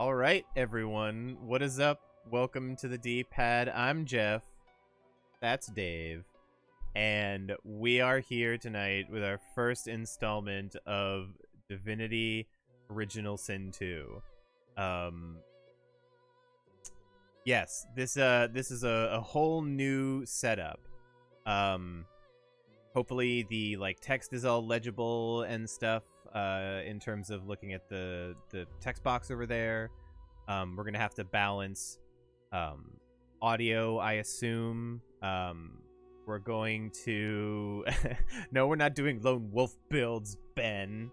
All right, everyone. What is up? Welcome to the D-Pad. I'm Jeff. That's Dave. And we are here tonight with our first installment of Divinity Original Sin 2. Yes, this is a whole new setup. Hopefully the text is all legible and stuff in terms of looking at the text box over there. We're gonna have to balance audio, I assume. We're going to no, we're not doing lone wolf builds, Ben.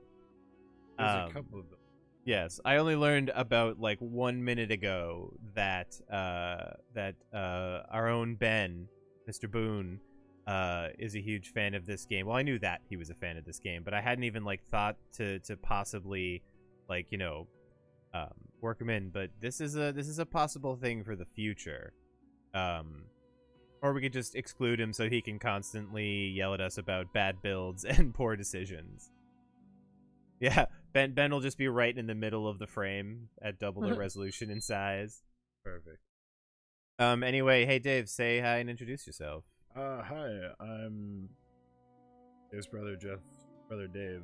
There's a couple of them. Yes, I only learned about 1 minute ago that our own Ben, Mr. Boone, is a huge fan of this game. Well, I knew that he was a fan of this game, but I hadn't even thought to possibly work him in. But this is a possible thing for the future. Or we could just exclude him so he can constantly yell at us about bad builds and poor decisions. Yeah, Ben will just be right in the middle of the frame at double the resolution and size. Perfect. Anyway, hey Dave, say hi and introduce yourself. Hi, I'm Dave's brother, brother Dave.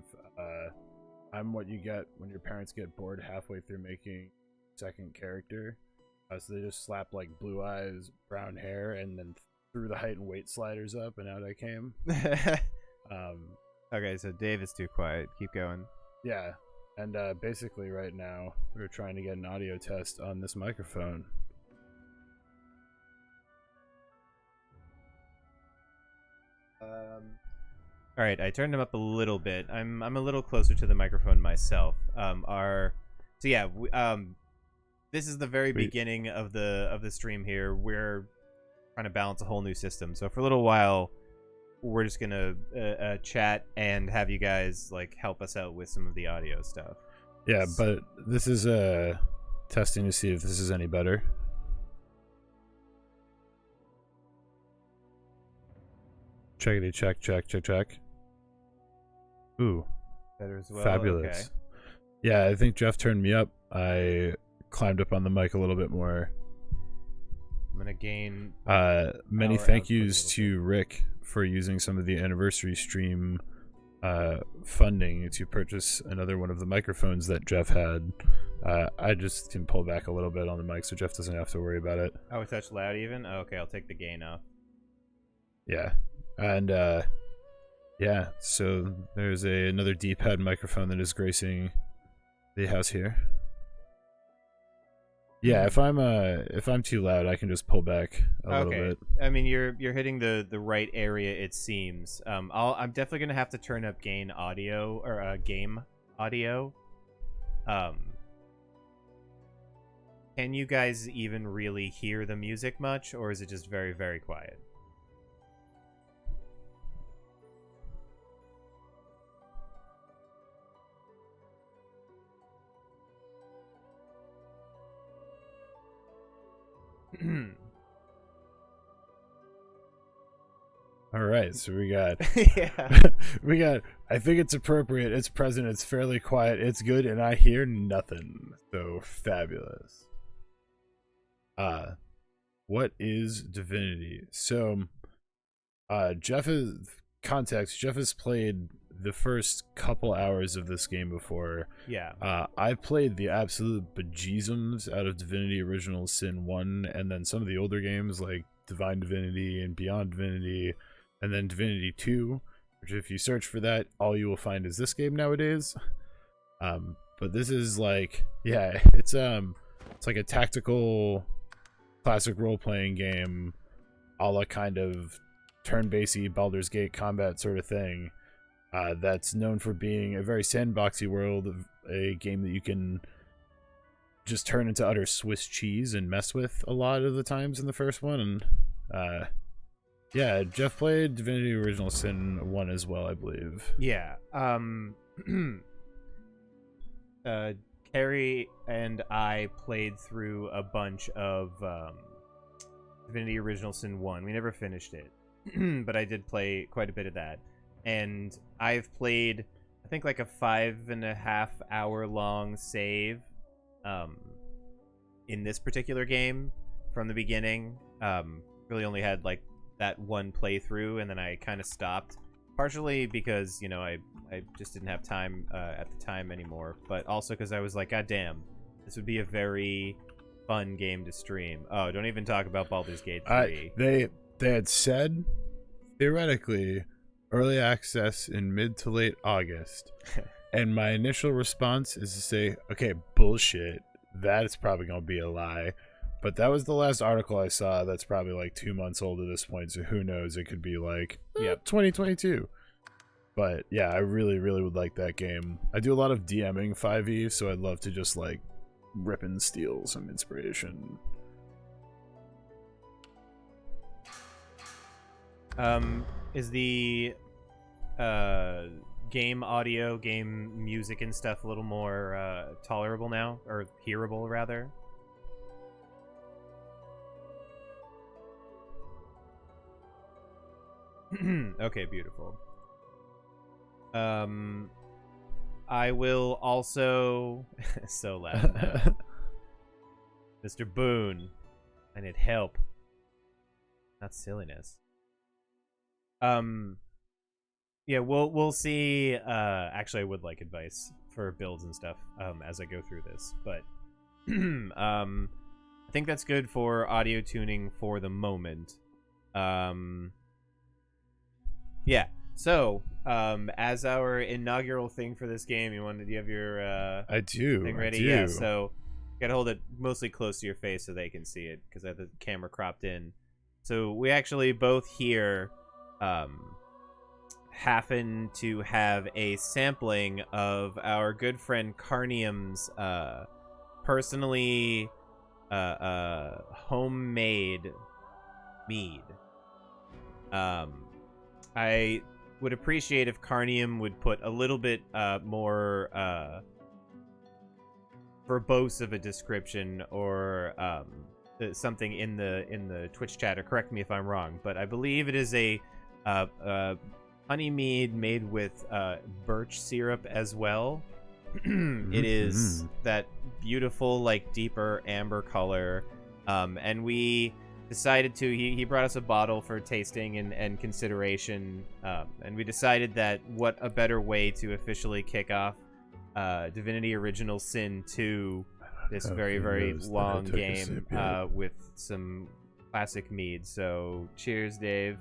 I'm what you get when your parents get bored halfway through making second character. So they just slap blue eyes, brown hair, and then threw the height and weight sliders up, and out I came. Okay, so Dave is too quiet. Keep going. Yeah, and basically right now we're trying to get an audio test on this microphone. All right, I turned him up a little bit. I'm a little closer to the microphone myself. This is the very beginning of the stream here. We're trying to balance a whole new system. So for a little while, we're just gonna chat and have you guys help us out with some of the audio stuff. Yeah, but this is testing to see if this is any better. Checkity check. Ooh, better as well. Fabulous. Okay. Yeah, I think Jeff turned me up. I climbed up on the mic a little bit more. I'm gonna gain many thank yous to Rick for using some of the anniversary stream funding to purchase another one of the microphones that Jeff had. I just can pull back a little bit on the mic so Jeff doesn't have to worry about it. Oh, a touch loud even? Oh, okay, I'll take the gain off. Yeah. And yeah, so there's another D-pad microphone that is gracing the house here. Yeah, if I'm too loud, I can just pull back a little bit. I mean, you're hitting the right area, it seems. I'm definitely gonna have to turn up gain audio or game audio. Can you guys even really hear the music much, or is it just very, very quiet? All right, so we got yeah. we got, I think it's appropriate, it's present, it's fairly quiet, it's good, and I hear nothing. So fabulous. What is Divinity? So Jeff has played the first couple hours of this game before. Yeah. I played the absolute bejesus out of Divinity Original Sin 1, and then some of the older games like Divine Divinity and Beyond Divinity, and then Divinity 2, which if you search for that, all you will find is this game nowadays. But this is it's like a tactical classic role-playing game, a la kind of turn-basy Baldur's Gate combat sort of thing. That's known for being a very sandboxy world, a game that you can just turn into utter Swiss cheese and mess with a lot of the times in the first one. And yeah, Jeff played Divinity Original Sin 1 as well, I believe. Yeah. Carrie and I played through a bunch of Divinity Original Sin 1. We never finished it, but I did play quite a bit of that. And I've played, I think, like a 5.5 hour long save in this particular game from the beginning. Really only had like that one playthrough, and then I kind of stopped. Partially because, you know, I just didn't have time at the time anymore, but also because I was like, God damn, this would be a very fun game to stream. Oh, don't even talk about Baldur's Gate 3. They had said, theoretically, early access in mid to late August. And my initial response is to say, okay, bullshit. That is probably going to be a lie. But that was the last article I saw. That's probably like 2 months old at this point, so who knows? It could be like 2022. But yeah, I really, really would like that game. I do a lot of DMing 5e, so I'd love to just like rip and steal some inspiration. Is the game audio, game music and stuff a little more tolerable now? Or hearable, rather? Okay, beautiful. I will also so loud now. Mr. Boone, I need help. Not silliness. Yeah, we'll see. Actually, I would like advice for builds and stuff as I go through this, but I think that's good for audio tuning for the moment. Yeah. So, as our inaugural thing for this game, do you have your I do thing ready? Yeah. So, gotta hold it mostly close to your face so they can see it because I have the camera cropped in. So we actually both here happen to have a sampling of our good friend Carnium's personally homemade mead. I would appreciate if Carnium would put a little bit more verbose of a description or something in the Twitch chat, or correct me if I'm wrong, but I believe it is a honey mead made with birch syrup as well. It is that beautiful, like, deeper amber color, and we decided to he brought us a bottle for tasting and consideration, and we decided that what a better way to officially kick off Divinity Original Sin 2, this very, very long game, with some classic mead. So cheers, Dave.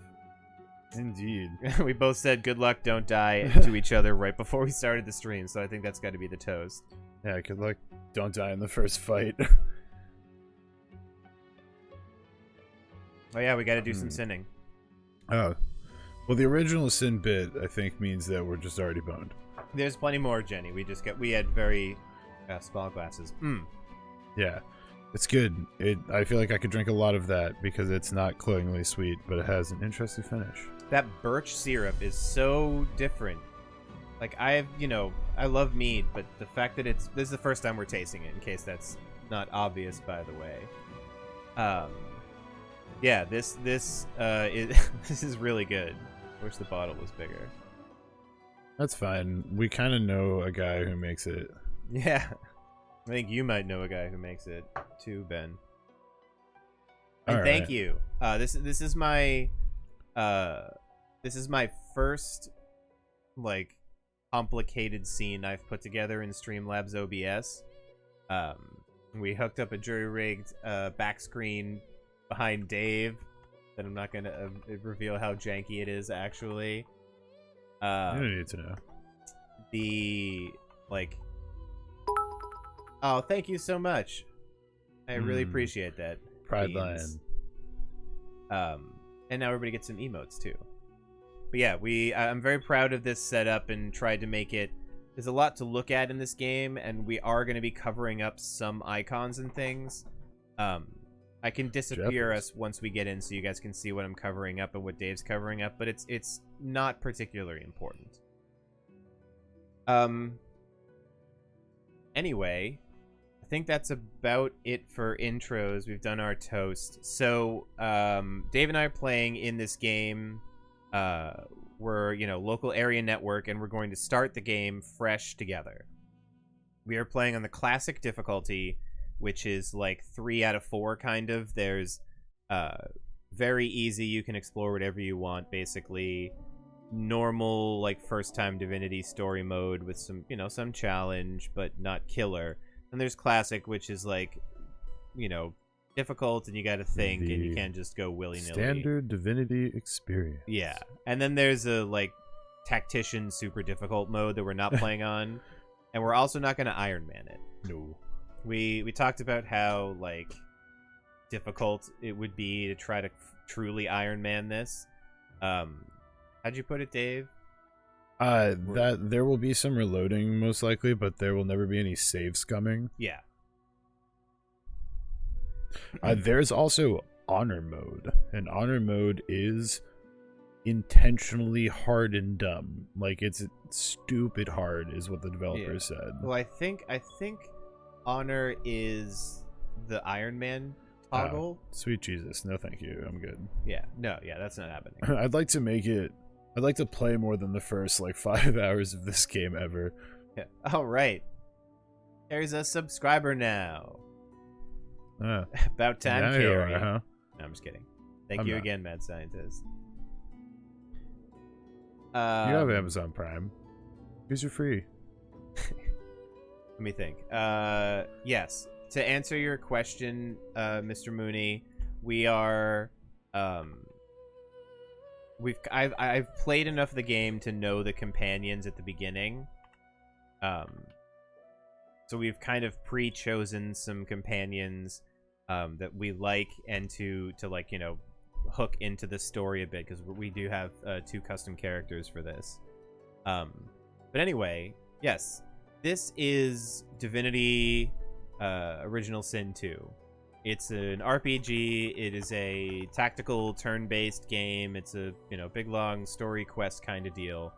Indeed. We both said good luck, don't die to each other right before we started the stream, so I think that's got to be the toast. Yeah, good luck, don't die in the first fight. Oh yeah, we got to do some sinning. Oh, well, the original sin bit I think means that we're just already boned. There's plenty more, Jenny. We had very small glasses. Yeah, it's good. I feel like I could drink a lot of that because it's not cloyingly sweet, but it has an interesting finish. That birch syrup is so different. Like, I love mead, but the fact that this is the first time we're tasting it, in case that's not obvious, by the way. Yeah, this is this is really good. Wish the bottle was bigger. That's fine. We kind of know a guy who makes it. Yeah, I think you might know a guy who makes it too, Ben. And thank you. This is my first like complicated scene I've put together in Streamlabs OBS. We hooked up a jury-rigged back screen behind Dave that I'm not gonna reveal how janky it is actually. You don't need to know. Oh, thank you so much. I really appreciate that. Pride Lion. And now everybody gets some emotes too. But yeah, I'm very proud of this setup and tried to make it. There's a lot to look at in this game, and we are going to be covering up some icons and things. I can disappear us once we get in so you guys can see what I'm covering up and what Dave's covering up, but it's not particularly important. Anyway, I think that's about it for intros. We've done our toast. So, Dave and I are playing in this game. We're, local area network, and we're going to start the game fresh together. We are playing on the classic difficulty, which is like 3 out of 4 kind of. There's very easy, you can explore whatever you want, basically. Normal, like, first time Divinity story mode with some, you know, some challenge, but not killer. And there's classic, which is like, you know, difficult and you gotta think and you can't just go willy-nilly. Standard Divinity experience. Yeah. And then there's a like tactician super difficult mode that we're not playing on. And we're also not gonna Iron Man it. No. We talked about how like difficult it would be to try to truly Iron Man this. How'd you put it, Dave? That there will be some reloading most likely, but there will never be any save scumming. Yeah. There's also honor mode, and honor mode is intentionally hard and dumb. Like, it's stupid hard is what the developer said. Well, I think honor is the Iron Man toggle. Sweet Jesus, no thank you, I'm good. Yeah, no, yeah, that's not happening. I'd like to play more than the first like 5 hours of this game ever. Yeah. All right, there's a subscriber now. About time, now Carrie. you are, huh? No, I'm just kidding. Thank you again, Mad Scientist. You have Amazon Prime. These are free. Let me think. Yes. To answer your question, Mr. Mooney, we are. I've played enough of the game to know the companions at the beginning. So we've kind of pre-chosen some companions that we like, and to like, you know, hook into the story a bit, because we do have 2 custom characters for this. But anyway, yes, this is Divinity Original Sin 2. It's an RPG. It is a tactical turn-based game. It's a, you know, big long story quest kind of deal.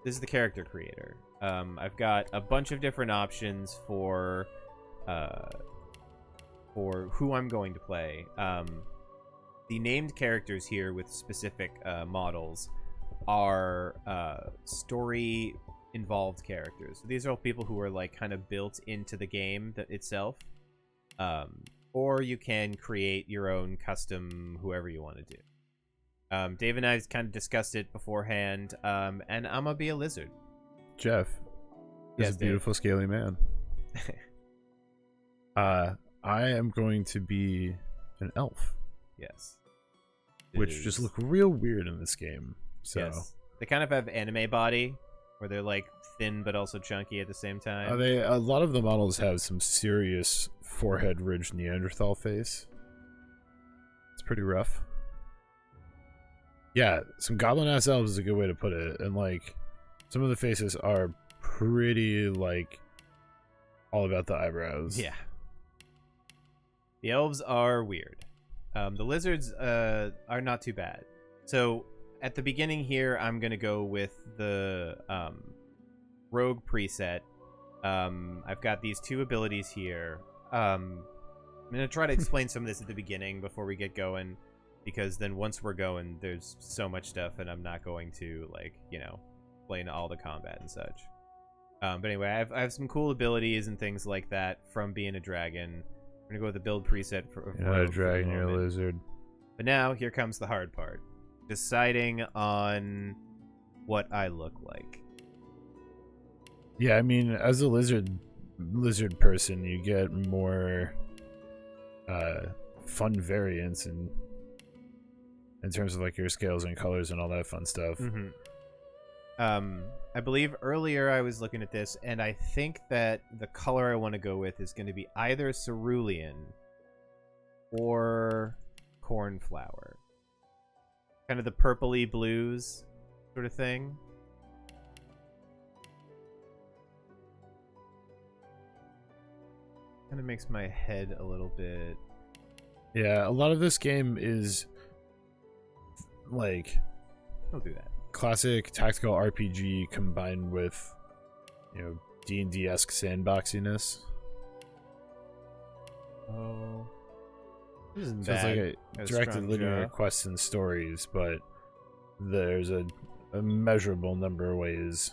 This is the character creator. I've got a bunch of different options for who I'm going to play. The named characters here with specific models are story-involved characters. So these are all people who are like kind of built into the game itself. Or you can create your own custom whoever you want to do. Dave and I kind of discussed it beforehand, and I'm gonna be a lizard. Jeff is a beautiful, scaly man. I am going to be an elf. Yes. Which just look real weird in this game. So yes. They kind of have anime body, where they're like thin but also chunky at the same time. A lot of the models have some serious forehead ridge Neanderthal face. It's pretty rough. Yeah, some goblin ass elves is a good way to put it. And like, some of the faces are pretty like all about the eyebrows. Yeah. The elves are weird. The lizards are not too bad. So at the beginning here, I'm gonna go with the rogue preset. I've got these 2 abilities here. I'm gonna try to explain some of this at the beginning before we get going, because then once we're going, there's so much stuff, and I'm not going to, like, you know, explain all the combat and such. But anyway, I have some cool abilities and things like that from being a dragon. I'm gonna go with the build preset for you're not a dragon, you're a lizard. But now here comes the hard part: deciding on what I look like. Yeah, I mean, as a lizard person, you get more fun variants in terms of like your scales and colors and all that fun stuff. Mm-hmm. I believe earlier I was looking at this, and I think that the color I want to go with is going to be either cerulean or cornflower. Kind of the purpley blues sort of thing. Kind of makes my head a little bit... Yeah, a lot of this game is like... Don't do that. Classic tactical RPG combined with, you know, D&D-esque sandboxiness. Oh. This isn't so bad. It's like a directed linear quests and stories, but there's a measurable number of ways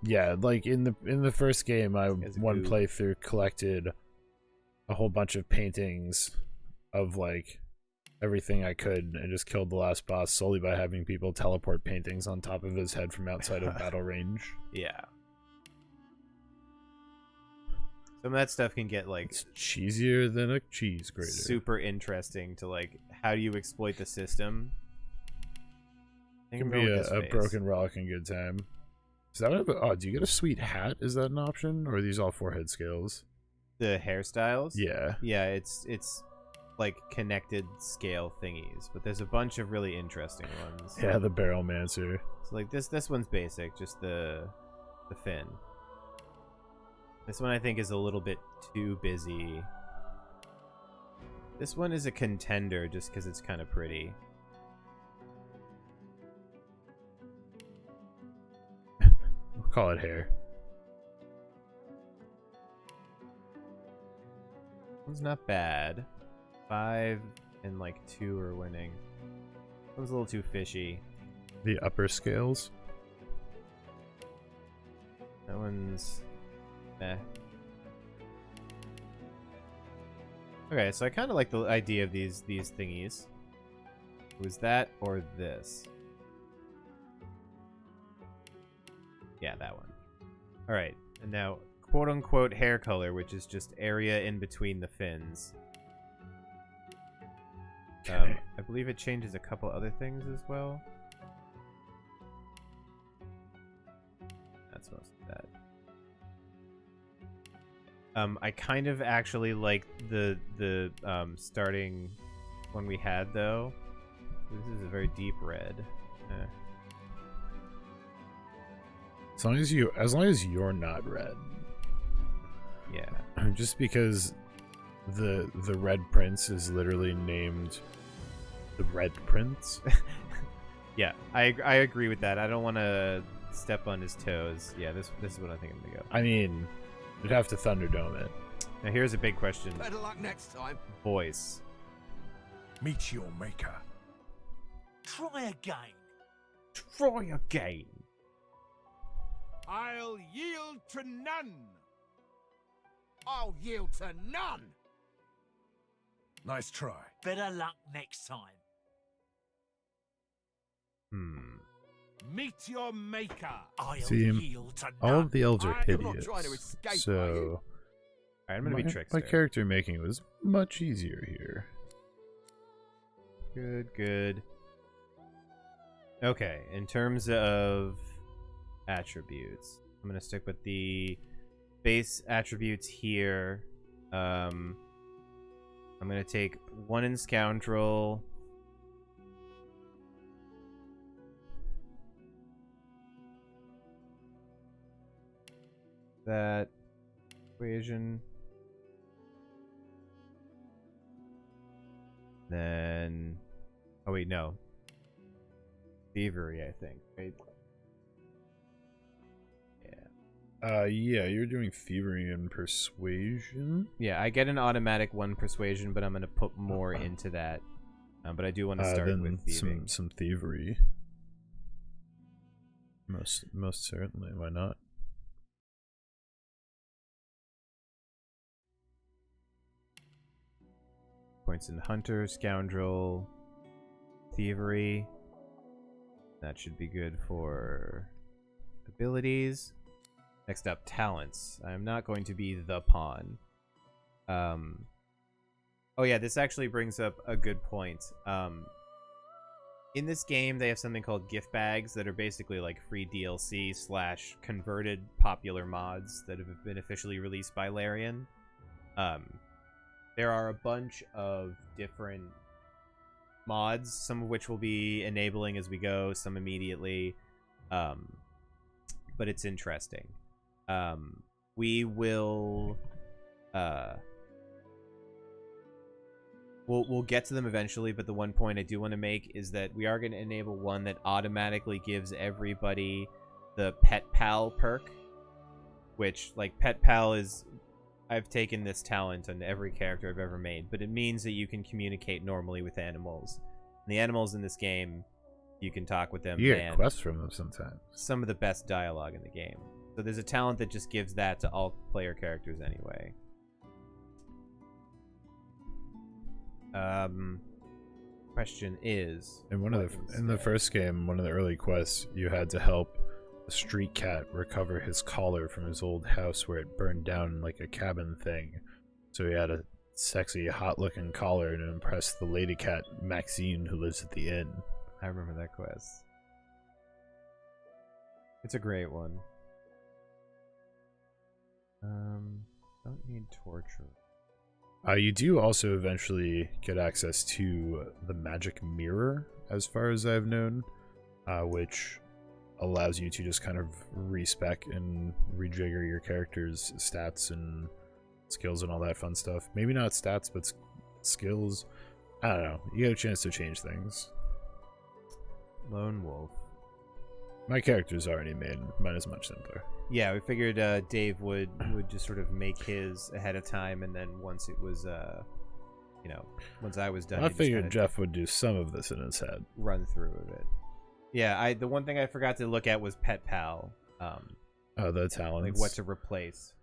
Yeah, like in the first game, I As a one goof. playthrough collected a whole bunch of paintings of like everything I could and just killed the last boss solely by having people teleport paintings on top of his head from outside of battle range. Yeah. Some of that stuff can get like It's cheesier than a cheese grater. super interesting to like how do you exploit the system. It can be a broken rock and good time. Is that what? Do you get a sweet hat? Is that an option, or are these all forehead scales? The hairstyles. Yeah. Yeah, it's like connected scale thingies, but there's a bunch of really interesting ones. Yeah, the Barrelmancer. So like this one's basic, just the fin. This one I think is a little bit too busy. This one is a contender just because it's kind of pretty. We'll call it hair. One's not bad. 5 and like 2 are winning. One's a little too fishy. The upper scales. That one's meh. Okay, so I kind of like the idea of these thingies. Was that or this? Yeah, that one. All right, and now quote-unquote hair color, which is just area in between the fins. Okay. I believe it changes a couple other things as well. That's most of that. I kind of actually like the starting one we had though. This is a very deep red. As long as you're not red. Yeah. Just because the Red Prince is literally named the Red Prince. Yeah, I agree with that. I don't want to step on his toes. Yeah, this is what I think I'm gonna go. I mean, you'd have to Thunderdome it. Now here's a big question. Better luck next time. Voice. Meet your maker. Try again. Try again. I'll yield to none. I'll yield to none. Nice try. Better luck next time. Meet your maker. I'll See, yield to all none. of the elves are You're not hideous, trying to escape, are you? so All right, I'm gonna be trickster. my character making was much easier here. Good. Okay, in terms of attributes, I'm gonna stick with the base attributes here. I'm gonna take 1 in Scoundrel. That equation. Then, oh wait, no. Thievery, I think, right? Yeah, you're doing thievery and persuasion. Yeah, I get an automatic 1 persuasion, but I'm gonna put more into that. But I do want to start then with thieving. some thievery. Most certainly, why not? Points in Hunter, Scoundrel, Thievery. That should be good for abilities. Next up, talents. I'm not going to be the pawn. Oh yeah, this actually brings up a good point. In this game, they have something called gift bags that are basically like free DLC / converted popular mods that have been officially released by Larian. There are a bunch of different mods, some of which we'll be enabling as we go, some immediately. But it's interesting. We will we'll get to them eventually, but the one point I do want to make is that we are going to enable one that automatically gives everybody the Pet Pal perk, which, like, Pet Pal is... I've taken this talent on every character I've ever made, but it means that you can communicate normally with animals. And the animals in this game, you can talk with them. You get quests from them sometimes. Some of the best dialogue in the game. So there's a talent that just gives that to all player characters anyway. Question is, in the first game, one of the early quests, you had to help a street cat recover his collar from his old house where it burned down like a cabin thing. So he had a sexy, hot-looking collar to impress the lady cat Maxine who lives at the inn. I remember that quest. It's a great one. Don't need torture. You do also eventually get access to the magic mirror, as far as I've known, which allows you to just kind of respec and rejigger your character's stats and skills and all that fun stuff. Maybe not stats, but skills. I don't know. You get a chance to change things. Lone Wolf. My character's already made. Mine is much simpler. Yeah, we figured Dave would just sort of make his ahead of time, and then once it was, once I was done, I figured Jeff would do some of this in his head. Run through of it. Yeah, the one thing I forgot to look at was Pet Pal. The talents. Like what to replace.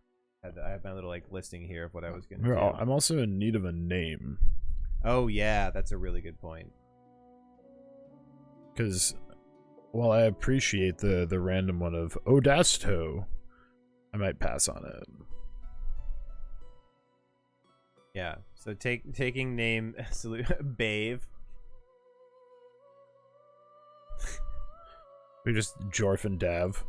I have my little listing here of what I was going to do. I'm also in need of a name. Oh yeah, that's a really good point. Because while I appreciate the random one of Odasto, I might pass on it. Yeah, so taking name Bave. We just Jorf and Dav.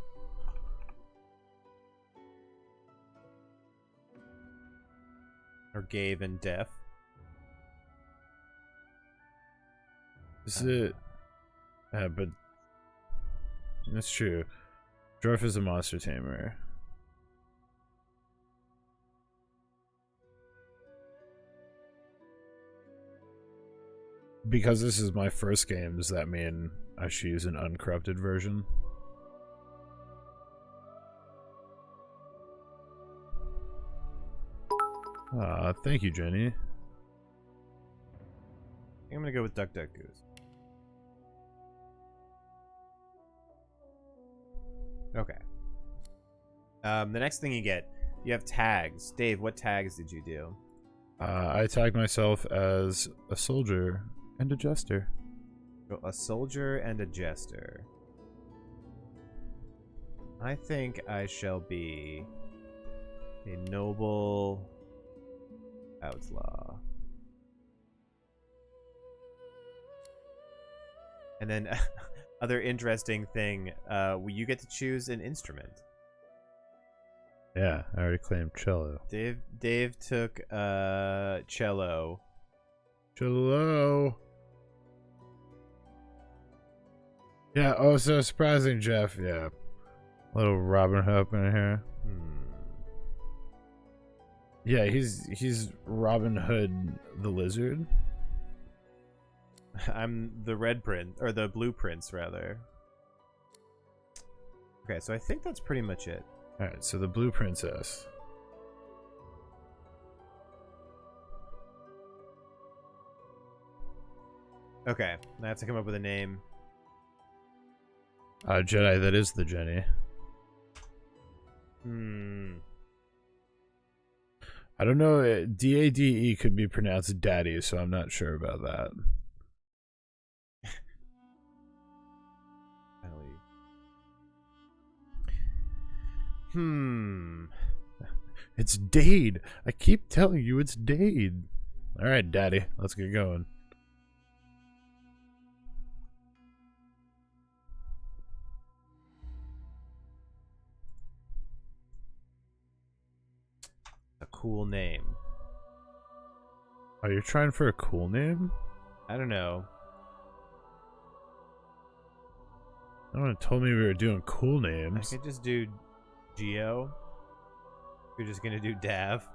Or Gave and Def. Is it? But that's true. Jorf is a monster tamer. Because this is my first game, does that mean I should use an uncorrupted version? Thank you, Jenny. I think I'm gonna go with Duck Duck Goose. Okay. The next thing you have tags. Dave, what tags did you do? I tagged myself as a soldier and a jester. A soldier and a jester. I think I shall be a noble outlaw. And then other interesting thing, you get to choose an instrument. Yeah, I already claimed cello. Dave took cello. Cello. Yeah, oh, so surprising, Jeff. Yeah. Little Robin Hood in here. Yeah, he's Robin Hood the Lizard. I'm the Red Prince, or the Blue Prince, rather. Okay, so I think that's pretty much it. Alright, so the Blue Princess. Okay, I have to come up with a name. Jedi, that is the Jenny. I don't know, D-A-D-E could be pronounced daddy, so I'm not sure about that. It's Dade. I keep telling you it's Dade. Alright, daddy, let's get going. A cool name. Are you trying for a cool name? I don't know. No one told me we were doing cool names. I could just do Geo. You're just gonna do Dav.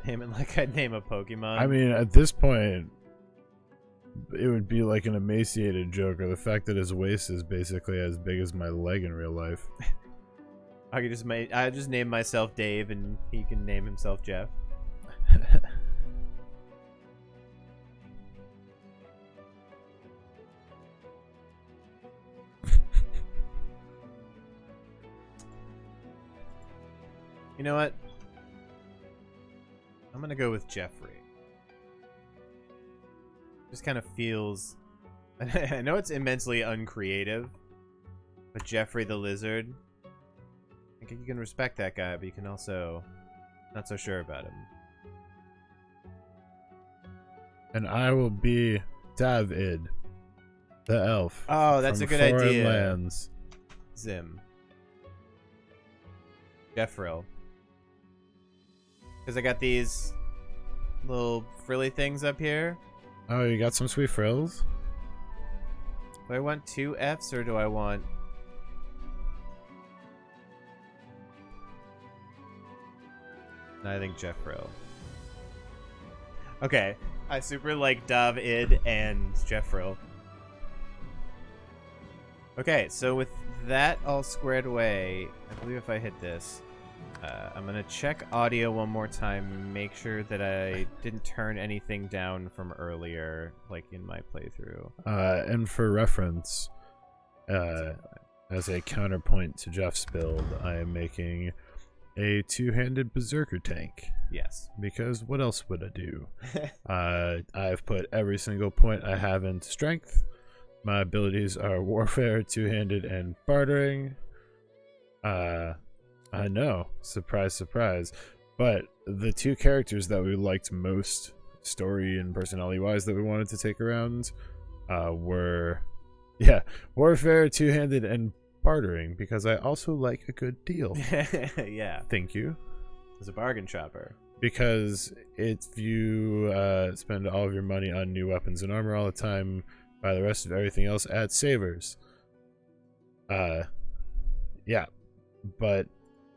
Name it like I'd name a Pokemon. I mean, at this point, it would be like an emaciated Joker. The fact that his waist is basically as big as my leg in real life. I just name myself Dave, and he can name himself Jeff. You know what? I'm gonna go with Jeffrey. Just kind of feels... I know it's immensely uncreative, but Jeffrey the Lizard... I think you can respect that guy, but you can also... not so sure about him. And I will be David, the elf. Oh, that's from a good Foreign idea. Lands. Zim. Jeffril. Because I got these little frilly things up here. Oh, you got some sweet frills? Do I want 2 Fs or do I want... No, I think Jeffril. Okay, I super like David and Jeffril. Okay, so with that all squared away, I believe if I hit this, I'm gonna check audio one more time, make sure that I didn't turn anything down from earlier, like in my playthrough. And for reference, as a counterpoint to Jeff's build, I am making a 2-handed berserker tank. Yes. Because what else would I do? I've put every single point I have into strength. My abilities are warfare, 2-handed, and bartering. I know, surprise, surprise. But the 2 characters that we liked most, story and personality-wise, that we wanted to take around, were, warfare, 2-handed, and bartering, because I also like a good deal. Yeah. Thank you. It's a bargain shopper. Because if you spend all of your money on new weapons and armor all the time, buy the rest of everything else at Savers. Yeah. But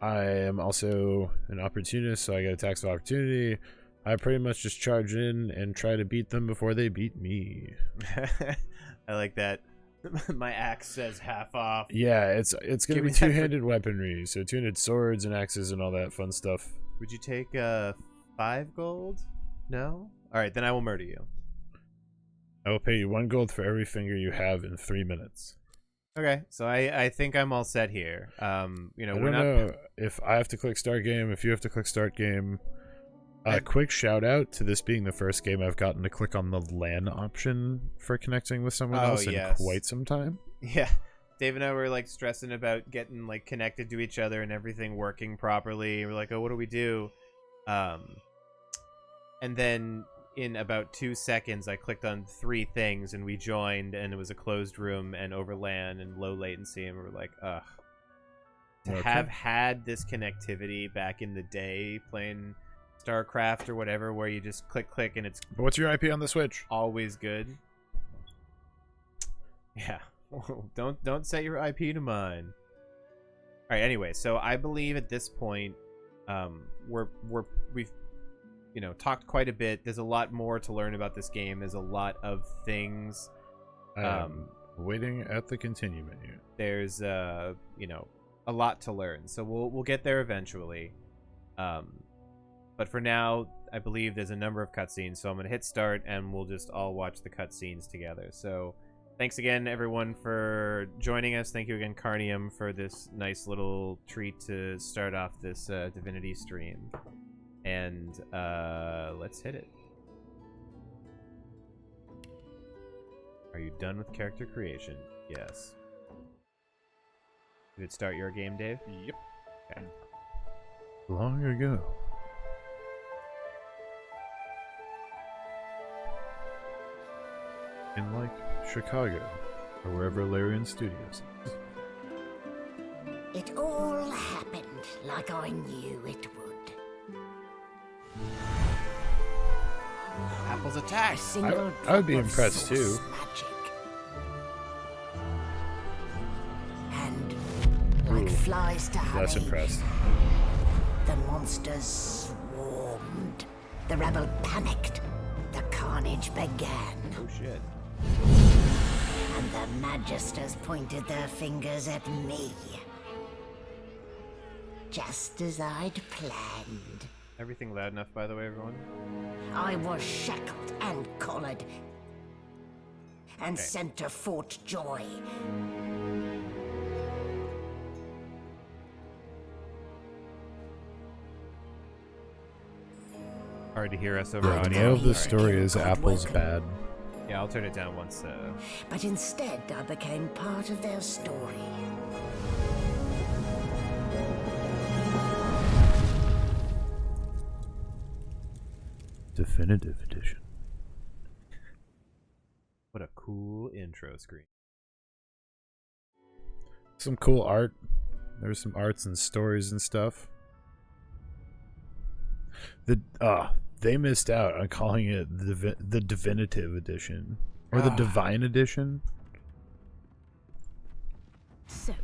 I am also an opportunist, so I get a tax of opportunity. I pretty much just charge in and try to beat them before they beat me. I like that. My axe says half off. Yeah, it's gonna Give be me that for- 2-handed weaponry, so 2-handed swords and axes and all that fun stuff. Would you take 5 gold? No? Alright, then I will murder you. I will pay you 1 gold for every finger you have in 3 minutes. Okay, so I think I'm all set here. You know, I we're don't not... know if I have to click start game, if you have to click start game. Quick shout out to this being the first game I've gotten to click on the LAN option for connecting with someone else in quite some time. Yeah. Dave and I were like stressing about getting like connected to each other and everything working properly. We're like, oh, what do we do? And then in about 2 seconds, I clicked on 3 things and we joined, and it was a closed room and over LAN and low latency, and we were like, ugh. To have had this connectivity back in the day playing StarCraft or whatever, where you just click and it's But what's your IP on the Switch? always good. Yeah. Don't set your IP to mine. All right. Anyway, so I believe at this point, we've talked quite a bit. There's a lot more to learn about this game. There's a lot of things. Waiting at the continue menu. There's a lot to learn. So we'll get there eventually. But for now, I believe there's a number of cutscenes. So I'm gonna hit start, and we'll just all watch the cutscenes together. So. Thanks again, everyone, for joining us. Thank you again, Carnium, for this nice little treat to start off this Divinity stream. And let's hit it. Are you done with character creation? Yes. Did it start your game, Dave? Yep. Okay. Long ago. In like Chicago, or wherever Larian Studios is. It all happened like I knew it would. Apple's attack! A single I would be drop of impressed, too. source magic. And like Ooh, flies to honey, Less impressed. the monsters swarmed. The rebel panicked. The carnage began. Oh shit. And the Magisters pointed their fingers at me. Just as I'd planned. Everything loud enough, by the way, everyone? I was shackled and collared. And Okay. sent to Fort Joy. Hard to hear us over The audio. name of the Sorry. story is Apple's Bad. Yeah, I'll turn it down once. But instead, I became part of their story. Definitive Edition. What a cool intro screen. Some cool art. There's some arts and stories and stuff. They missed out on calling it the Divinitive Edition. Or the Divine Edition. So,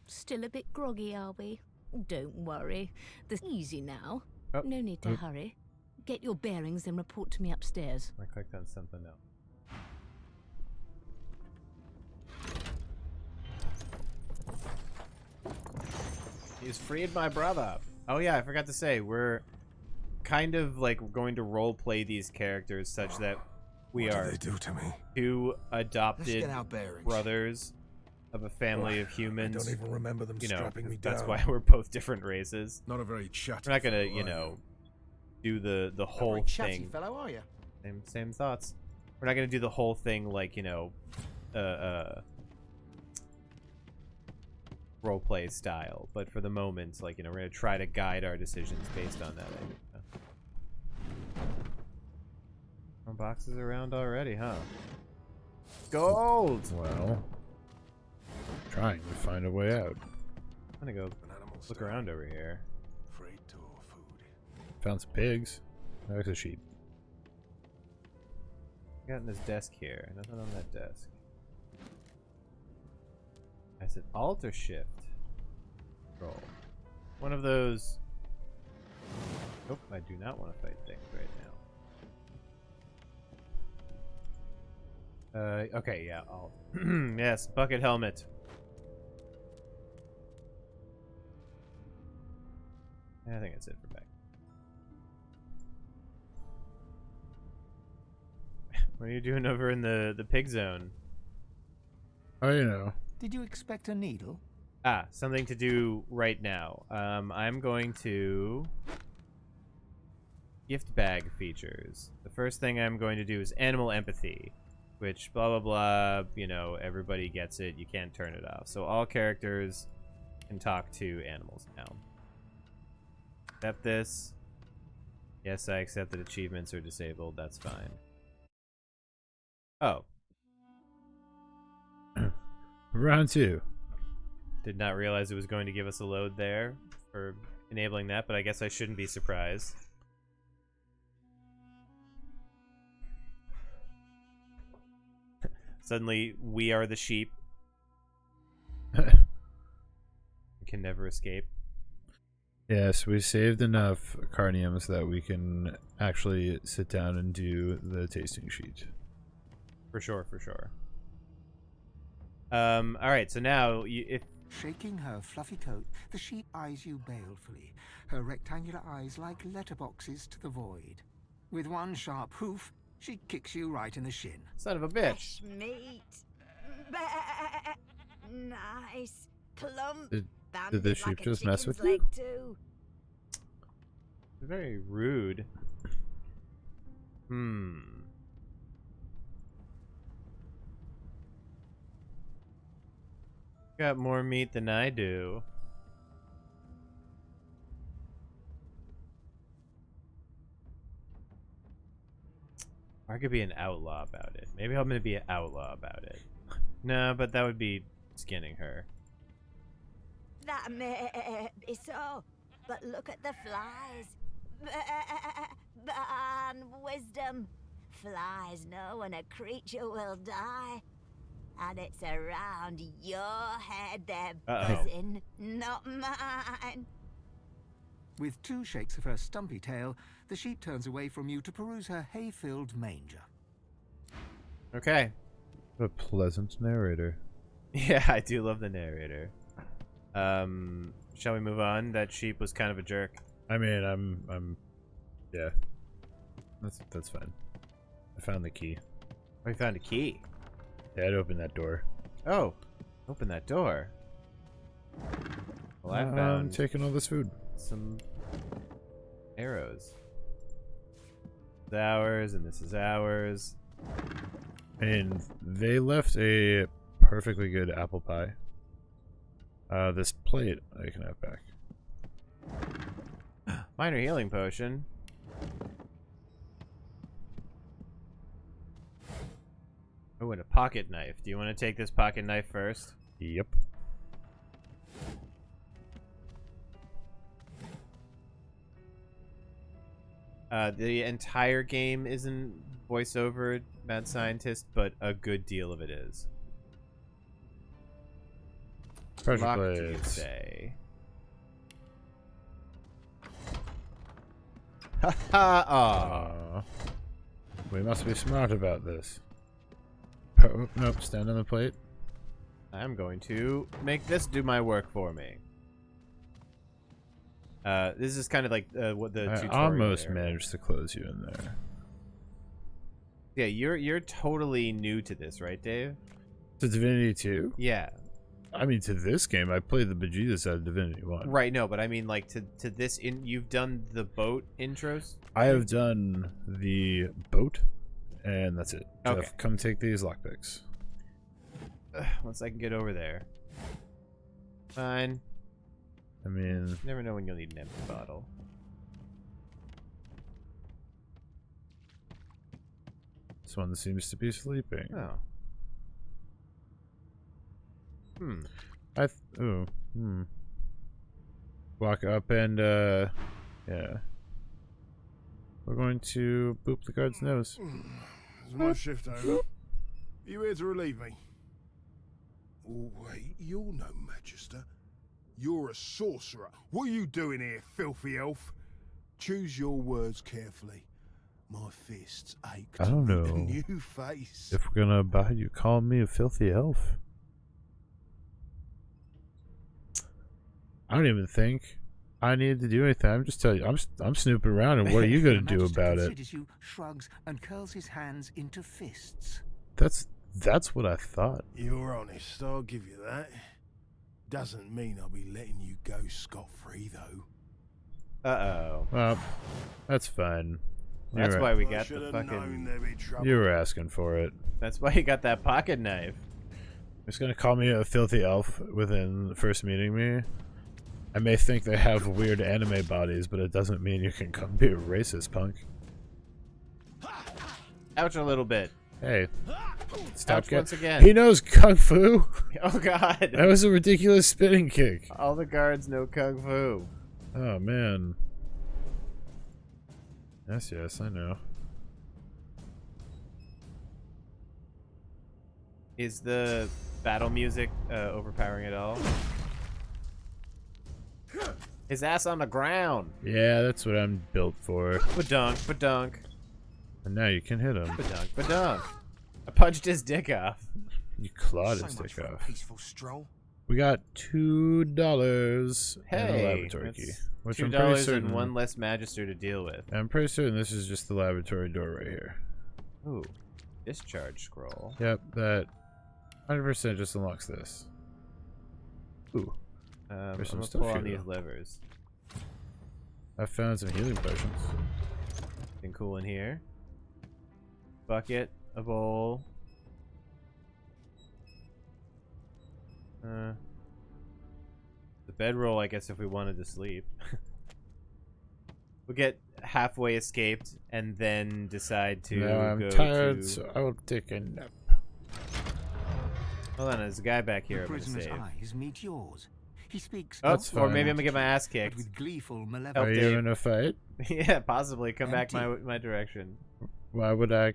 still a bit groggy, are we? Don't worry. This is easy now. Oh. No need to hurry. Get your bearings and report to me upstairs. I clicked on something else. He's freed my brother. Oh yeah, I forgot to say, we're kind of like going to role play these characters such that we What are did they do to me? two Let's adopted get our bearings. brothers of a family of I humans. don't even remember them You know, strapping me that's down. why we're both different races. Not a very chatty. We're not gonna, fellow, you are know, do the Not a whole very chatty thing. fellow, are you? Same thoughts. We're not gonna do the whole thing like, you know, roleplay style, but for the moment, like, you know, we're gonna try to guide our decisions based on that idea. More boxes around already, huh? Gold! Well, trying to find a way out. I'm gonna go An animal look star. around over here. Afraid to food. Found some pigs. There's a sheep. Got in this desk here. Nothing on that desk. I said Alt or Shift? Roll. One of those. Nope, I do not want to fight things right now. Okay, yeah, Alt. Yes, bucket helmet. I think that's it for back. What are you doing over in the pig zone? Oh, you know. Did you expect a needle? Ah, something to do right now. I'm going to gift bag features. The first thing I'm going to do is animal empathy, which blah blah blah, you know, everybody gets it. You can't turn it off. So all characters can talk to animals now. Accept this. Yes, I accept that achievements are disabled. That's fine. Oh, Round 2. did not realize it was going to give us a load there for enabling that, but I guess I shouldn't be surprised. Suddenly, we are the sheep. We can never escape. Yes, we saved enough carniums that we can actually sit down and do the tasting sheet. For sure, for sure. Alright, so now, if Shaking her fluffy coat, the sheep eyes you balefully, her rectangular eyes like letterboxes to the void. With one sharp hoof, she kicks you right in the shin. son of a bitch. Fresh meat. Bah. Nice. Plump. Did banded the sheep like a just mess chicken's with you? leg too. Very rude. Got more meat than I do. I could be an outlaw about it. Maybe I'm gonna be an outlaw about it. No, but that would be skinning her. That may be so, but look at the flies. Ban wisdom. Flies know when a creature will die. And it's around your head they're buzzing, not mine. With two shakes of her stumpy tail, the sheep turns away from you to peruse her hay-filled manger. Okay. What a pleasant narrator. Yeah, I do love the narrator. Shall we move on? That sheep was kind of a jerk. I mean, yeah. That's fine. I found the key. We found a key. Yeah, I'd open that door. Oh, open that door. Well, I I'm found taking all this food. some arrows. is ours, and this is ours. And they left a perfectly good apple pie. This plate I can have back. Minor healing potion. Oh, and a pocket knife. Do you want to take this pocket knife first? Yep. The entire game isn't voiceover, Mad Scientist, but a good deal of it is. Pressure Locked, you plates. say. Ha ha! We must be smart about this. Oh, nope, stand on the plate. I'm going to make this do my work for me. This is kind of like what the I tutorial almost there. managed to close you in there. Yeah, you're totally new to this, right, Dave? To Divinity 2? Yeah. I mean, to this game, I played the bejesus out of Divinity 1. Right, no, but I mean, like, to this, you've done the boat intros? I have done the boat, and that's it. Okay. Jeff, come take these lockpicks. Once I can get over there. Fine. I mean, Never know when you'll need an empty bottle. this one seems to be sleeping. Oh. Hmm. Walk up and, yeah. We're going to boop the guard's nose. Is my shift over? You here to relieve me? Oh, wait, you're no magister. You're a sorcerer. What are you doing here, filthy elf? Choose your words carefully. My fists ache I don't to meet know. a new face. If we're gonna buy you, call me a filthy elf. I don't even think I need to do anything. I'm just telling you, I'm snooping around, and what are you gonna The do Magister about it? considers you, shrugs, and curls his hands into fists. That's what I thought. You're honest, I'll give you that. Doesn't mean I'll be letting you go scot-free, though. Uh-oh. Well, that's fine. That's You're- why we I got should the have known fucking... there'd be trouble. You were asking for it. That's why you got that pocket knife. It's gonna call me a filthy elf within the first meeting me. I may think they have weird anime bodies, but it doesn't mean you can come be a racist, punk. Ouch a little bit. Hey, stop Ouch once again. He knows kung fu. Oh, God. That was a ridiculous spinning kick. All the guards know kung fu. Oh man. Yes, I know. Is the battle music overpowering at all? His ass on the ground. Yeah, that's what I'm built for. Badunk, badunk, And now you can hit him. badunk, badunk. I punched his dick off. You clawed So his much dick for a off. peaceful stroll. We got $2 and a Hey, laboratory that's key. Which $2 I'm pretty certain. and one less magister to deal with. I'm pretty certain this is just the laboratory door right here. Ooh, discharge scroll. Yep, that 100% just unlocks this. Ooh, I'm There's some gonna stuff pull on here, these though. levers. I found some healing potions. Anything cool in here? Bucket, a bowl. The bedroll, I guess, if we wanted to sleep. We'll get halfway escaped and then decide to Now I'm go tired, to... so I will take a nap. Hold on, there's a guy back here The I'm gonna prisoner's save. eyes meet yours. He speaks. Oh, That's or fine. maybe I'm gonna get my ass but kicked. with gleeful Are malevolence. Dave. you in a fight? Yeah, possibly. Come back Empty. my direction. Why would I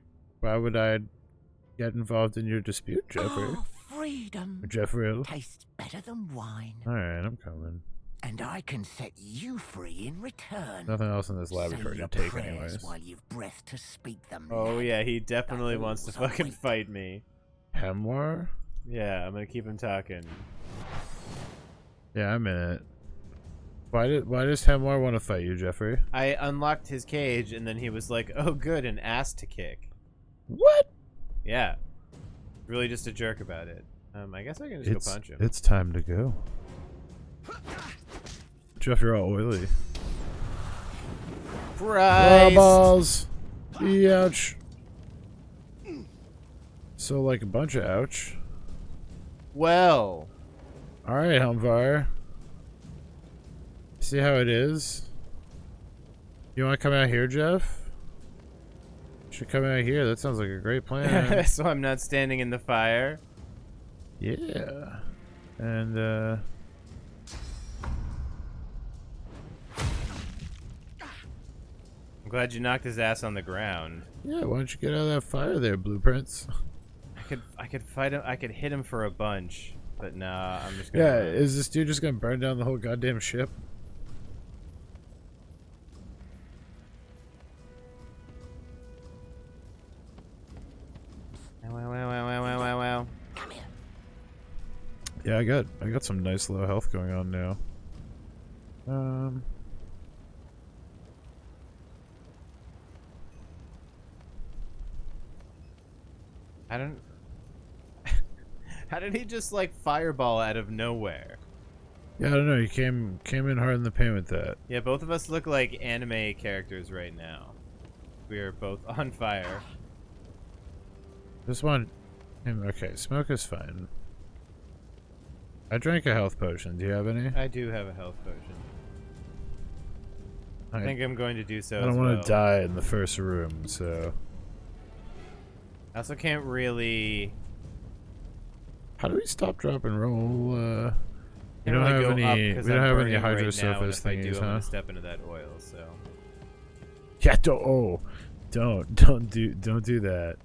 get involved in your dispute, Jeffrey? Oh, freedom Jeffrey? tastes better than wine, Alright, I'm coming. and I can set you free in return. Nothing else in this Say laboratory your to take prayers anyways. while you've breath to speak them. Oh lad. yeah, he definitely The wants to rules are fucking weak. fight me. Hemwar? Yeah, I'm gonna keep him talking. Yeah, I'm in it. Why does Hemwar want to fight you, Jeffrey? I unlocked his cage and then he was like, "Oh, good, an ass to kick." What? Yeah, really just a jerk about it. I guess I can just go punch him. It's time to go. Jeff, you're all oily. Christ! Balls! Ouch. So, like, a bunch of ouch. Well. Alright, Helmfire. See how it is? You want to come out here, Jeff? Should come out here. That sounds like a great plan. So I'm not standing in the fire. Yeah. And, I'm glad you knocked his ass on the ground. yeah, why don't you get out of that fire there, Blueprints? I could fight him. I could hit him for a bunch, but nah. I'm just gonna. Yeah, run. is this dude just gonna burn down the whole goddamn ship? Wow. Come here. Yeah, I got some nice low health going on now. I don't. How did he just like fireball out of nowhere? Yeah, I don't know. You came in hard in the paint with that. Yeah, both of us look like anime characters right now. We are both on fire. This one, okay, smoke is fine. I drank a health potion. Do you have any? I do have a health potion. I think I'm going to do so. I don't as want well. to die in the first room, so. I also can't really. How do we stop, drop, and roll? We Can't don't really have go any. up We 'cause don't I'm have any burning hydro right now, and surface if I do, thingies, I'm huh? gonna step into that oil. So. Yeah, don't do that.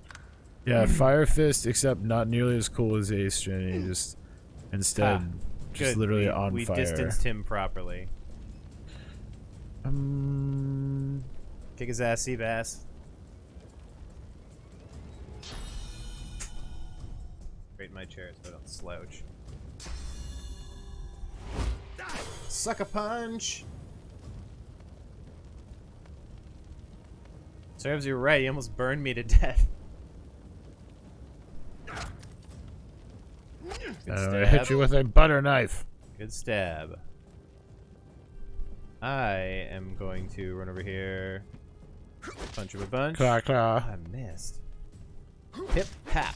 Yeah, Fire Fist, except not nearly as cool as Ace Jenny. Just instead, just Good. literally on we fire. distanced him properly. Kick his ass, Seabass. Straighten my chair so I don't slouch. Sucker punch! Serves you right, he almost burned me to death. Good I hit you with a butter knife. Good stab. I am going to run over here. Punch him a bunch. Claw, claw. I missed. Hip hap.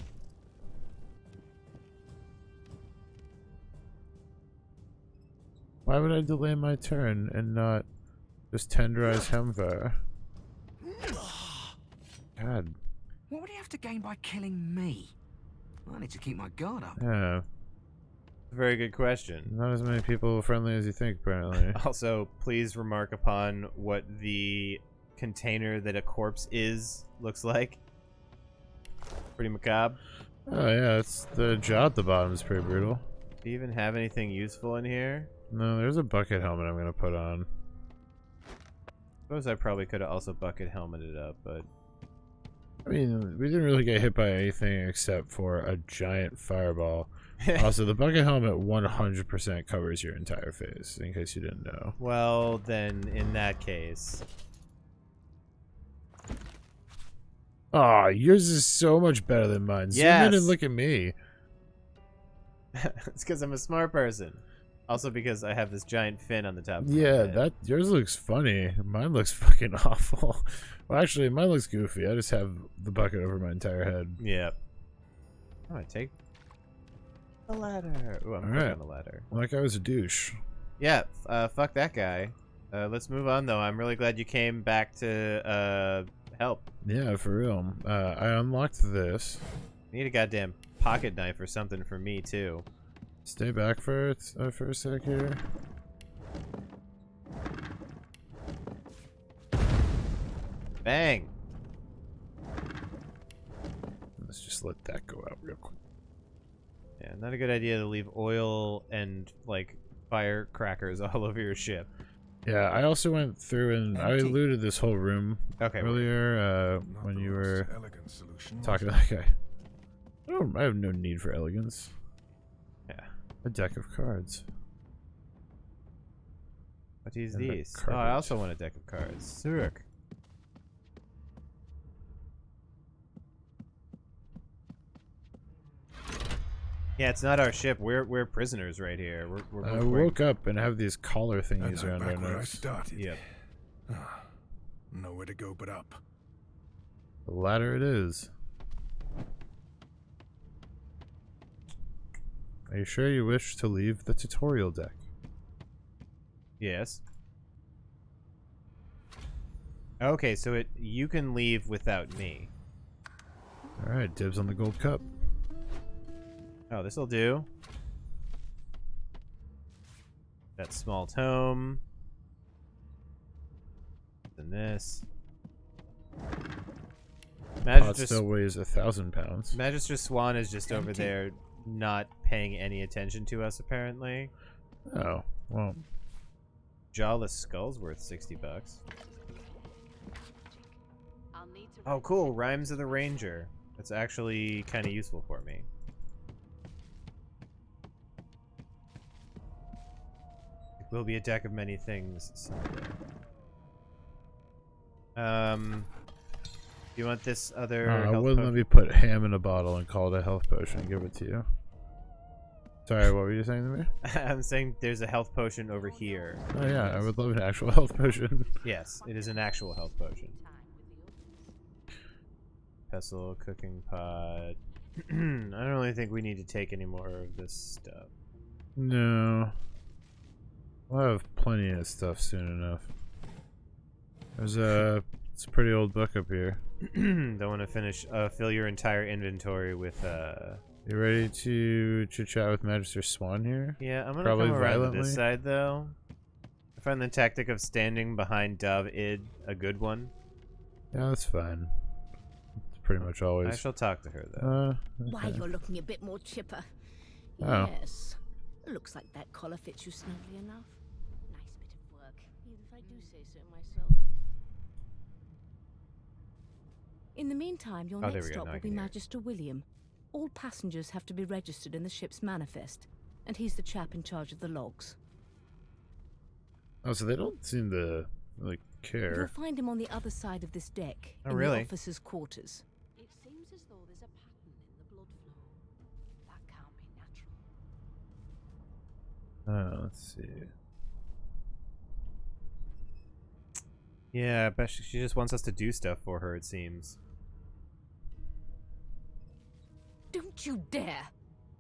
Why would I delay my turn and not just tenderize Hemvar? God. What would he have to gain by killing me? I need to keep my guard up. Yeah. Very good question. Not as many people friendly as you think, apparently. Also, please remark upon what the container that a corpse looks like. Pretty macabre. Oh yeah, it's the jaw at the bottom is pretty brutal. Do you even have anything useful in here? No, there's a bucket helmet I'm gonna put on. Suppose I probably could have also bucket helmeted up, but I mean, we didn't really get hit by anything except for a giant fireball. Also, the bucket helmet 100% covers your entire face, in case you didn't know. well, then in that case, Aw, yours is so much better than mine. Zoom in and look at me. it's because I'm a smart person. Also because I have this giant fin on the top of my Yeah, head. yours looks funny. Mine looks fucking awful. Well, actually, mine looks goofy. I just have the bucket over my entire head. Yeah. Oh, I take the ladder. Ooh, I'm Alright. on the ladder. Like I was a douche. Yeah, fuck that guy. Let's move on, though. I'm really glad you came back to help. Yeah, for real. I unlocked this. I need a goddamn pocket knife or something for me, too. Stay back for a sec here. Bang! Let's just let that go out real quick. Yeah, not a good idea to leave oil and, like, firecrackers all over your ship. Yeah, I also went through and I looted this whole room Okay. earlier when you were Elegant solution, talking to that guy. I have no need for elegance. Yeah. A deck of cards. What is And the these? Oh, I carpet. also want a deck of cards. Sick. Yeah, it's not our ship. We're prisoners right here. I woke up and have these collar And thingies I'm around our back where I necks. started. Yep. Nowhere to go but up. The ladder it is. Are you sure you wish to leave the tutorial deck? Yes. Okay, so you can leave without me. Alright, dibs on the gold cup. Oh, this'll do. That small tome. Then this. Pot still weighs 1,000 pounds. Magister Swan is just over there not paying any attention to us, apparently. Oh, well. Jawless Skull's worth $60. Oh, cool. Rhymes of the Ranger. That's actually kind of useful for me. It will be a deck of many things someday. Do you want this other I health wouldn't potion? let me put ham in a bottle and call it a health potion and give it to you. Sorry, what were you saying to me? I'm saying there's a health potion over here. Oh yeah, I would love an actual health potion. Yes, it is an actual health potion. Pestle, cooking pot. I don't really think we need to take any more of this stuff. No. We'll have plenty of stuff soon enough. There's it's a pretty old book up here. Don't want to finish fill your entire inventory with You ready to chit chat with Magister Swan here? Yeah, I'm gonna Probably come around to violently. this side though. I find the tactic of standing behind Dove Id a good one. Yeah, that's fine. It's pretty much always. I shall talk to her though. Why, Okay. you're looking a bit more chipper. Oh. Yes. Looks like that collar fits you snugly enough. Nice bit of work, even if I do say so myself. In the meantime, your Oh, there next we go, stop now I will be can hear. Magister William. All passengers have to be registered in the ship's manifest, and he's the chap in charge of the logs. Oh, so they don't seem to really You'll care. find him on the other side of this deck, Oh, in really? the officers' quarters. It seems as though there's a pattern in the blood flow. That can't be natural. Let's see. Yeah, but she just wants us to do stuff for her, it seems. Don't you dare!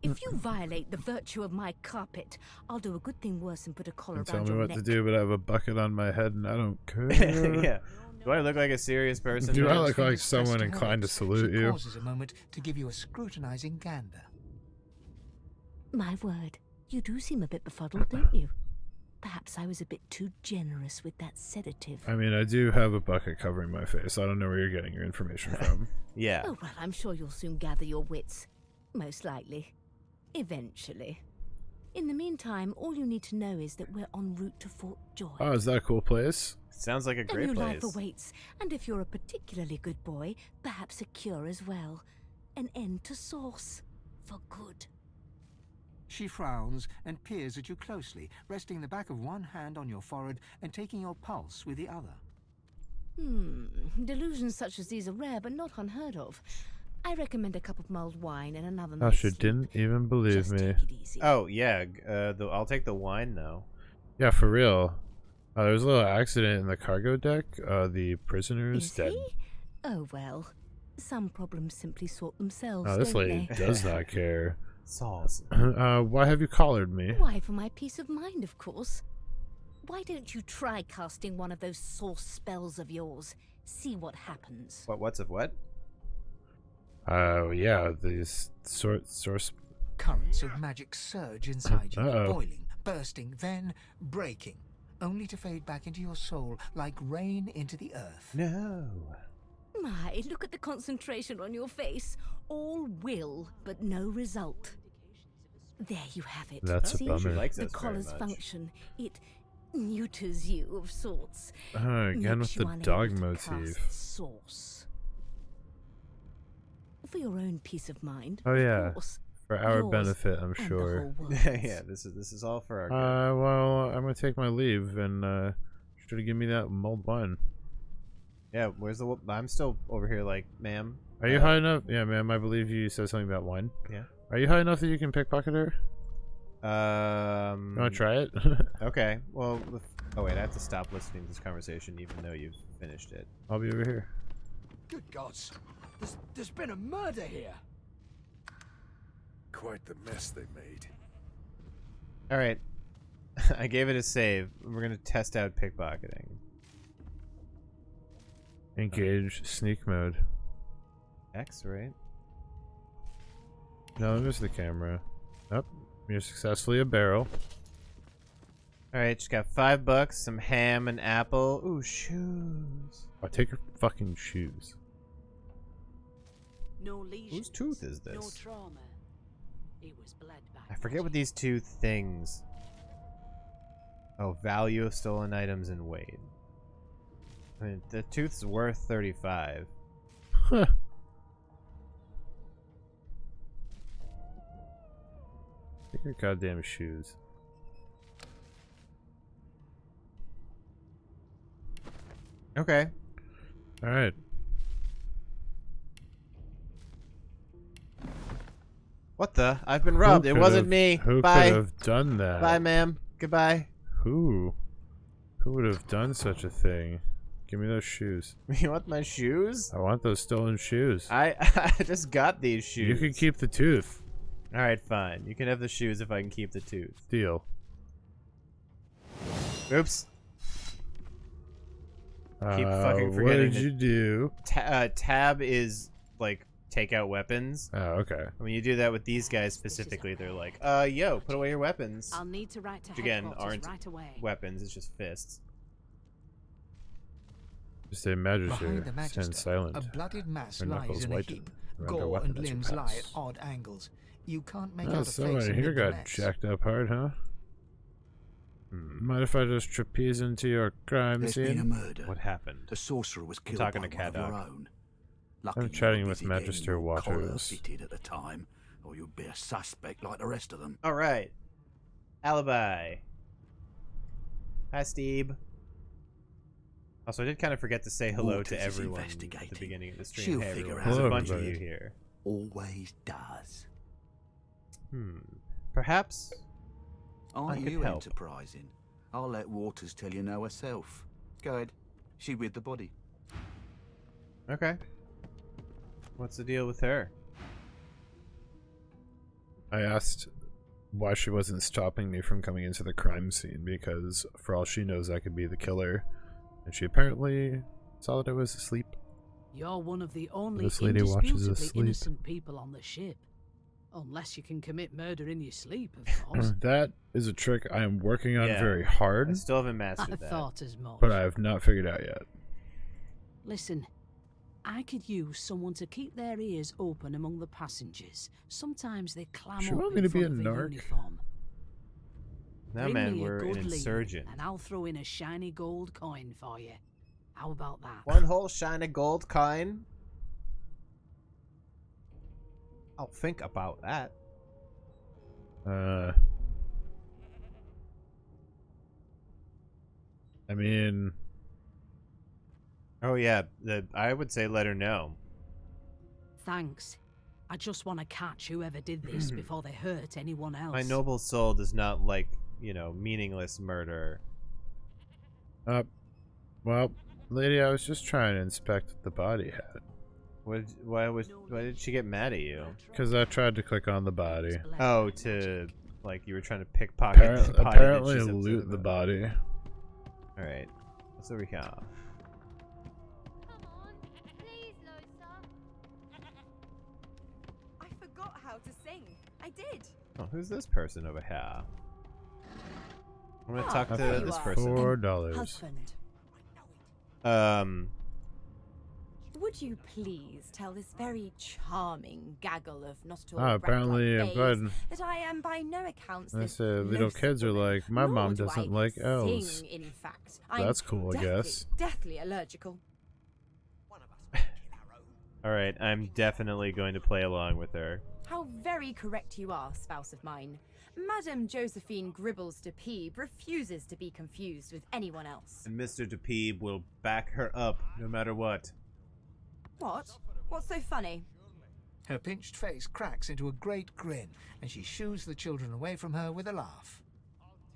If you violate the virtue of my carpet, I'll do a good thing worse and put a collar You around tell me your what neck. to do, but I have a bucket on my head and I don't care. Yeah. Do I look like a serious person? Do I man? look like Fingers someone pressed to inclined to hers. salute She you? pauses a moment to give you a scrutinizing gander. My word, you do seem a bit befuddled, don't you? Perhaps I was a bit too generous with that sedative. I mean, I do have a bucket covering my face. I don't know where you're getting your information from. Yeah. Oh, well, I'm sure you'll soon gather your wits. Most likely. Eventually. In the meantime, all you need to know is that we're en route to Fort Joy. Oh, is that a cool place? Sounds like a A great new place. life awaits, and if you're a particularly good boy, perhaps a cure as well. An end to sauce. For good. She frowns and peers at you closely, resting the back of one hand on your forehead and taking your pulse with the other. Delusions such as these are rare, but not unheard of. I recommend a cup of mulled wine and another Oh, night's she sleep. didn't even believe Just me. take it easy. Oh, yeah. I'll take the wine, though. Yeah, for real. There was a little accident in the cargo deck. The prisoner's Is dead. he? Oh, well. Some problems simply sort themselves, Oh, this don't lady they? does not care. Sauce. Why have you collared me? Why, for my peace of mind, of course. Why don't you try casting one of those sauce spells of yours? See what happens. What's of what? Yeah, these source. Currents of magic surge inside you, Uh-oh. boiling, bursting, then breaking, only to fade back into your soul like rain into the earth. No. My, look at the concentration on your face. All will, but no result. There you have it. That's a See? bummer. She likes The us very collar's much. function. It neuters you of sorts. Again Makes with the you unable dog to motif. cast sauce. For your own peace of mind. Oh, of yeah. course, For our yours benefit, I'm and the sure. whole world's. Yeah, this is all for our good. Well, I'm gonna take my leave and should have given me that mulled wine. Yeah, where's the... I'm still over here like, ma'am. Are you high enough? Yeah, ma'am, I believe you said something about wine. Yeah. Are you high enough that you can pickpocket her? You wanna try it? Okay, well... Oh, wait, I have to stop listening to this conversation even though you've finished it. I'll be over here. Good gods. There's been a murder here. Quite the mess they made. All right. I gave it a save. We're going to test out pickpocketing. Engage sneak mode. X, right? No, there's the camera. Up. You're successfully a barrel. Alright, just got $5, some ham and apple. Ooh, shoes. Oh, take your fucking shoes. No lesions, Whose tooth is no this? trauma. It was bled back. I forget what these two things. Oh, value of stolen items and weight. I mean, the tooth's worth 35. Huh. Take your goddamn shoes. Okay. Alright. What the? I've been robbed. It wasn't me. Who Bye. could have done that? Bye, ma'am. Goodbye. Who? Who would have done such a thing? Give me those shoes. You want my shoes? I want those stolen shoes. I just got these shoes. You can keep the tooth. Alright, fine. You can have the shoes if I can keep the tooth. Deal. Oops. Keep fucking forgetting. What did you do? Tab is like take out weapons. Oh, okay. When you do that with these guys specifically, they're like, yo, put away your weapons. I'll need to write to Which again headquarters aren't right away. weapons, it's just fists. Just a magister. Behind the magister, Stand silent. a blooded mass Her lies knuckles in a whiten. heap. Render Gore weapon and as you limbs lie pass. at odd angles. You can't make Oh, out a face someone here amid the got mess. jacked up hard, huh? Mind if I just trapeze into your crime There's scene? been a murder. What happened? The sorcerer was killed talking by to one of Cat your Dog. own. Lucky I'm you chatting were with busy getting Magister your collar Waters. fitted at the time, or you'd be a suspect like the rest of them. Alright. Alibi. Hi, Steve. Also, I did kind of forget to say hello Waters to is everyone at investigating. the beginning of the stream. She'll Hey, figure everyone. out. There's a Hello, bunch of everybody. you here. Always does. Perhaps Are I could you help. enterprising? I'll let Waters tell you no herself. Go ahead. She with the body. Okay. What's the deal with her? I asked why she wasn't stopping me from coming into the crime scene because, for all she knows, I could be the killer. And she apparently saw that I was asleep. You're one of the only This lady watches us indisputably sleep. innocent people on the ship. Unless you can commit murder in your sleep, of course. That is a trick I am working on Yeah. very hard, I still haven't I mastered that. thought as much. but I have not figured out yet. Listen, I could use someone to keep their ears open among the passengers. Sometimes they clam She up want in me to be front a of a narc? uniform. No, Bring man, me a we're an good lead, insurgent. and I'll throw in a shiny gold coin for you. How about that? One whole shiny gold coin? I'll think about that. I mean, Oh yeah, I would say let her know. Thanks. I just want to catch whoever did this before they hurt anyone else. My noble soul does not like, meaningless murder. well, lady, I was just trying to inspect what the body had. Why did she get mad at you? Because I tried to click on the body. Oh, you were trying to pickpocket the body. that Apparently she's upset loot the about. body. Alright. What's over here? Come on, please, Losa. I forgot how to sing. I did. Oh, who's this person over here? I'm gonna talk to there you this are. person. $4. Husband, would you please tell this very charming gaggle of not at all Apparently brat-like I'm babes that I am by no account They this say little loathsome kids are woman, like, my nor mom do doesn't I like sing, elves. in fact. I'm That's cool, I guess. Deathly allergical. Alright, I'm definitely going to play along with her. How very correct you are, spouse of mine. Madame Josephine Gribbles de Peeb refuses to be confused with anyone else. And Mr. DePeeb will back her up no matter what. What? What's so funny? Her pinched face cracks into a great grin, and she shoos the children away from her with a laugh.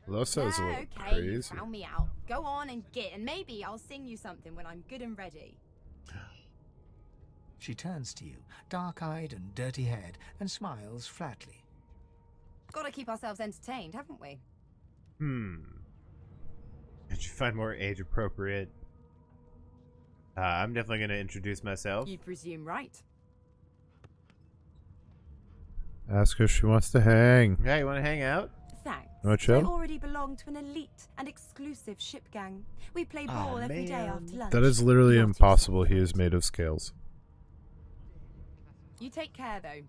Losa is a little okay, you crazy. found me out. Go on and get, and maybe I'll sing you something when I'm good and ready. She turns to you, dark-eyed and dirty-haired, and smiles flatly. Gotta keep ourselves entertained, haven't we? Did you find more age-appropriate? I'm definitely going to introduce myself. You presume right. Ask her if she wants to hang. Yeah, you want to hang out? Thanks. No chill? I already belong to an elite and exclusive ship gang. We play ball every day after lunch. That is literally Not impossible. He is made of scales. You take care, though.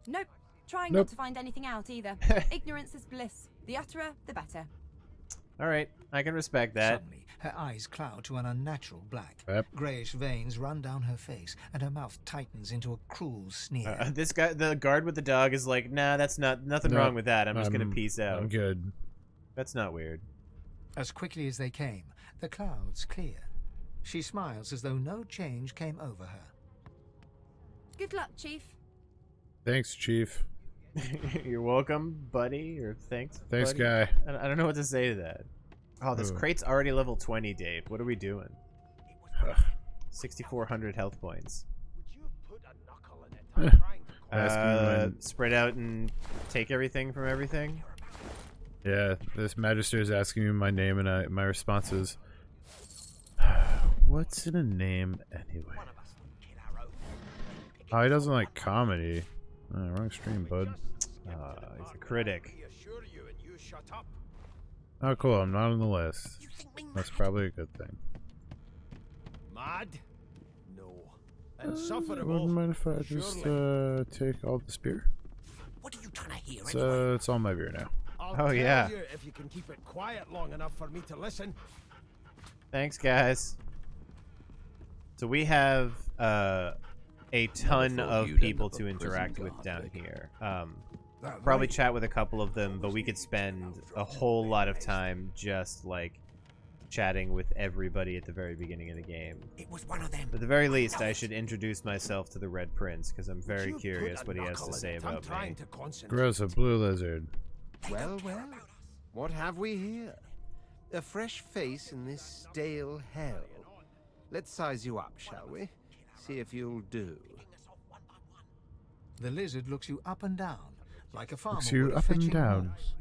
Nope. Trying Nope. not to find anything out either. Ignorance is bliss. The utterer, the better. All right, I can respect that. Suddenly, her eyes cloud to an unnatural black. Yep. Greyish veins run down her face, and her mouth tightens into a cruel sneer. This guy, the guard with the dog, is like, nah, that's nothing wrong with that. I'm just gonna peace out. I'm good. That's not weird. As quickly as they came, the clouds clear. She smiles as though no change came over her. Good luck, Chief. Thanks, Chief. You're welcome, buddy, or thanks. Thanks, buddy. guy. I don't know what to say to that. Oh, this crate's already level 20, Dave. What are we doing? 6,400 health points. Spread out and take everything from everything. Yeah, this Magister is asking me my name, and my response is, what's in a name anyway? Oh, he doesn't like comedy. Oh, wrong stream, bud. He's a critic. Oh, cool. I'm not on the list. That's probably a good thing. Mad? No. Wouldn't mind if I just take all the spear. What are you trying to hear It's all my beer now. I'll Oh, tell yeah. you if you can keep it quiet long enough for me to listen. Thanks, guys. So we have a ton of people to interact with down here. Probably chat with a couple of them, but we could spend a whole lot of time just like chatting with everybody at the very beginning of the game. It was one of them. At the very least, I should introduce myself to the Red Prince because I'm very curious what he has to say about me. Gross, a blue lizard. Well, well, what have we here? A fresh face in this stale hell. Let's size you up, shall we? See if you'll do. The lizard looks you up and down, like a farmer Looks you would a up and fetching down. horse.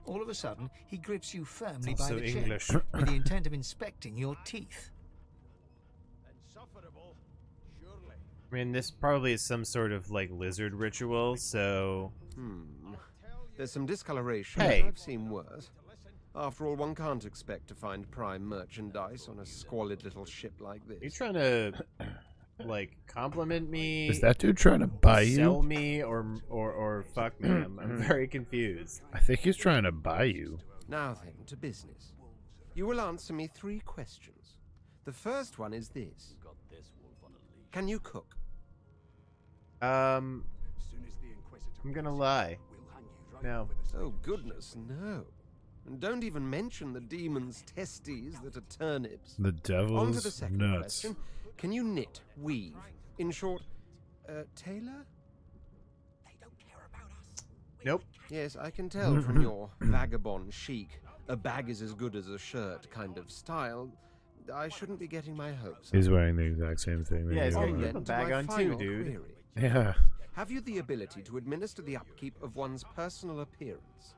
All of a sudden, he grips you firmly by also the English. chin, with the intent of inspecting your teeth. I mean, this probably is some sort of like lizard ritual, so... There's some discoloration. Hey. I've seen worse. After all, one can't expect to find prime merchandise on a squalid little ship like this. You trying to, like, compliment me? Is that dude trying to buy sell you? me or fuck me? I'm very confused. I think he's trying to buy you. Now then, to business. You will answer me 3 questions. The first one is this. Can you cook? I'm gonna lie. No. Oh, goodness, no. And don't even mention the demon's testes that are turnips. The On to the devil's second nuts. question. Can you knit, weave? In short, tailor? Nope. Yes, I can tell from your vagabond chic, a bag is as good as a shirt kind of style. I shouldn't be getting my hopes up. He's wearing the exact same thing. that Yeah, he's you got are. a Then to bag my on too, final dude. query. Yeah. Have you the ability to administer the upkeep of one's personal appearance?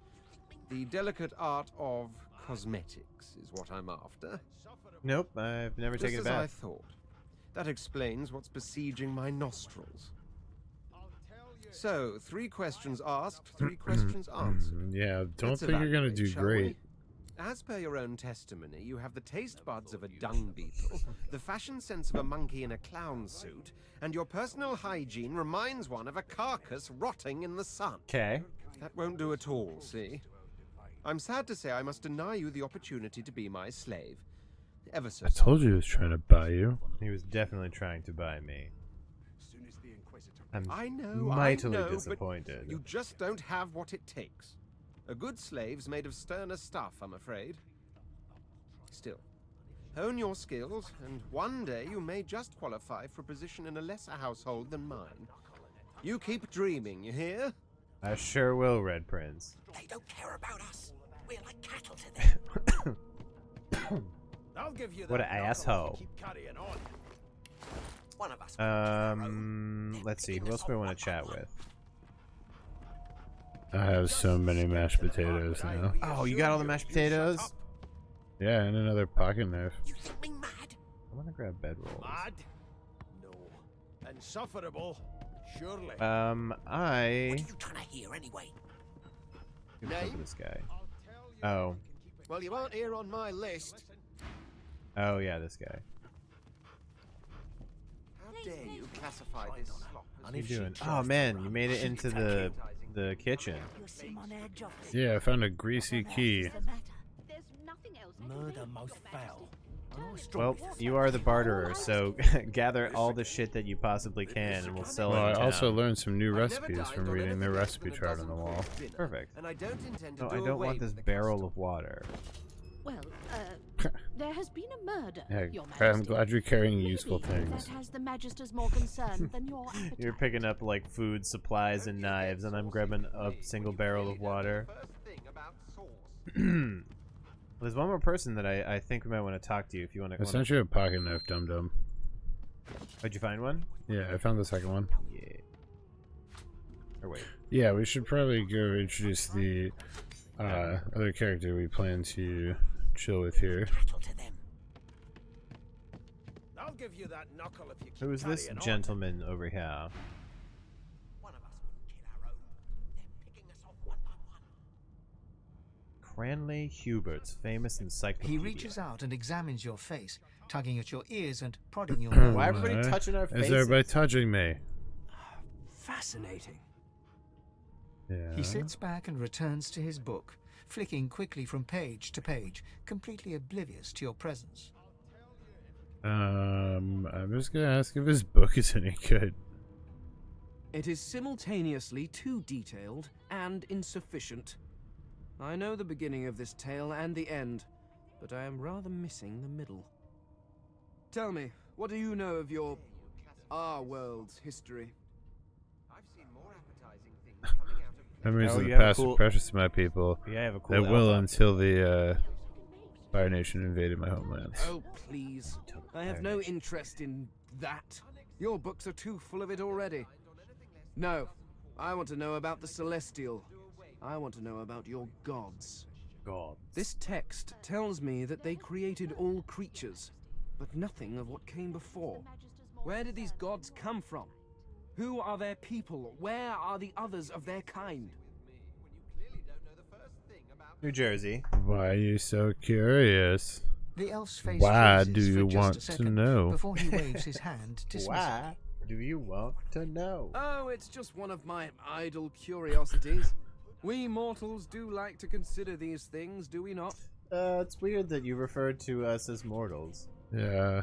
The delicate art of cosmetics is what I'm after. Nope, I've never Just taken a as I bath. thought. That explains what's besieging my nostrils. So, 3 questions asked, 3 questions answered. Yeah, don't Let's think you're gonna evaluate, do shall great. we? As per your own testimony, you have the taste buds of a dung beetle, the fashion sense of a monkey in a clown suit, and your personal hygiene reminds one of a carcass rotting in the sun. Okay. That won't do at all, see? I'm sad to say I must deny you the opportunity to be my slave. Ever so I told you he was trying to buy you. He was definitely trying to buy me. I'm I know, mightily but disappointed. you just don't have what it takes. A good slave's made of sterner stuff, I'm afraid. Still, hone your skills, and one day you may just qualify for a position in a lesser household than mine. You keep dreaming, you hear? I sure will, Red Prince. They don't care about us. We're like cattle to them. I'll give you What that an knuckle if you asshole. keep carrying on. Let's see. Who else do I want to chat with? I have so many mashed potatoes now. Oh, you got all the mashed potatoes? Yeah, and another pocket knife. I want to grab bedrolls. Mad? No. Insufferable? Surely. I. What are you trying to hear anyway? Who's over this guy? Oh. Well, you aren't here on my list. Oh yeah, this guy. How dare you classify this slop as... What are you doing? Oh man, you made it into the kitchen. Yeah, I found a greasy key. Murder most foul. Well, you are the barterer, so gather all the shit that you possibly can, and we'll sell it. Well, I in town. also learned some new recipes from reading the recipe chart on the wall. Perfect. And I don't intend to No, do I don't away want this with the barrel of water. Well, there has been a murder, Yeah, Your I'm Majesty. glad you're carrying Maybe useful things. that has the Magisters more concerned than your appetite. You're picking up like food, supplies, and knives, and I'm grabbing a single barrel of water. There's one more person that I think we might want to talk to you if you want to. I sent you a pocket knife, dum-dum. Did you find one? Yeah, I found the second one. Yeah. Or wait. Yeah, we should probably go introduce the other character we plan to chill with here. I'll give you that knuckle if you keep Who is this carrying on. gentleman over here? Cranley Hubert's famous encyclopedia. He reaches out and examines your face, tugging at your ears and prodding your nose. Why everybody touching our faces? Is everybody touching me? Fascinating. Yeah. He sits back and returns to his book, flicking quickly from page to page, completely oblivious to your presence. I'm just gonna ask if his book is any good. It is simultaneously too detailed and insufficient. I know the beginning of this tale and the end, but I am rather missing the middle. Tell me, what do you know of our world's history? Memories Oh, of the you have a past cool- are precious to my people. Yeah, I have a cool They will elf. until the Fire Nation invaded my homelands. Oh, please. I have no interest in that. Your books are too full of it already. No, I want to know about the Celestial. I want to know about your gods. Gods. This text tells me that they created all creatures, but nothing of what came before. Where did these gods come from? Who are their people? Where are the others of their kind? New Jersey. Why are you so curious? The elf's face Why freezes do you for just want a to second know? before he waves his hand dismissively. Why do you want to know? Oh, it's just one of my idle curiosities. We mortals do like to consider these things, do we not? It's weird that you referred to us as mortals. Yeah.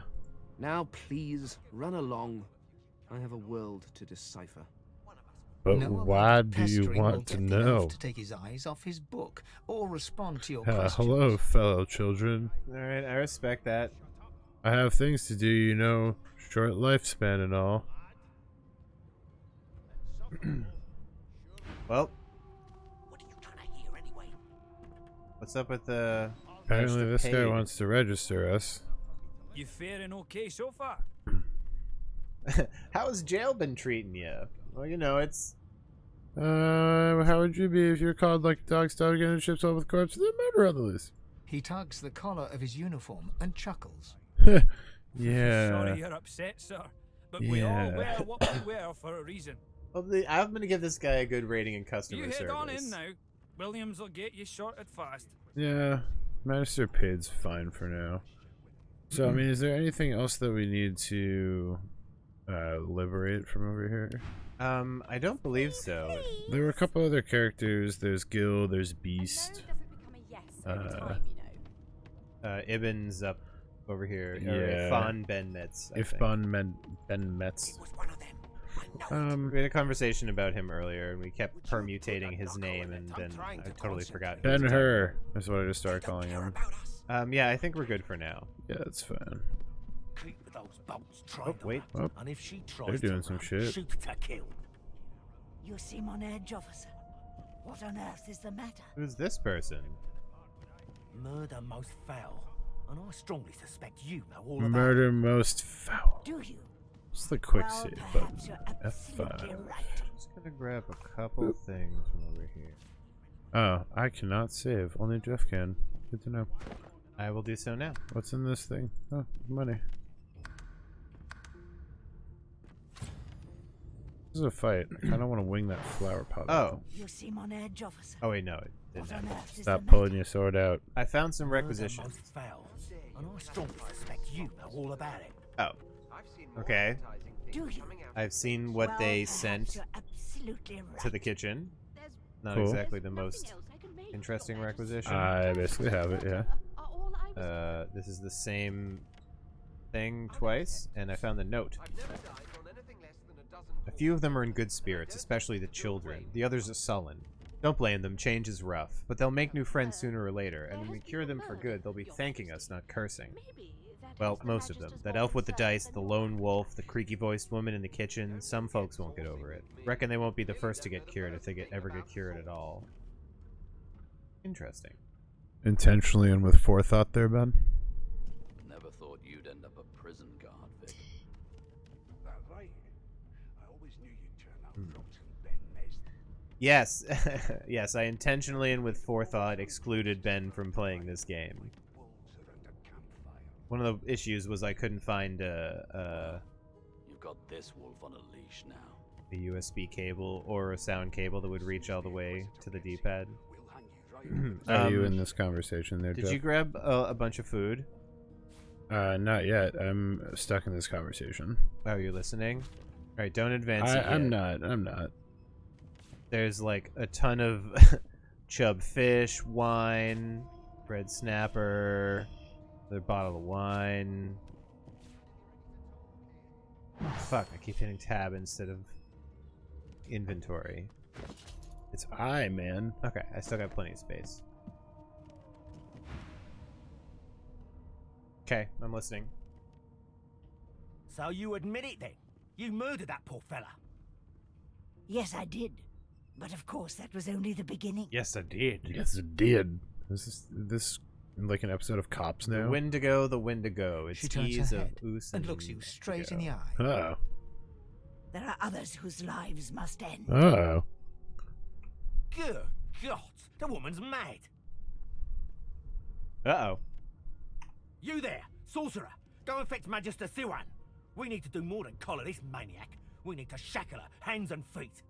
Now please, run along. I have a world to decipher. But No amount why of do you pestering will want to get the elf know? to take his eyes off his book or respond to your questions. Hello, fellow children. Alright, I respect that. I have things to do, you know, short lifespan and all. Well, what's up with the... Apparently this guy paid? wants to register us. You faring okay so far? How's jail been treating you? Well, you know, it's... How would you be if you're called like a dog started getting ships off with corpse and then murder on the loose? He tugs the collar of his uniform and chuckles. Yeah. Sorry you're upset, sir. But we all Yeah. wear what we wear for a reason. Well, I'm going to give this guy a good rating in customer You head service. on in now. Williams will get you sorted fast. Yeah. Magister paid's fine for now. So, I mean, is there anything else that we need to liberate from over here? I don't believe so. There were a couple other characters. There's Gil, there's Beast. Ibn's up over here. Yeah. Or Ifan Ben Metz. Ifan Ben Metz. We had a conversation about him earlier, and we kept permutating his name, and then I totally forgot. who Ben was Hur. That's what I just started calling him. Yeah, I think we're good for now. Yeah, that's fine. Keep those bolts Oh, trained wait. Oh, and if she tries they're doing to some run, shit. shoot to kill. You seem on edge, officer. What on earth is the matter? Who's this person? Murder most foul, and I strongly suspect you know all about Murder most foul. Do you? What's the quick Well, save perhaps button? you're F5. absolutely right. Just gonna grab a couple things from over here. Oh, I cannot save. Only Jeff can. Good to know. I will do so now. What's in this thing? Oh, money. This is a fight. I kind of want to wing that flower pot. Oh. You seem on edge, officer. Oh wait, no, it didn't What on happen. earth is Stop the pulling matter? your sword out. I found some Murder requisitions. most foul, and I strongly suspect you know all about it. Oh. Okay. Do you? I've seen what Well, they perhaps sent you're absolutely right. to the kitchen. Not Cool. exactly the most interesting requisition. I basically have it, yeah. This is the same thing twice, and I found the note. A few of them are in good spirits, especially the children. The others are sullen. Don't blame them, change is rough. But they'll make new friends sooner or later, and when we cure them for good, they'll be thanking us, not cursing. Well, most of them. That elf with the dice, the lone wolf, the creaky-voiced woman in the kitchen, some folks won't get over it. Reckon they won't be the first to get cured if they ever get cured at all. Interesting. Intentionally and with forethought there, Ben? Never thought you'd end up a prison guard, Vic. That right. I always knew you'd turn up from Ben Nest. Yes, yes, I intentionally and with forethought excluded Ben from playing this game. One of the issues was I couldn't find You've got this wolf on a leash now. a USB cable or a sound cable that would reach all the way to the D-pad. Are you in this conversation there, Did Jeff? you grab a bunch of food? Not yet. I'm stuck in this conversation. Oh, you're listening? Alright, don't advance it yet. I'm not. There's like a ton of chub fish, wine, red snapper, another bottle of wine. Fuck, I keep hitting tab instead of inventory. It's I, man. Okay, I still got plenty of space. Okay, I'm listening. So you admit it then? You murdered that poor fella. Yes, I did. But of course, that was only the beginning. Yes, I did. Yes, it did. Is this like an episode of Cops now? The Wendigo, the Wendigo. It's She turns Ease her of head Oos and looks you straight in the eye. Oh. There are others whose lives must end. Oh. Good God, the woman's mad. Uh-oh. You there, sorcerer, go and fetch Magister Siwan. We need to do more than collar this maniac. We need to shackle her, hands and feet.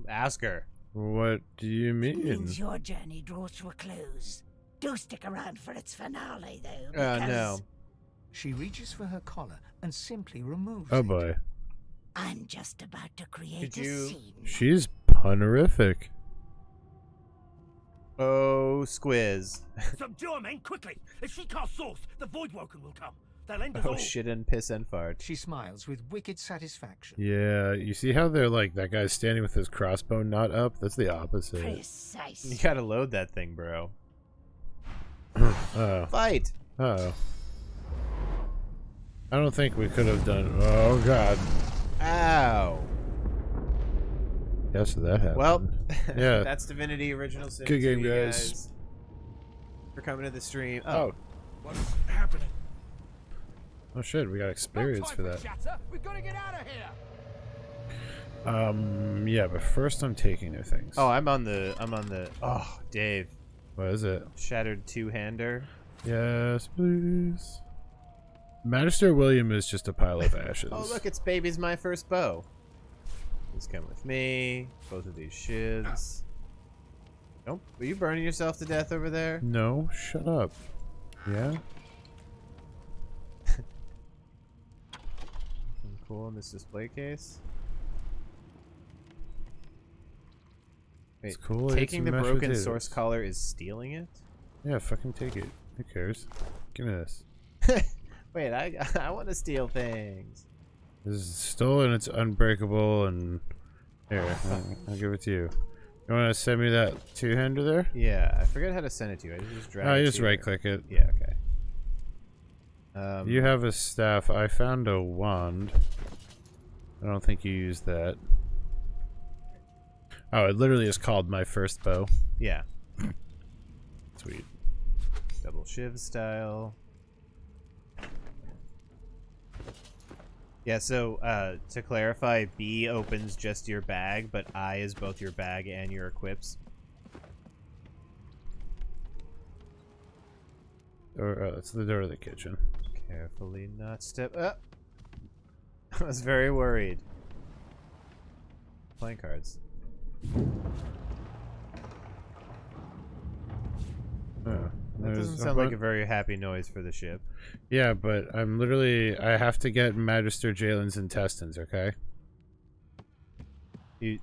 Ask her. What do you It mean? means your journey draws to a close. Do stick around for its finale, though. Because No. She reaches for her collar and simply removes Oh it. boy. I'm just about to create Did a you- scene. She's punerific. Oh, squiz. Subdue her, men, quickly. If she casts source, the Voidwoken will come. They'll end us Oh, all. shit and piss and fart. She smiles with wicked satisfaction. Yeah, you see how they're like, that guy's standing with his crossbow not up? That's the opposite. Precise. You gotta load that thing, bro. Oh. Fight! Oh. I don't think we could have done. Oh, God. Ow. Yes, that happened. Well, yeah. that's Divinity Original Sin. Good game, to you guys. For coming to the stream. Oh. What's happening? Oh, shit, we got experience for that. We've got to get out of here. Yeah, but first I'm taking their things. Oh, I'm on the. Oh, Dave. What is it? Shattered two-hander. Yes, please. Magister William is just a pile of ashes. Oh, look, it's Baby's My First Bow. Please come with me. Both of these shivs. Nope. Were you burning yourself to death over there? No, shut up. Yeah? Cool in this display case. Wait, It's cool, taking it's the mashed broken potatoes. source collar is stealing it? Yeah, fucking take it. Who cares? Give me this. Wait, I want to steal things. This is stolen, it's unbreakable, and... Here, I'll give it to you. You want to send me that two-hander there? Yeah, I forget how to send it to you. I just drag Oh, it you to just you. right-click it. Yeah, okay. You have a staff. I found a wand. I don't think you used that. Oh, it literally is called My First Bow. Yeah. Sweet. Double shiv style. Yeah, so to clarify, B opens just your bag, but I is both your bag and your equips. Or it's the door of the kitchen. Carefully not step up. I was very worried. Playing cards. That doesn't sound like a very happy noise for the ship. Yeah, but I have to get Magister Jalen's intestines, okay? You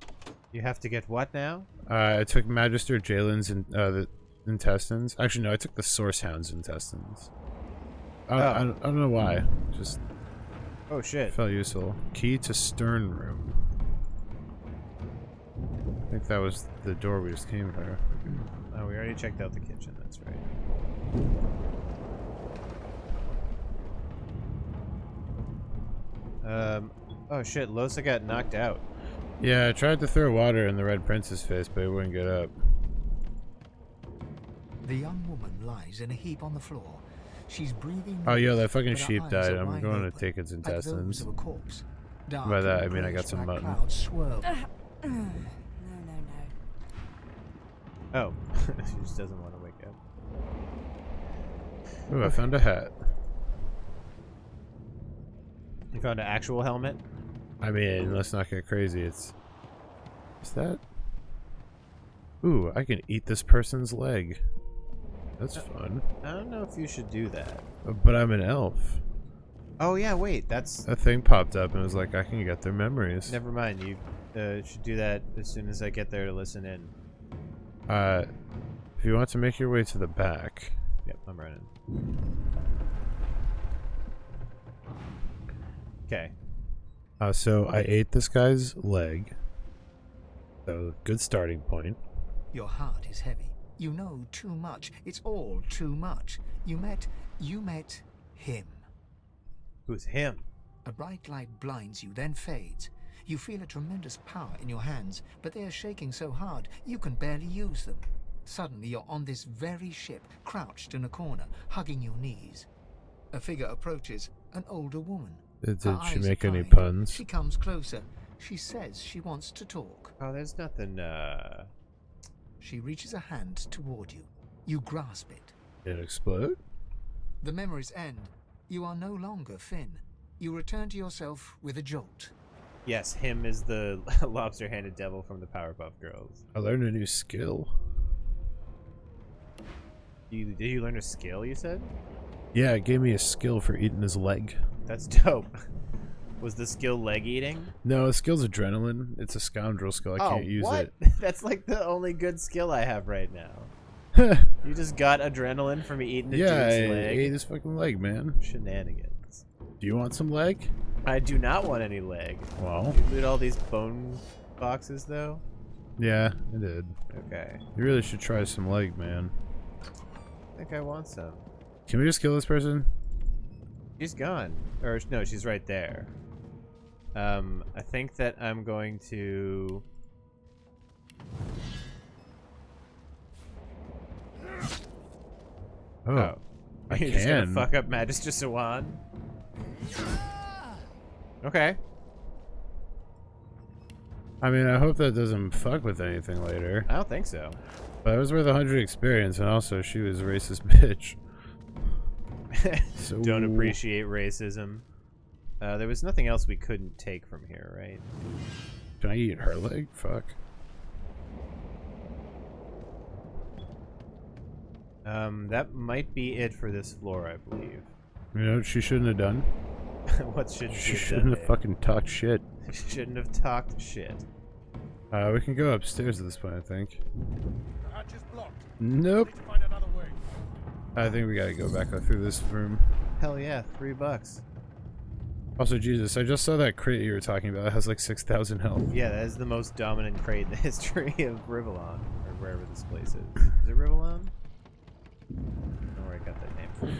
have to get what now? I took Magister Jalen's the intestines. Actually, no, I took the Source Hound's intestines. I don't know why. Just... Oh, shit. Felt useful. Key to Stern Room. I think that was the door we just came through. Oh, we already checked out the kitchen, that's right. Oh shit, Losa got knocked out. Yeah, I tried to throw water in the Red Prince's face, but he wouldn't get up. The young woman lies in a heap on the floor. She's breathing. Oh, yo, that fucking sheep died. I'm going to take its intestines. By that, I mean I got some mutton. Oh, she just doesn't want to wake up. Ooh, I found a hat. You found an actual helmet? I mean, let's not get crazy. Is that? Ooh, I can eat this person's leg. That's fun. I don't know if you should do that. But I'm an elf. Oh yeah, wait, that thing popped up and was like, I can get their memories. Never mind, you should do that as soon as I get there to listen in. If you want to make your way to the back. Yep, I'm running. Okay. So I ate this guy's leg. So good starting point. Your heart is heavy. You know too much. It's all too much. You met him. Who's him? A bright light blinds you, then fades. You feel a tremendous power in your hands, but they are shaking so hard you can barely use them. Suddenly you're on this very ship, crouched in a corner, hugging your knees. A figure approaches, an older woman. Did she make any puns? She comes closer. She says she wants to talk. Oh, there's nothing, She reaches a hand toward you. You grasp it. Did it explode? The memories end. You are no longer Finn. You return to yourself with a jolt. Yes, him is the lobster-handed devil from the Powerpuff Girls. I learned a new skill. Did you learn a skill, you said? Yeah, it gave me a skill for eating his leg. That's dope. Was the skill leg eating? No, the skill's adrenaline. It's a scoundrel skill. I can't use it. That's like the only good skill I have right now. You just got adrenaline from eating a dude's leg? Yeah, I ate his fucking leg, man. Shenanigans. Do you want some leg? I do not want any leg. Well. You loot all these bone boxes, though? Yeah, I did. Okay. You really should try some leg, man. I think I want some. Can we just kill this person? She's gone. Or, no, she's right there. I think that I'm going to... Oh. I You're just gonna fuck up Magister Sawan? Okay. I mean, I hope that doesn't fuck with anything later. I don't think so. But it was worth 100 experience, and also she was a racist bitch. So... Don't appreciate racism. There was nothing else we couldn't take from here, right? Can I eat her leg? Fuck. That might be it for this floor, I believe. You know what she shouldn't have done? What should she shouldn't have fucking talked shit. She shouldn't have talked shit. We can go upstairs at this point, I think. The hatch is blocked. Nope. Need to find another way. I think we gotta go back up through this room. Hell yeah, $3. Also, Jesus, I just saw that crate you were talking about. It has like 6,000 health. Yeah, that is the most dominant crate in the history of Rivellon, or wherever this place is. Is it Rivellon? I don't know where I got that name from.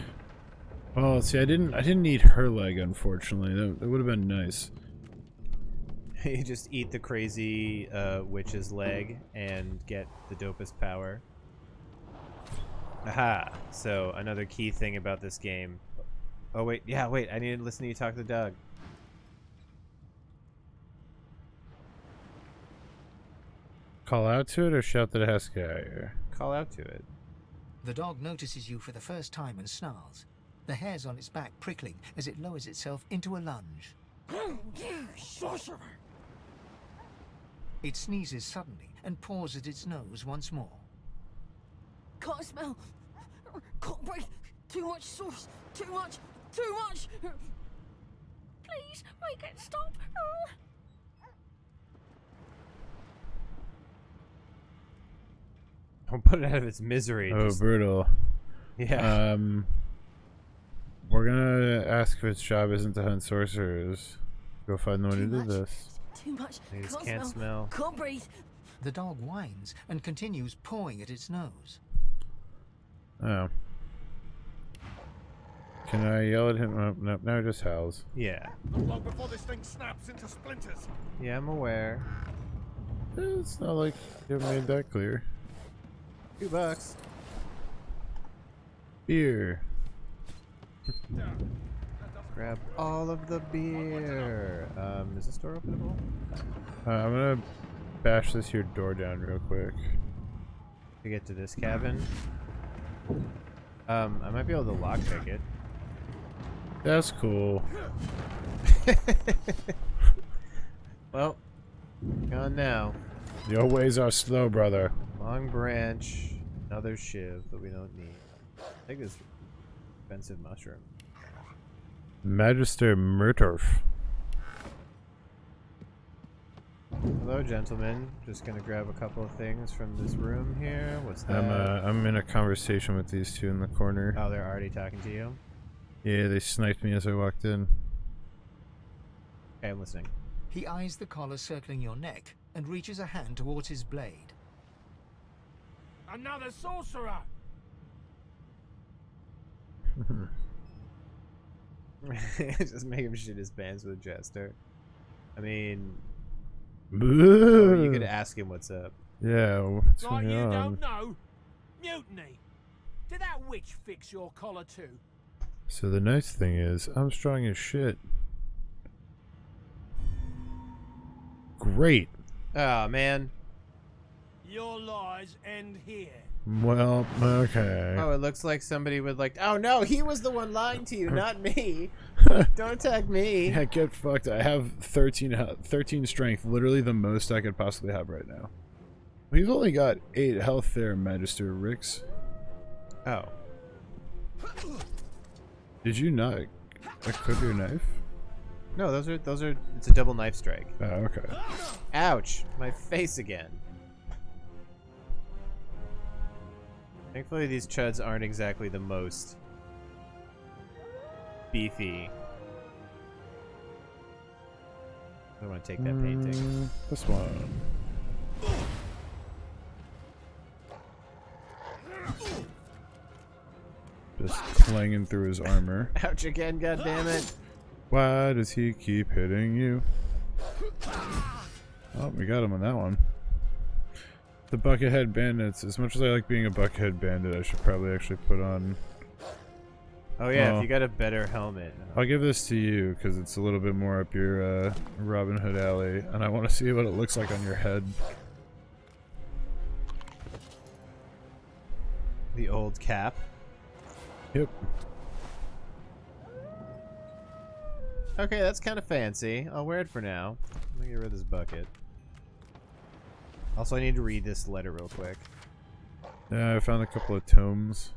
Well, see, I didn't eat her leg, unfortunately. That would have been nice. You just eat the crazy witch's leg and get the dopest power. Aha! So, another key thing about this game. Oh, wait. Yeah, wait. I need to listen to you talk to the dog. Call out to it or shout that it has to get out of here? Call out to it. The dog notices you for the first time and snarls, the hairs on its back prickling as it lowers itself into a lunge. You sorcerer! It sneezes suddenly and paws at its nose once more. Can't smell. Can't breathe. Too much sauce. Too much. Too much. Please make it stop. Don't put it out of its misery. Oh, just... brutal. Yeah. We're gonna ask if its job isn't to hunt sorcerers. Go find the one who did this. Too much. I just can't smell. Can't breathe. The dog whines and continues pawing at its nose. Oh. Can I yell at him? Oh, no, now it just howls. Yeah. Not long before this thing snaps into splinters. Yeah, I'm aware. It's not like you made that clear. $2. Beer. Grab all of the beer. Is the store openable? I'm gonna bash this here door down real quick. To get to this cabin. I might be able to lockpick it. That's cool. Well, gone now. Your ways are slow, brother. Long branch, another shiv that we don't need. I think this expensive mushroom. Magister Murturf. Hello, gentlemen. Just gonna grab a couple of things from this room here. What's that? I'm in a conversation with these two in the corner. Oh, they're already talking to you? Yeah, they sniped me as I walked in. Okay, I'm listening. He eyes the collar circling your neck and reaches a hand towards his blade. Another sorcerer! Just make him shit his pants with Jester. I mean... Or you could ask him what's up. Yeah, what's Like going you on? don't know? Mutiny! Did that witch fix your collar too? So the nice thing is, I'm strong as shit. Great. Oh, man. Your lies end here. Well, okay. Oh, it looks like somebody would like... Oh, no, he was the one lying to you, not me. Don't attack me. Yeah, get fucked. I have 13 strength, literally the most I could possibly have right now. We've only got 8 health there, Magister Rix. Oh. Did you not equip your knife? No, those are... It's a double knife strike. Oh, okay. Ouch! My face again. Thankfully, these chuds aren't exactly the most beefy. I want to take that painting. This one. Just clanging through his armor. Ouch again, goddammit. Why does he keep hitting you? Oh, we got him on that one. The Buckethead Bandits. As much as I like being a Buckethead Bandit, I should probably actually put on... Oh yeah, if you got a better helmet. I'll give this to you, because it's a little bit more up your Robin Hood alley, and I want to see what it looks like on your head. The old cap. Yep. Okay, that's kind of fancy. I'll wear it for now. Let me get rid of this bucket. Also, I need to read this letter real quick. Yeah, I found a couple of tomes.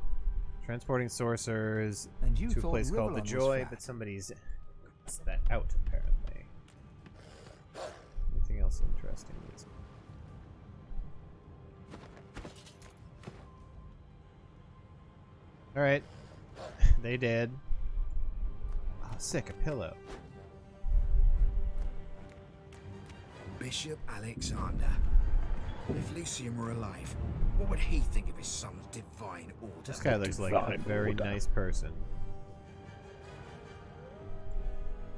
Transporting sorcerers And you to a thought place called Riverlon the was Joy, flat. but somebody's crossed that out, apparently. Anything else interesting? Alright. They did. Oh, sick, a pillow. Bishop Alexander. If Lucian were alive, what would he think of his son's divine order? This guy looks like a very nice person.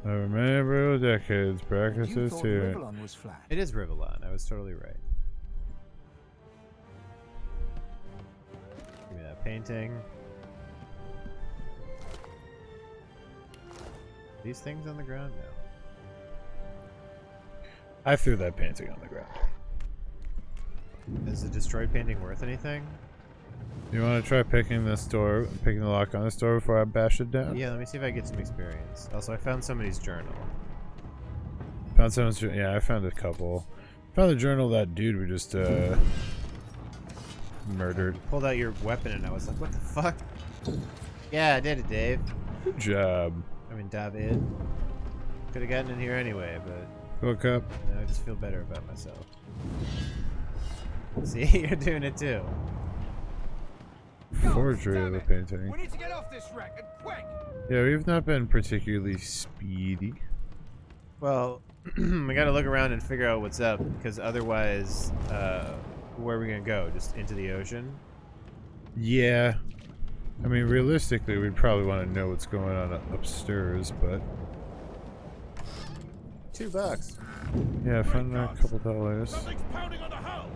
Over many brutal decades, practices here. Was flat. It is Rivellon. I was totally right. Give me that painting. These things on the ground now. I threw that painting on the ground. Is the destroyed painting worth anything? You want to try picking the lock on this door before I bash it down? Yeah, let me see if I get some experience. Also, I found somebody's journal. Found someone's yeah, I found a couple. Found the journal of that dude we just murdered. You pulled out your weapon and I was like, what the fuck? Yeah, I did it, Dave. Good job. I mean, David. Could have gotten in here anyway, but... Woke up. I just feel better about myself. See, you're doing it too. Forgery of the painting. We need to get off this wreck and quick. Yeah, we've not been particularly speedy. Well, we gotta look around and figure out what's up, because otherwise, where are we gonna go? Just into the ocean? Yeah. I mean, realistically, we'd probably want to know what's going on upstairs, but... $2. Yeah, I found a couple dollars. Something's pounding on the hull.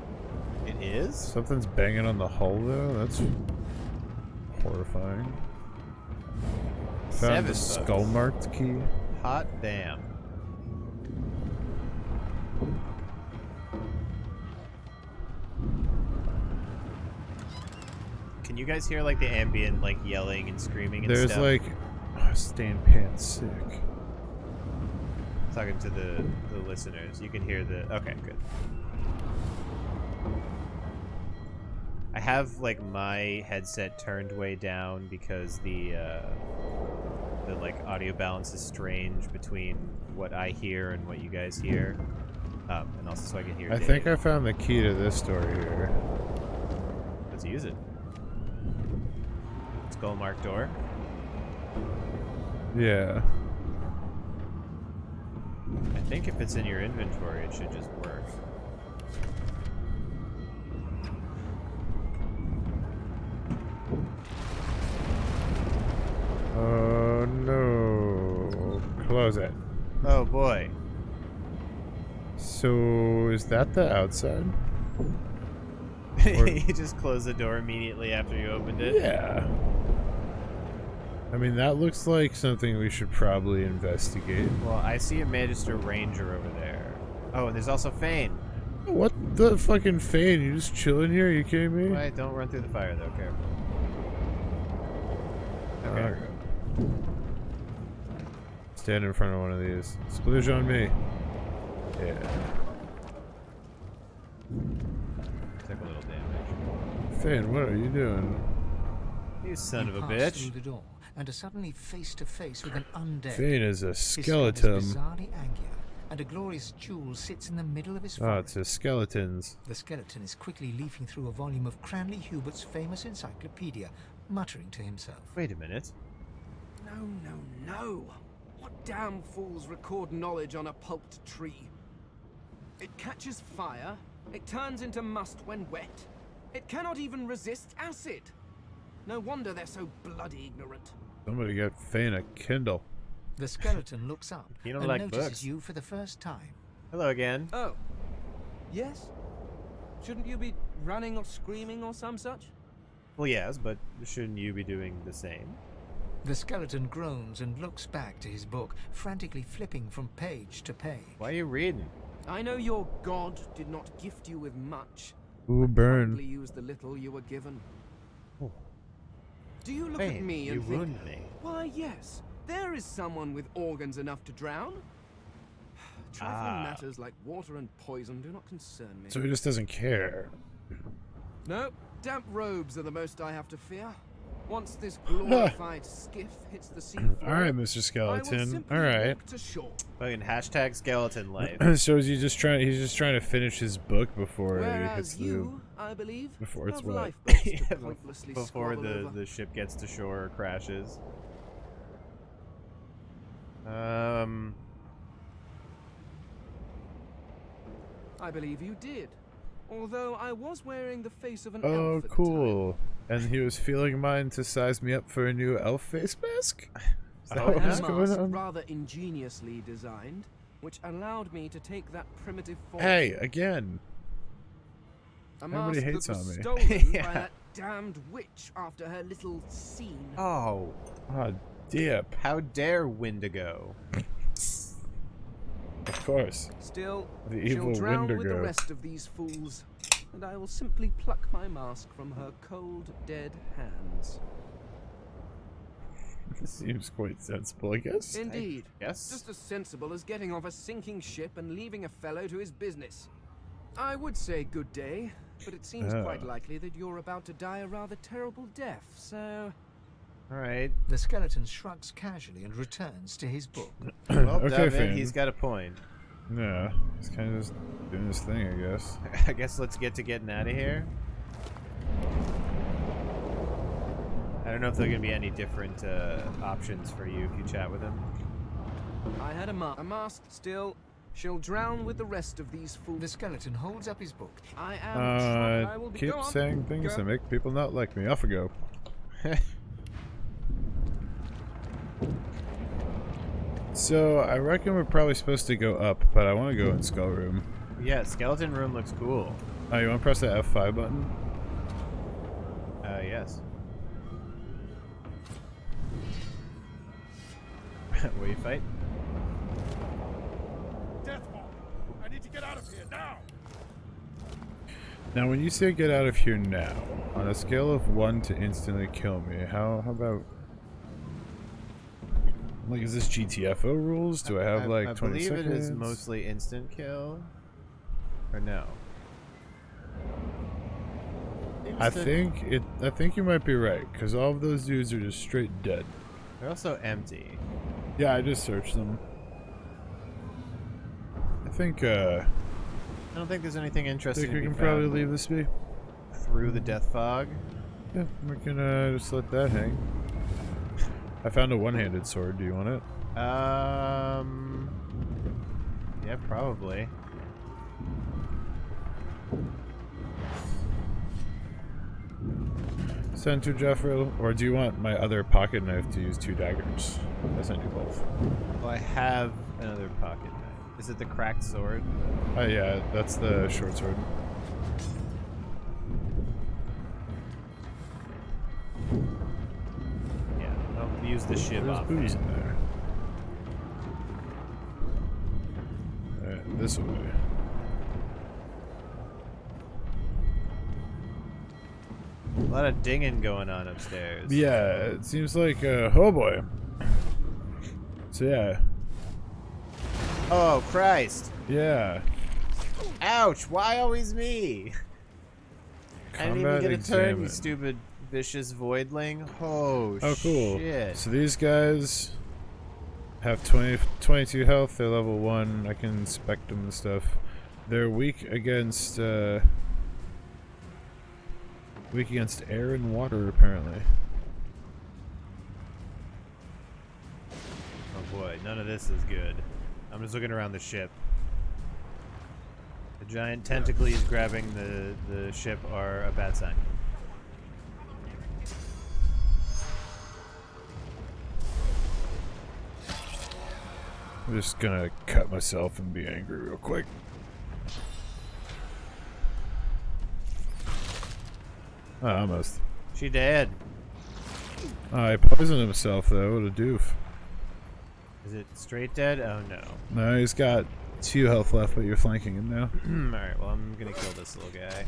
It is? Something's banging on the hull, though? That's horrifying. Found the skull-marked key. Hot damn. Can you guys hear like the ambient like yelling and screaming and There's stuff? like Stan Pants sick. Talking to the listeners. You can hear the okay, good. I have like my headset turned way down because the like audio balance is strange between what I hear and what you guys hear. And also so I can hear I think I found the key to this door here. Let's use it. Skull marked door. Yeah. I think if it's in your inventory, it should just work. Oh no. Close it. Oh boy. So is that the outside? You just closed the door immediately after you opened it? Yeah. I mean, that looks like something we should probably investigate. Well, I see a Magister Ranger over there. Oh, and there's also Fane. What the fucking Fane? You just chilling here? Are you kidding me? Wait, don't run through the fire though, careful. Okay. Stand in front of one of these. Splooge on me. Yeah. Took a little damage. Fane, what are you doing? You son of a pass bitch. Through the door and are suddenly face to face with an undead. Fane is a His skeleton. head is bizarrely angular, and a glorious jewel sits in the middle of his Oh, forehead. it's a skeletons. The skeleton is quickly leafing through a volume of Cranley Hubert's famous encyclopedia, muttering to himself. Wait a minute. No. What damn fools record knowledge on a pulped tree? It catches fire, it turns into must when wet, it cannot even resist acid. No wonder they're so bloody ignorant. Somebody get Fane a Kindle. The skeleton looks up You don't and like notices books. you for the first time. Hello again. Oh. Yes? Shouldn't you be running or screaming or some such? Well, yes, but shouldn't you be doing the same? The skeleton groans and looks back to his book, frantically flipping from page to page. Why are you reading? I know your god did not gift you with much. Ooh, burn. Hardly use the little you were given. Oh. Do you look Fane, at me and you think, ruined me. why yes, there is someone with organs enough to drown? Trifling matters like water and poison do not concern me. So he just doesn't care. No, damp robes are the most I have to fear. Once this glorified skiff hits the sea floor, Alright, Mr. Skeleton. Alright. to shore. Fucking hashtag skeleton life. So is he just trying he's just trying to finish his book before he hits Whereas the you, I believe, before it's have wet. lifeboats to Yeah, pointlessly before squabble over. the ship gets to shore or crashes. I believe you did. Although I was wearing the face of an Oh, elf at the cool. And he was feeling mine to size me up for a new elf face mask? Is that I what had was a going mask on? rather ingeniously designed, which allowed me to take that primitive form. Hey, again. A Everybody mask hates that was on me. stolen Yeah. by that damned witch after her little scene. Oh. Ah, dip. How dare Wendigo? Of course. Still, The she'll evil drown with the Wendigo. rest of these fools. and I will simply pluck my mask from her cold, dead hands. Seems quite sensible, I guess. Indeed. Yes. Just as sensible as getting off a sinking ship and leaving a fellow to his business. I would say good day, but it seems quite likely that you're about to die a rather terrible death, so... Alright. The skeleton shrugs casually and returns to his book. Well, Okay, David, Finn. he's got a point. Yeah, he's kind of just doing his thing, I guess. I guess let's get to getting out of here. I don't know if there are going to be any different options for you if you chat with him. I had a mask still. She'll drown with the rest of these fools. The skeleton holds up his book. I am I will be Keep saying things that make people not like me. Off I go. So, I reckon we're probably supposed to go up, but I want to go in Skull Room. Yeah, skeleton room looks cool. Oh, you want to press that F5 button? Yes. Will you fight? I need to get out of here now. Now, when you say get out of here now, on a scale of 1 to instantly kill me, how about... Like, is this GTFO rules? Do I have, like, 20 seconds? I believe it is mostly instant kill. Or no? I think you might be right, because all of those dudes are just straight dead. They're also empty. Yeah, I just searched them. I think, I don't think there's anything interesting think we to be can probably found leave this be. Through the death fog? Yeah, we can, just let that hang. I found a one-handed sword. Do you want it? Yeah, probably. Send to Jeffrey, or do you want my other pocket knife to use 2 daggers? I sent you both. Well, I have another pocket knife. Is it the cracked sword? Yeah, that's the short sword. Yeah, I'll use the ship There's off. booze in there. Alright, this way. A lot of dinging going on upstairs. Yeah, it seems like, oh boy. So yeah. Oh, Christ. Yeah. Ouch, why always me? I didn't even get a turn, you stupid vicious voidling. Oh, cool. shit. So these guys have 22 health. They're level 1. I can inspect them and stuff. They're weak against air and water, apparently. Oh boy, none of this is good. I'm just looking around the ship. The giant tentacles grabbing the ship are a bad sign. I'm just gonna cut myself and be angry real quick. Oh, almost. She dead. Oh, he poisoned himself though. What a doof. Is it straight dead? Oh no. No, he's got 2 health left, but you're flanking him now. Alright, well I'm gonna kill this little guy.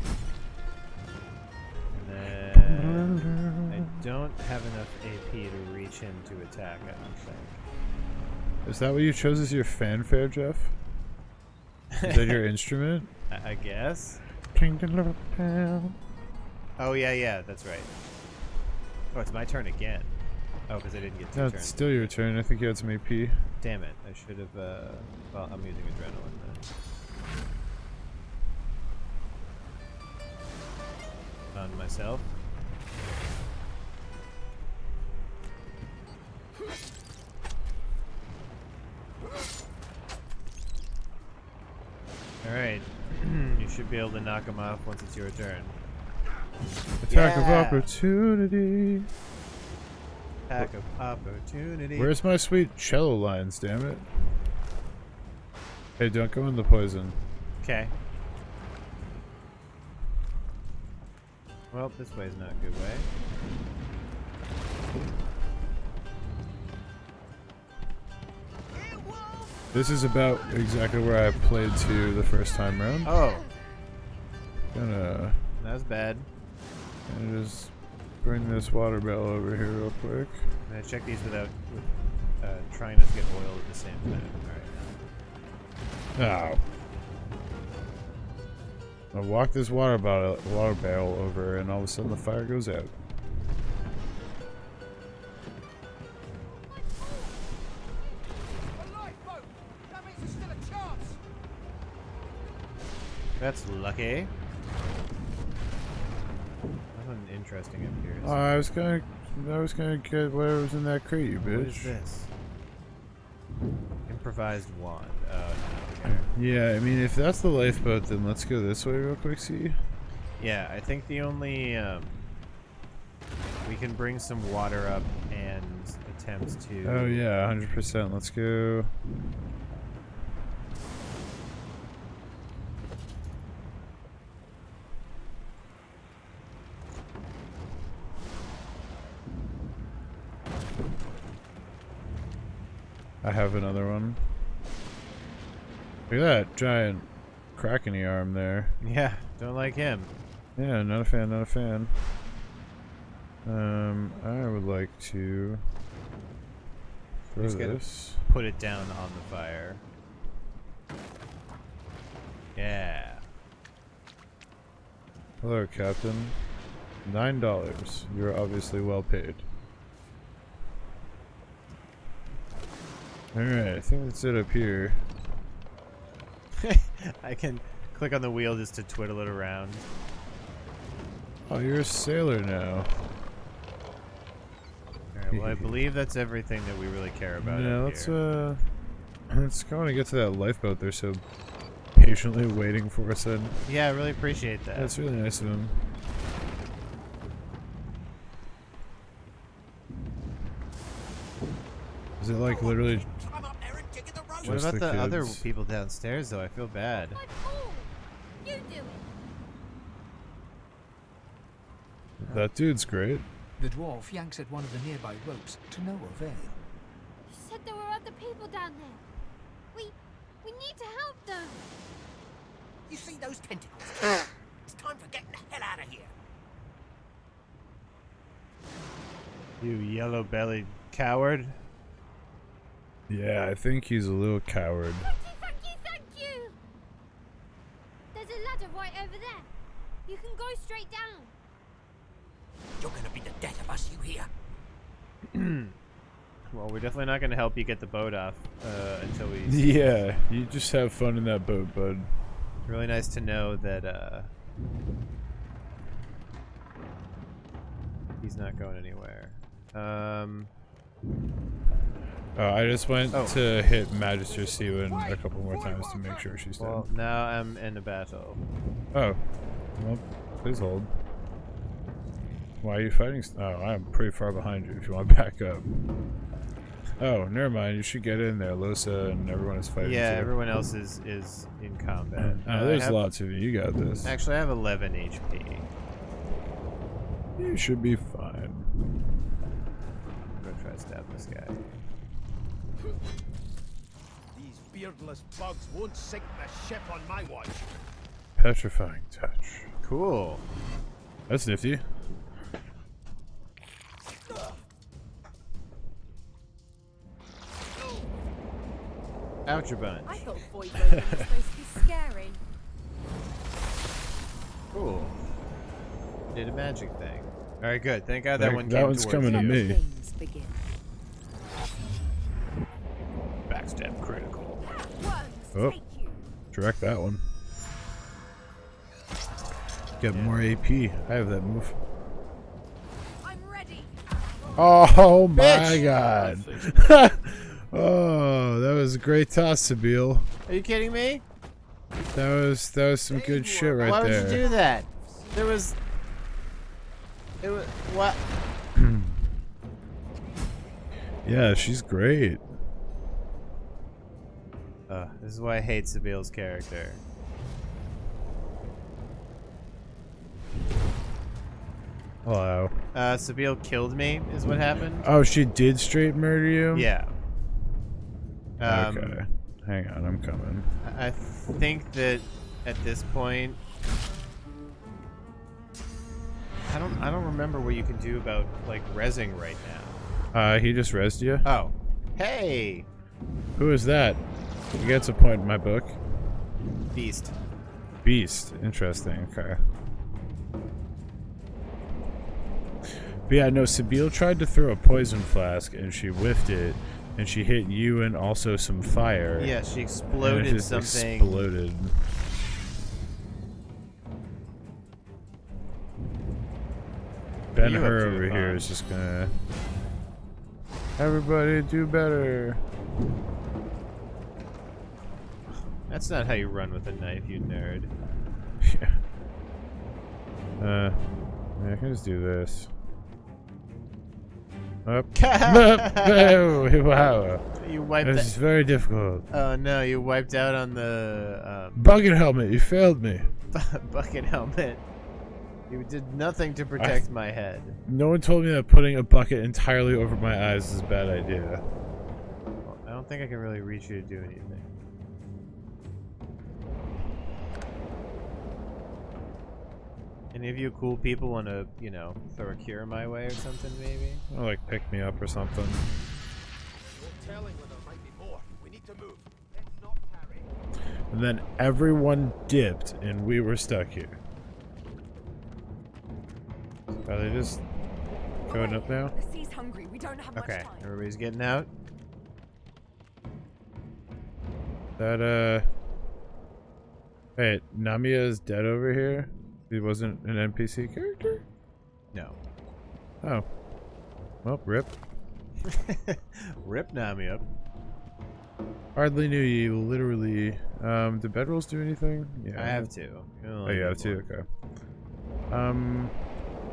And then I don't have enough AP to reach him to attack, I don't think. Is that what you chose as your fanfare, Jeff? Is that your instrument? I guess. Kingdom Town. Oh yeah, that's right. Oh, it's my turn again. Oh, because I didn't get 2 No, turns. it's still your turn. I think you had some AP. Damn it, I should have, well, I'm using adrenaline then. On myself. Alright, you should be able to knock him off once it's your turn. Attack of opportunity. Attack of opportunity. Where's my sweet cello lines, damn it? Hey, don't go in the poison. Okay. Well, this way's not a good way. This is about exactly where I played to the first time round. Oh. gonna. That was bad. Gonna just bring this water barrel over here real quick. I'm gonna check these without trying not to get oiled at the same time. Alright. Oh. I walk this water barrel over, and all of a sudden the fire goes out. That's lucky. Nothing interesting up here. Oh, I was gonna get whatever's in that crate, you bitch. What is this? Improvised wand. Oh, no. Yeah, I mean, if that's the lifeboat, then let's go this way real quick, see? Yeah, I think the only, we can bring some water up and attempt to... Oh yeah, 100%. Let's go. I have another one. Look at that giant crack in the arm there. Yeah, don't like him. Yeah, not a fan, not a fan. I would like to throw this. Put it down on the fire. Yeah. Hello, Captain. $9. You're obviously well paid. Alright, I think that's it up here. I can click on the wheel just to twiddle it around. Oh, you're a sailor now. Alright, well I believe that's everything that we really care about. Yeah, up let's go and get to that lifeboat they're so patiently waiting for us in. Yeah, I really appreciate that. That's really nice of them. Is it like literally... What about the other people downstairs though? I feel bad. You do it. That dude's great. The dwarf yanks at one of the nearby ropes to no avail. You said there were other people down there. We need to help them. You see those tentacles? It's time for getting the hell out of here. You yellow-bellied coward. Yeah, I think he's a little coward. Thank you! There's a ladder right over there. You can go straight down. You're gonna be the death of us, you hear? Well, we're definitely not gonna help you get the boat off until we... Yeah, you just have fun in that boat, bud. It's really nice to know that he's not going anywhere. I just went to hit Magister Seawan a couple more times to make sure she's dead. Well, now I'm in a battle. Oh. Well, please hold. Why are you fighting? Oh, I'm pretty far behind you if you want to back up. Oh, never mind. You should get in there. Losa and everyone is fighting. Yeah, too. everyone else is in combat. Oh, there's lots of you. You got this. Actually, I have 11 HP. You should be fine. I'm gonna try to stab this guy. These beardless bugs won't sink the ship on my watch. Petrifying touch. Cool. That's nifty. Ouch your bunch. I thought void rolling was supposed to be scary. Cool. Did a magic thing. Alright, good. Thank God that one came one's towards coming to you. me. Backstab critical. Oh, direct that one. Get more AP. I have that move. I'm ready. Oh my Bitch. god. Oh, that was a great toss, Sabine. Are you kidding me? That was some good shit right Why there. would you do that? There was... It was... What? Yeah, she's great. This is why I hate Sabile's character. Hello. Sabile killed me, is what happened. Oh, she did straight murder you? Yeah. Okay. Hang on, I'm coming. I think that at this point, I don't remember what you can do about like rezzing right now. He just rezzed you. Oh, hey. Who is that? He gets a point in my book. Beast. Beast. Interesting. Okay. But yeah, no, Sabine tried to throw a poison flask and she whiffed it, and she hit you and also some fire. Yeah, she exploded and it just something. Exploded. Ben-Hur over here is just gonna... Everybody do better. That's not how you run with a knife, you nerd. Yeah, I can just do this. Up. Wow. You wiped This is very difficult. Oh no, you wiped out on the bucket helmet. You failed me. Bucket helmet. You did nothing to protect my head. No one told me that putting a bucket entirely over my eyes is a bad idea. Well, I don't think I can really reach you to do anything. Any of you cool people want to, you know, throw a cure my way or something, maybe? Or like pick me up or something. You're telling where there might be more. We need to move. Let's not tarry. And then everyone dipped, and we were stuck here. Are they just going up now? The sea's hungry. We don't have much Okay, time. everybody's getting out. That wait, Namiya is dead over here? He wasn't an NPC character? No. Oh. Well, rip. Rip Namiya. Hardly knew you, literally. Do bedrolls do anything? Yeah. I have to. Oh, you have to? Okay.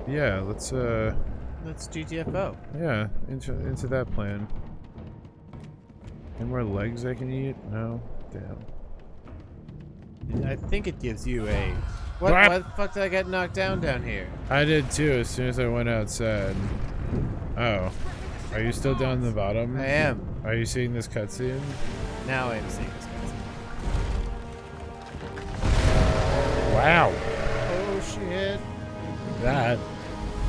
Yeah, let's GTFO. Yeah, into that plan. Any more legs I can eat? No? Damn. I think it gives you a... Why the fuck did I get knocked down here? I did too, as soon as I went outside. Oh. Are you still down the bottom? I am. Are you seeing this cutscene? Now I'm seeing this cutscene. Wow. Oh shit. That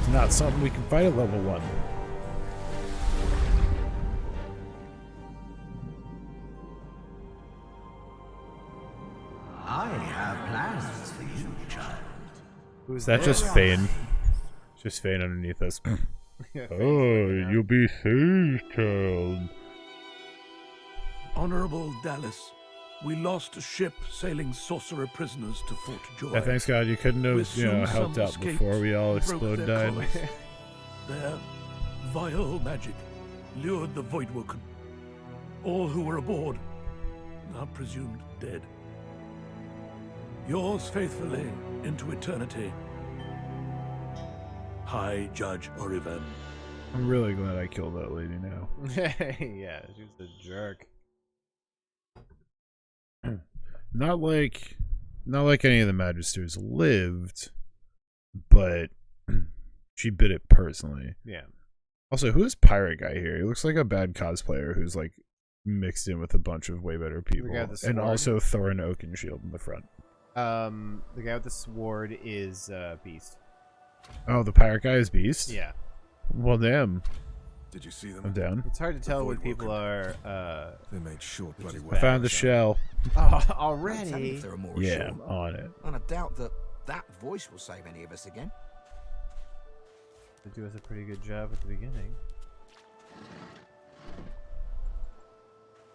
is not something we can fight at level 1. I have plans for you, child. Who's that? Just Fane. Just Fane underneath us. Oh, you'll be saved, child. Honorable Dallas, we lost a ship sailing sorcerer prisoners to Fort Joy. Yeah, thanks God you couldn't have, helped out before we all explode died. Their vile magic lured the Voidwoken. All who were aboard are presumed dead. Yours faithfully into eternity, High Judge Oriven. I'm really glad I killed that lady now. Yeah, she's a jerk. Not like any of the Magisters lived, but she bit it personally. Yeah. Also, who's Pirate Guy here? He looks like a bad cosplayer who's like mixed in with a bunch of way better people. And also Thorin Oakenshield in the front. The guy with the sword is Beast. Oh, the Pirate Guy is Beast? Yeah. Well, damn. Did you see them? I'm down. It's hard to tell when people are. They made short bloody I found the shell. Oh, already? If there are more Yeah, ashore. I'm on it. And I doubt that voice will save any of us again. They do us a pretty good job at the beginning.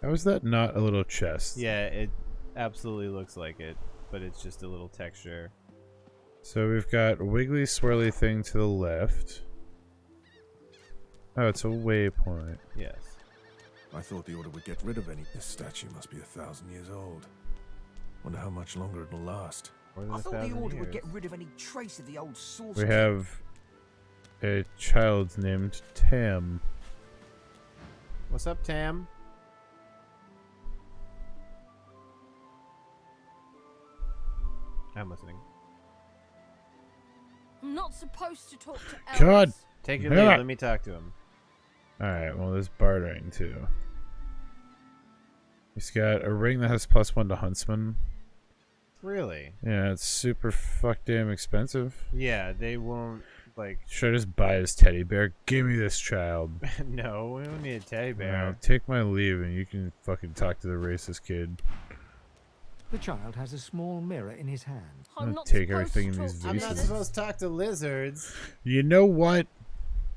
How is that not a little chest? Yeah, it absolutely looks like it, but it's just a little texture. So we've got a wiggly swirly thing to the left. Oh, it's a waypoint. Yes. I thought the Order would get rid of any. This statue must be 1,000 years old. Wonder how much longer it'll last. I thought the Order would get rid of any trace of the old source. We have a child named Tam. What's up, Tam? I'm listening. I'm not supposed to talk to elves. God! Take your lead, let me talk to him. Alright, well there's bartering too. He's got a ring that has +1 to Huntsman. Really? Yeah, it's super damn expensive. Yeah, they won't like. Should I just buy his teddy bear? Give me this child. No, we don't need a teddy bear. No, take my leave and you can fucking talk to the racist kid. The child has a small mirror in his hand. I'm not take everything in these vases. I'm not supposed to talk to lizards. You know what?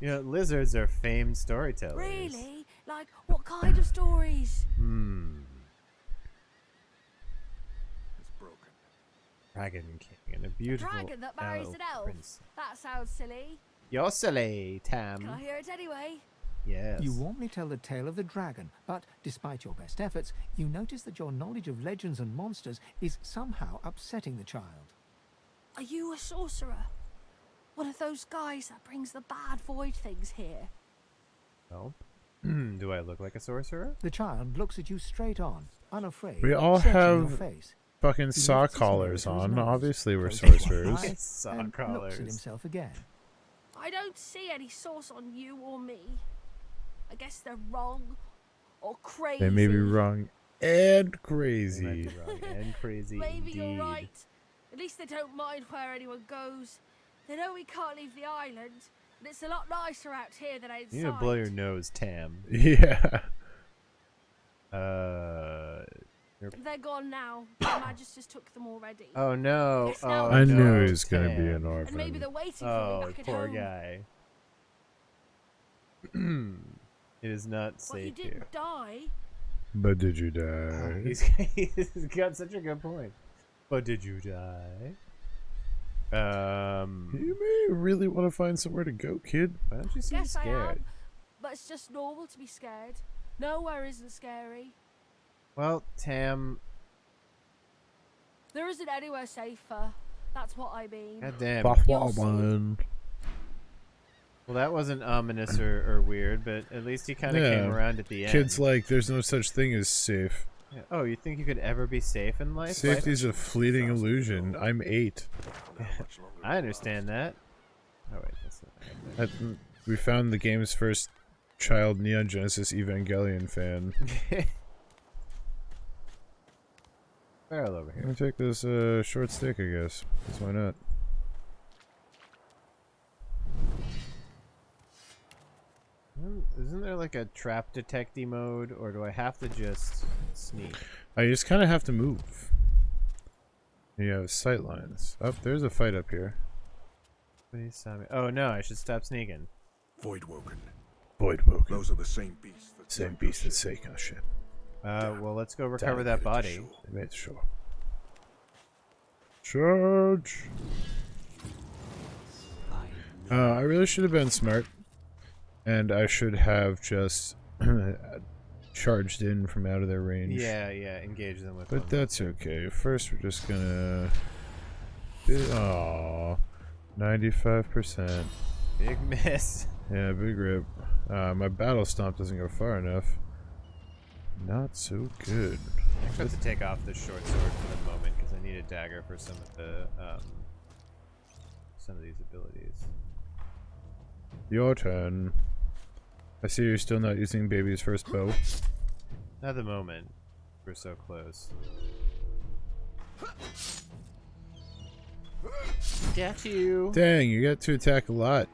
You know, lizards are famed storytellers. Really? Like, what kind of stories? It's broken. Dragon King and a beautiful Dragon that marries an elf? prince. That sounds silly. You're silly, Tam. Can I hear it anyway? Yes. You warmly tell the tale of the dragon, but despite your best efforts, you notice that your knowledge of legends and monsters is somehow upsetting the child. Are you a sorcerer? One of those guys that brings the bad void things here? Nope. Do I look like a sorcerer? The child looks at you straight on, unafraid. We all searching your have face. fucking He saw lifts his mirror collars to his on. nose, Obviously, we're closes one sorcerers. eye, Saw and looks collars. at himself again. I don't see any source on you or me. I guess they're wrong or crazy. They may be wrong and They crazy. might be wrong and crazy. Maybe you're indeed. right. At least they don't mind where anyone goes. They know we can't leave the island, and it's a lot nicer out here than outside. You need to blow your nose, Tam. Yeah. They're gone now. The Magisters took them already. Oh no! Yes, now Oh I I no, knew he was gonna be Tam. an orphan. And maybe they're waiting for me Oh, back at poor home. guy. It is not Well, you safe here. didn't die. But did you die? He's got such a good point. But did you die? You may really want to find somewhere to go, kid. Why don't you seem Guess I scared? am. But it's just normal to be scared. Nowhere isn't scary. Well, Tam. There isn't anywhere safer. That's what I mean. God damn. You'll see. One. Well, that wasn't ominous or weird, but at least he kind of came around at the end. Kids like, there's no such thing as safe. Yeah. Oh, you think you could ever be safe in life? Safety's a fleeting illusion. I'm 8. I understand that. Oh wait, that's not We found the game's first child Neon Genesis Evangelion fan. Barrel over here. I'm gonna take this short stick, I guess. Because why not? Isn't there like a trap detecty mode, or do I have to just sneak? I just kind of have to move. You have sight lines. Oh, there's a fight up here. Somebody saw me. Oh no, I should stop sneaking. Voidwoken. Voidwoken. Those are the same beasts. Same beast that sank our ship. Well, let's go recover that body. They made sure. Charge! I really should have been smart. And I should have just charged in from out of their range. Yeah, engage them with But one. that's okay. First, we're just gonna... Aww. 95%. Big miss. Yeah, big rip. My battle stomp doesn't go far enough. Not so good. I have to take off the short sword for the moment because I need a dagger for some of these abilities. Your turn. I see you're still not using baby's first bow. Not at the moment. We're so close. Get you. Dang, you got to attack a lot.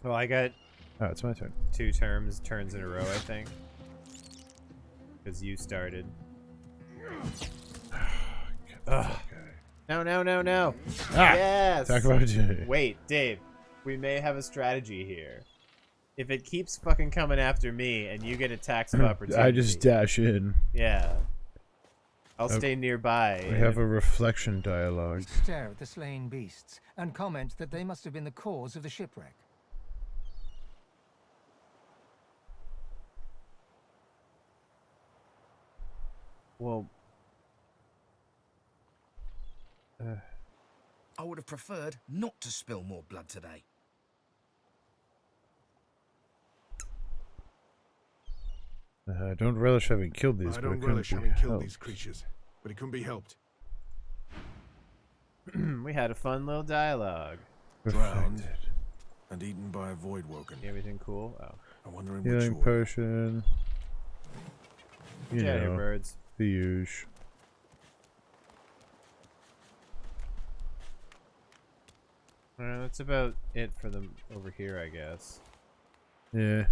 Well, I got. Oh, it's my turn. 2 turns in a row, I think. Because you started. Ugh. No. Ah! Yes! Attack of opportunity. Wait, Dave. We may have a strategy here. If it keeps fucking coming after me and you get attacks of opportunity. I just dash in. Yeah. I'll stay nearby. We have a reflection dialogue. Stare at the slain beasts and comment that they must have been the cause of the shipwreck. Well... I would have preferred not to spill more blood today. I don't relish having killed these, I but it don't couldn't relish be having killed helped. these creatures, but it couldn't be helped. We had a fun little dialogue. Drowned and eaten by a voidwoken. Everything cool? Oh. I'm wondering which Healing order. potion. You Get out of know, here, birds. the huge. That's about it for them over here, I guess. Yeah.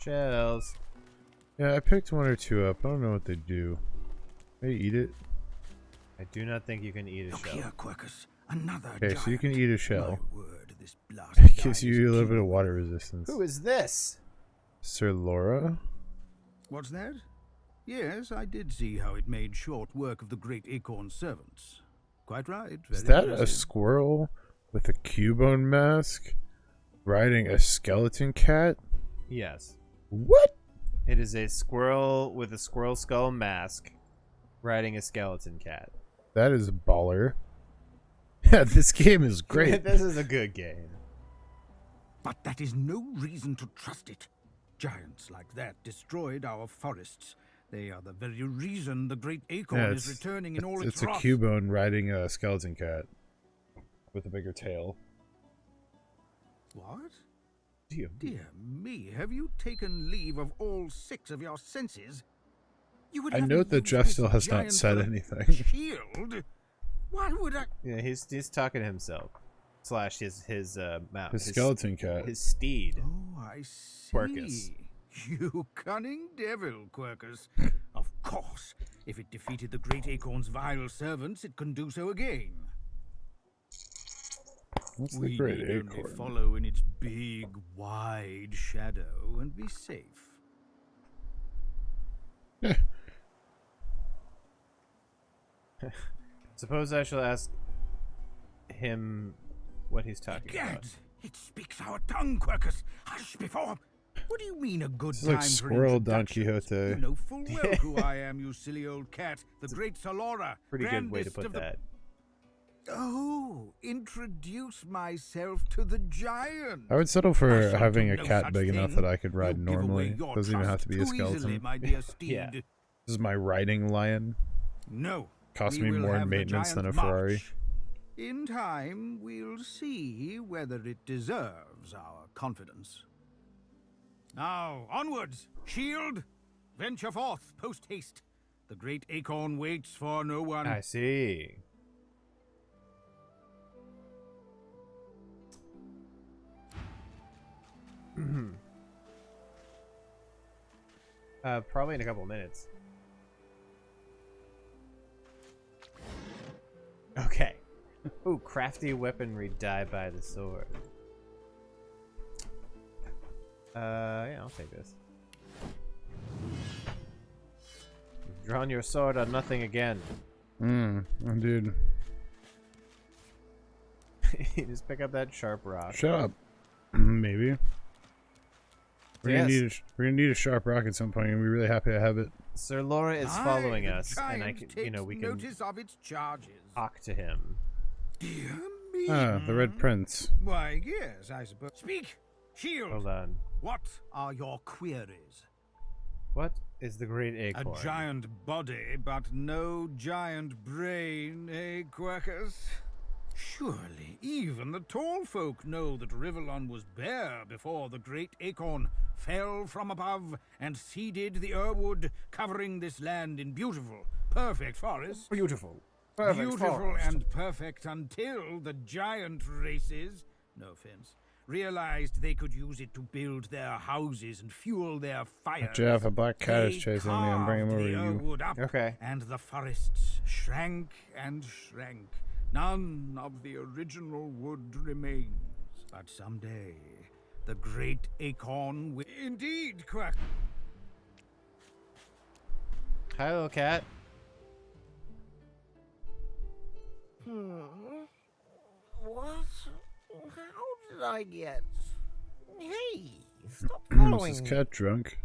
Shells. Yeah, I picked 1 or 2 up. I don't know what they do. May eat it? I do not think you can eat a Look shell. here, Quercus. Another Okay, so you can eat a shell. My word, this It gives you a little bit of water resistance. Who is this? Sir Laura? What's that? Yes, I did see how it made short work of the great acorn servants. Quite right. Is Very that a impressive. squirrel with a cubone mask riding a skeleton cat? Yes. What? It is a squirrel with a squirrel skull mask riding a skeleton cat. That is a baller. Yeah, this game is great. This is a good game. But that is no reason to trust it. Giants like that destroyed our forests. They are the very reason the great acorn is returning in all its It's a wrath. cubone riding a skeleton cat with a bigger tail. What? Dear me, have you taken leave of all 6 of your senses? You would I have note that used Jeff this still has not giant said for a anything. Shield? Why would I? Yeah, he's talking to himself. Slash his mouth. His skeleton cat. His steed. Oh, I see. Quercus. You cunning devil, Quercus. Of course, if it defeated the great acorn's vile servants, it can do so again. What's the We great need only acorn? follow in its big, wide shadow and be safe. Suppose I shall ask him what he's talking about. Gad, it speaks our tongue, Quercus. Hush before. What do you mean a good This is time like for Squirrel Don introductions? Quixote. You know full well who I am, you silly old cat. The great Salora. Pretty good way to grandest put of the... that. Oh, introduce myself to the giant. I would settle for I shall having do a no cat such big enough thing. that I could ride You give away normally. your Doesn't even have trust to be a too skeleton. easily, my dear steed. Yeah. This is my riding lion. No. Cost we me will more in have the maintenance than a giant Ferrari. march. In time, we'll see whether it deserves our confidence. Now, onwards! Shield! Venture forth, post-haste. The great acorn waits for no one. I see. Probably in a couple of minutes. Okay. Ooh, crafty weaponry die by the sword. Yeah, I'll take this. You've drawn your sword on nothing again. Dude. You just pick up that sharp rock. Shut up. Maybe. We're Yes. gonna need a sharp rock at some point, and we're really happy to have it. Sir Laura is following the us, and I giant can, you know, takes we can notice of its charges. talk to him. Dear me. Ah, the Red Prince. Why, yes, I suppose. Speak! Shield! Hold on. What are your queries? What is the great acorn? A giant body, but no giant brain, eh, Quercus? Surely even the tall folk know that Rivellon was bare before the great acorn fell from above and seeded the Irwood, covering this land in beautiful, perfect forests. Beautiful. Beautiful and perfect until the giant races, no offense, realized they could use it to build their houses and fuel their fires. Jeff, a black cat is They chasing me. I'm bringing him over carved to the you. Irwood up, Okay. and the forests shrank and shrank. None of the original wood remains. But someday, the great acorn will... Indeed, Quack. Hi, little cat. What? How did I get? Hey, stop Is following this me. cat drunk?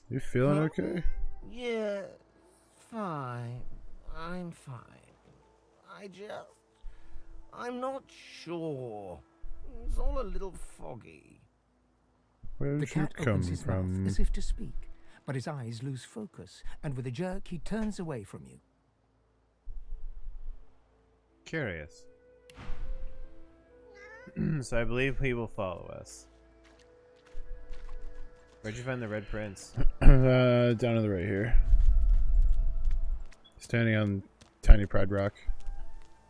You feeling okay? Yeah, fine. I'm fine. I'm not sure. It's all a little foggy. Where The did you cat come opens his from? mouth as if to speak, but his eyes lose focus, and with a jerk he turns away from you. Curious. So I believe he will follow us. Where'd you find the Red Prince? Down to the right here. Standing on Tiny Pride Rock.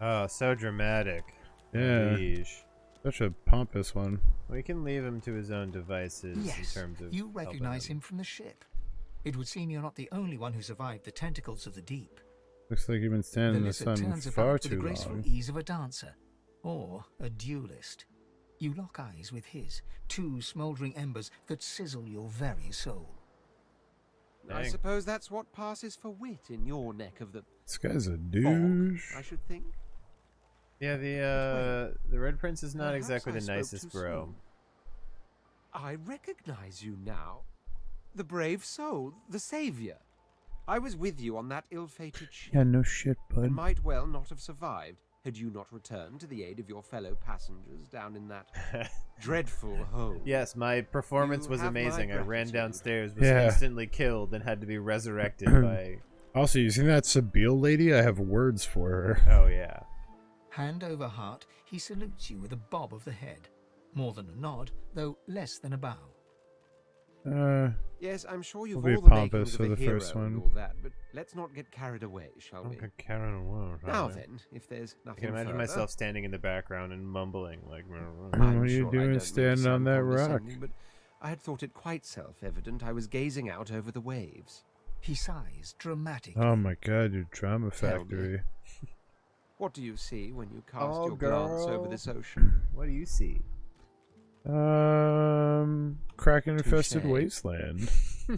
Oh, so dramatic. Yeah. Liege. Such a pompous one. We can leave him to his own devices in Yes, terms of you helping recognize him from the ship. It would seem you're not the only one who survived the tentacles of the deep. Looks like you've been standing in the lizard sun turns far about with the too graceful long. ease of a dancer, or a duelist. You lock eyes with his, two smouldering embers that sizzle your very soul. I suppose that's what passes for wit in your neck of the... This guy's a douche. I should think. Yeah, the Red Prince is not Perhaps exactly I the spoke nicest too bro. soon. I recognize you now. The brave soul, the savior. I was with you on that ill-fated ship. Yeah, no shit, bud. And might well not have survived had you not returned to the aid of your fellow passengers down in that dreadful hole. Yes, my performance You was have my amazing. I ran gratitude. downstairs, was Yeah. instantly killed, and had to be resurrected by... Also, you seen that Sabine lady? I have words for her. Oh, yeah. Hand over heart, he salutes you with a bob of the head. More than a nod, though less than a bow. Yes, I'm sure you've we'll all be the pompous makings of for a the hero first and one. all that, but let's not get carried away, shall we? Get carried away. Now then, if there's I nothing can imagine further, myself standing in the background and mumbling like... What are you doing standing on that rock? But I had thought it quite self-evident I was gazing out over the waves. He sighs dramatically. Oh my god, your drama Tell me. factory. What do you see when you cast Oh, your glance over girl. this ocean? What do you see? Kraken-infested Touché. wasteland.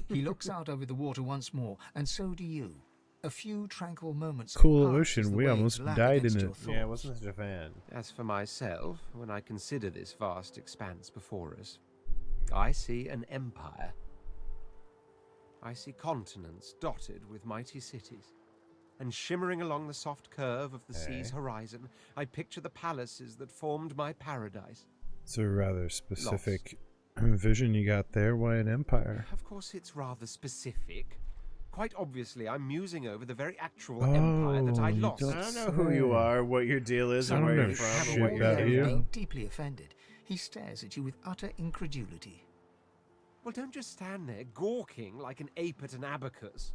He looks out over the water once more, and so do you. A few tranquil moments Cool pass ocean, as the we waves almost lap died against in your it. Yeah, I thoughts. wasn't such a fan. As for myself, when I consider this vast expanse before us, I see an empire. I see continents dotted with mighty cities. And shimmering along the soft curve of the sea's horizon, I picture the palaces that formed my paradise. It's a rather specific vision you got there. Why an empire? Of course, it's rather specific. Quite obviously, I'm musing over the very actual empire that I you lost. don't I don't know who you are, what your deal is, I or don't where know you're from, shit or what about you're you. Being deeply offended, he stares at you with utter incredulity. Well, don't just stand there gawking like an ape at an abacus.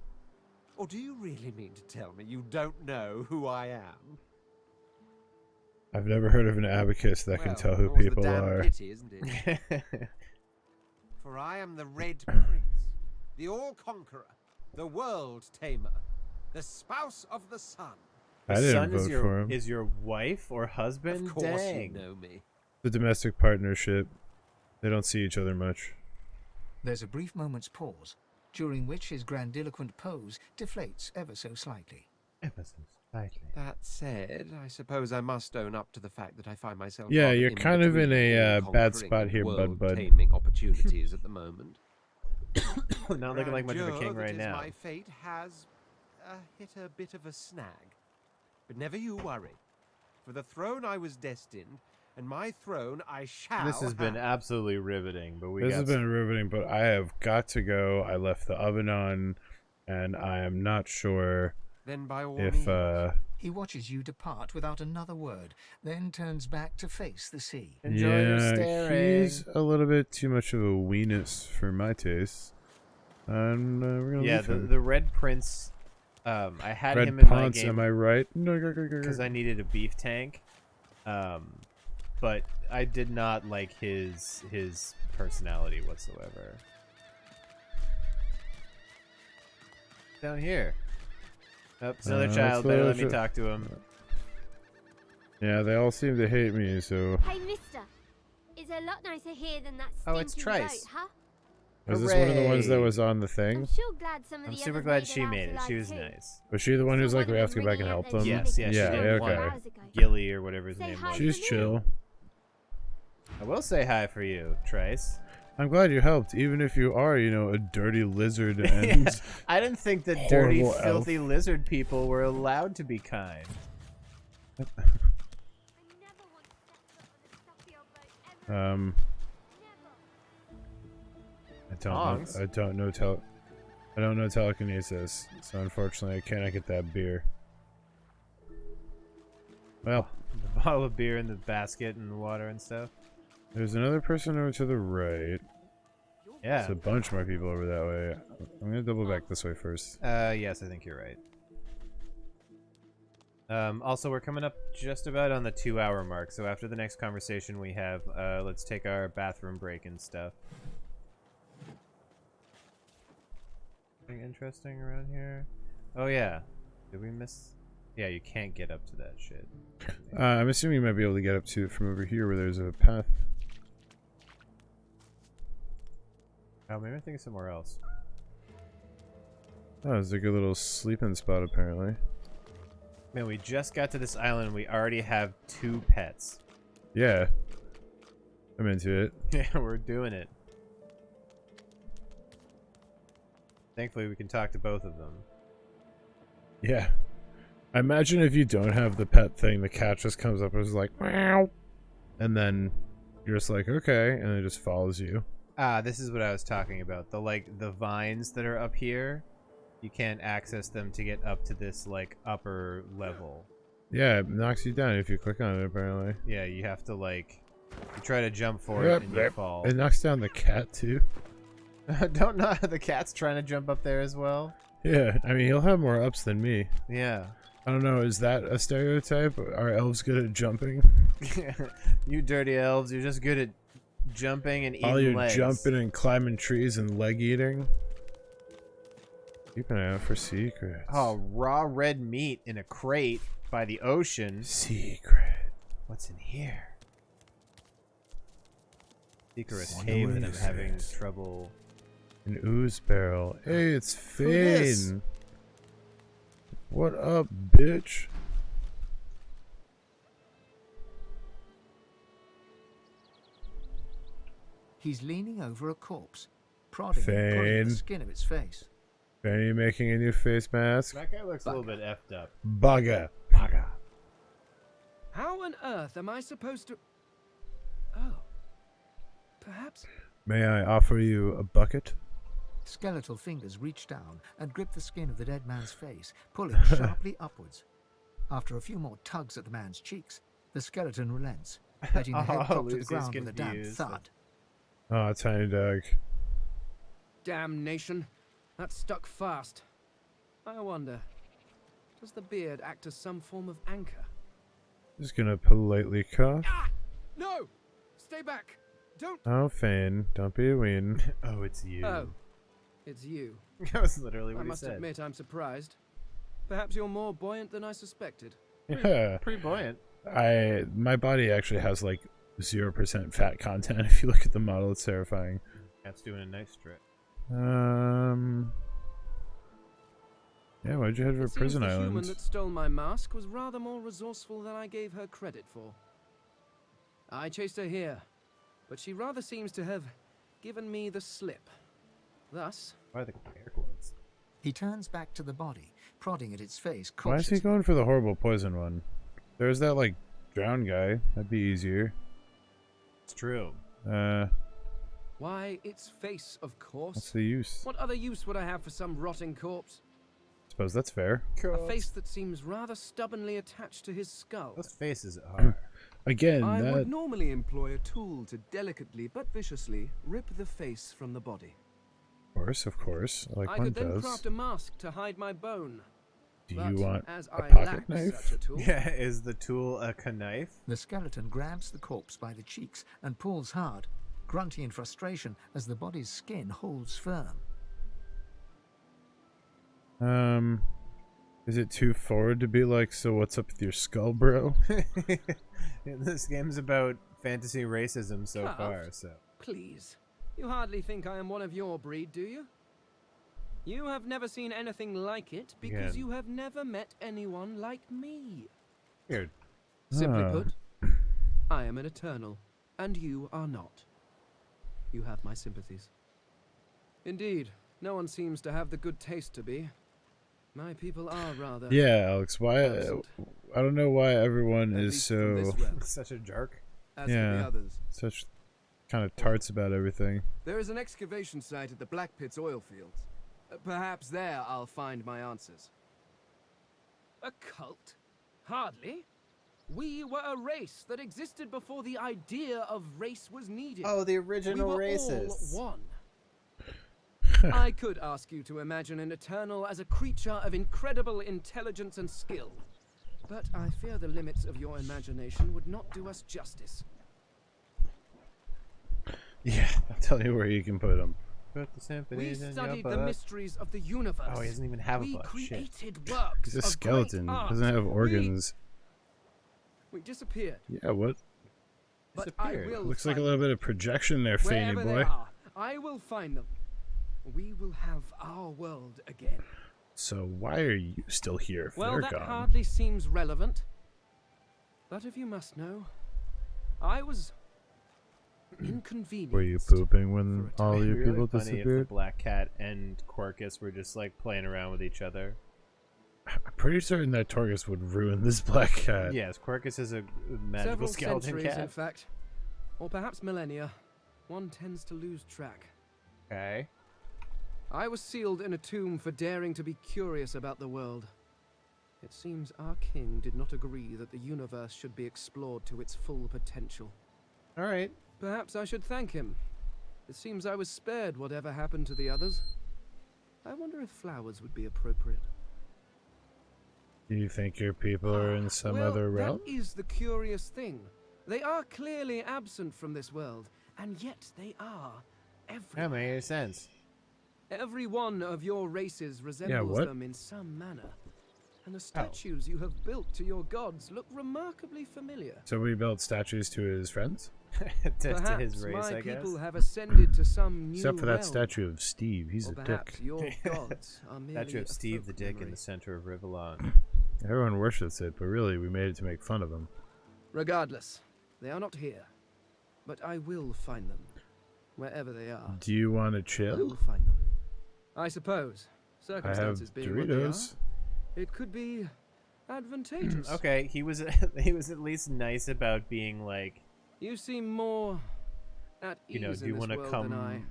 Or do you really mean to tell me you don't know who I am? I've never heard of an abacus that can Well, tell who more's the people damn are. pity, isn't it? For I am the Red Prince, the All-Conqueror, the World Tamer, the Spouse of the Sun. I The didn't son vote for him. is your wife or husband? Of course Dang. you know me. The domestic partnership. They don't see each other much. There's a brief moment's pause, during which his grandiloquent pose deflates ever so slightly. Ever so slightly. That said, I suppose I must own up to the fact that I find myself Yeah, rather you're in kind of in between a bad conquering spot and here, bud. world-taming opportunities at the moment. Not looking like much of a Grandeur king that right is now. My fate has hit a bit of a snag. But never you worry. For the throne I was destined, and my throne I shall This has been have. absolutely riveting, but we This got has been riveting, but I have got to go. I left the oven on, and I am not sure Then by all if means. He watches you depart without another word, then turns back to face the sea. Enjoy your yeah, staring. he's a little bit too much of a weenus for my taste. And we're gonna Yeah, leave him. the Red Prince. I had Red him in my Ponce, game. am I right? Because I needed a beef tank. But I did not like his personality whatsoever. Down here. Oh, it's another child. Better let me talk to him. Yeah, they all seem to hate me, so... Hey, mister. It's a lot nicer here than that Oh, it's stinking Trice. boat, huh? Was this one of the ones that Hooray. was on the thing? I'm sure glad some of I'm the super others glad made she it out made it. alive She was too. nice. Was she the one who's So like, one we of have to them go back and ringing help out them? those Yes, images yeah, Yeah, she from didn't a want few okay. hours ago. Gilly or whatever his Say name hi was. She's for me. chill. I will say hi for you, Trice. I'm glad you helped, even if you are, you know, a dirty lizard and... I didn't think that dirty, Horrible elf. filthy lizard people were allowed to be kind. I don't know telekinesis, so unfortunately I cannot get that beer. Well, The bottle of beer in the basket and the water and stuff. there's another person over to the right. Yeah. There's a bunch more people over that way. I'm gonna double back this way first. Yes, I think you're right. Also, we're coming up just about on the 2-hour mark, so after the next conversation we have, let's take our bathroom break and stuff. Anything interesting around here? Oh yeah. Did we miss? Yeah, you can't get up to that shit. I'm assuming you might be able to get up to it from over here where there's a path. Oh, maybe I'm thinking somewhere else. Oh, it's a good little sleeping spot apparently. Man, we just got to this island and we already have 2 pets. Yeah. I'm into it. Yeah, we're doing it. Thankfully, we can talk to both of them. Yeah. I imagine if you don't have the pet thing, the cat just comes up and is like, meow. And then you're just like, okay, and it just follows you. Ah, this is what I was talking about. The vines that are up here. You can't access them to get up to this, like, upper level. Yeah, it knocks you down if you click on it, apparently. Yeah, you have to, like... You try to jump for it and you fall. It knocks down the cat, too. Don't know the cat's trying to jump up there as well? Yeah, I mean, he'll have more ups than me. Yeah. I don't know, is that a stereotype? Are elves good at jumping? You dirty elves, you're just good at jumping and eating all your legs. Jumping and climbing trees and leg eating? Keep an eye out for secrets. Oh, raw red meat in a crate by the ocean. Secret. What's in here? Secret cave that I'm having trouble. An ooze barrel. Hey, it's Fane. What up, bitch? He's leaning over a corpse, prodding and pulling the skin of its face. Are you making a new face mask? That guy looks a little bit effed up. Bugger. Bugger. How on earth am I supposed to... Oh. Perhaps... May I offer you a bucket? Skeletal fingers reach down and grip the skin of the dead man's face, pulling sharply upwards. After a few more tugs at the man's cheeks, the skeleton relents, letting the head drop to the ground with a damp thud. Oh, tiny dog. Damnation. That stuck fast. I wonder, does the beard act as some form of anchor? Just gonna politely cough. Ah! No! Stay back! Don't... Oh, Fane, don't be a ween. Oh, it's you. Oh, it's you. That was literally what I he must said. admit I'm surprised. Perhaps you're more buoyant than I suspected. Yeah. Pretty buoyant. My body actually has like 0% fat content. If you look at the model, it's terrifying. That's doing a nice trick. Yeah, why'd you head for Prison The Island? human that stole my mask was rather more resourceful than I gave her credit for. I chased her here, but she rather seems to have given me the slip. Thus... Why the air quotes? He turns back to the body, prodding at its face Why is he going for the horrible poison one? There's that, like, drowned guy. That'd be easier. It's true. Why, its face, of course. What's the use? What other use would I have for some rotting corpse? Suppose that's fair. A face that seems rather stubbornly attached to his skull. Those faces are. Again, I would normally employ a tool to delicately but viciously rip the face from the body. Of course, like I one could then does. craft a mask to hide my bone. Do But you want as a I pocket lack knife? such a tool, Yeah, is the tool a knife? The skeleton grabs the corpse by the cheeks and pulls hard, grunting in frustration as the body's skin holds firm. Is it too forward to be like, so what's up with your skull, bro? This game's about fantasy racism so Carved? far, so. Please. You hardly think I am one of your breed, do you? You have never seen anything like it because you have never met anyone like me. Weird. Simply put, I am an eternal, and you are not. You have my sympathies. Indeed, no one seems to have the good taste to be. My people are rather... Yeah, Alex, why... I don't know why everyone is so... Such a jerk. As for the others. Such kind of tarts about everything. There is an excavation site at the Black Pit's oil fields. Perhaps there I'll find my answers. A cult? Hardly. We were a race that existed before the idea of race was needed. Oh, the original we were races. all one. I could ask you to imagine an Eternal as a creature of incredible intelligence and skill. but I fear the limits of your imagination would not do us justice. Yeah, I'll tell you where you can put them. Put the We symphonies in your studied the butt. mysteries of the universe. Oh, he doesn't even have a We butt. Shit. created works He's a of skeleton. great art. Doesn't have organs. We disappeared. Yeah, what? But I Disappeared. will Looks like a find little bit of projection there, Faney wherever they boy. are, I will find them. We will have our world again. So why are you still here if Well, they're that gone? hardly seems relevant. But if you must know, I was inconvenienced. Were you pooping when all It'd your be really people funny if the disappeared? Black Cat and Corcus were just like playing around with each other. I'm pretty certain that Torgus would ruin this black cat. Yes, Corcus is a magical Several skeleton centuries, cat. in fact. Or perhaps millennia. One tends to lose track. Okay. I was sealed in a tomb for daring to be curious about the world. It seems our king did not agree that the universe should be explored to its full potential. All right. Perhaps I should thank him. It seems I was spared whatever happened to the others. I wonder if flowers would be appropriate. Do you think your people are in some Well, other realm? that is the curious thing. They are clearly absent from this world, and yet they are everywhere. That makes sense. Every one of your races resembles what? them in some manner. And the statues you have built to your gods look remarkably familiar. So we built statues to his friends? to Perhaps his race, my I guess. people have ascended to some new Except for that realm. statue of Steve. He's Or a perhaps dick. your gods are merely Statue of a Steve folk the Dick in memory. the center of Rivellon. Everyone worships it, but really we made it to make fun of him. Regardless, they are not here. But I will find them, wherever they are. Do you want to I chill? will find them. I suppose, I have circumstances being what they are, Doritos. it could be advantageous. Okay, he was he was at least nice about being like, You seem more at ease you know, do you want to come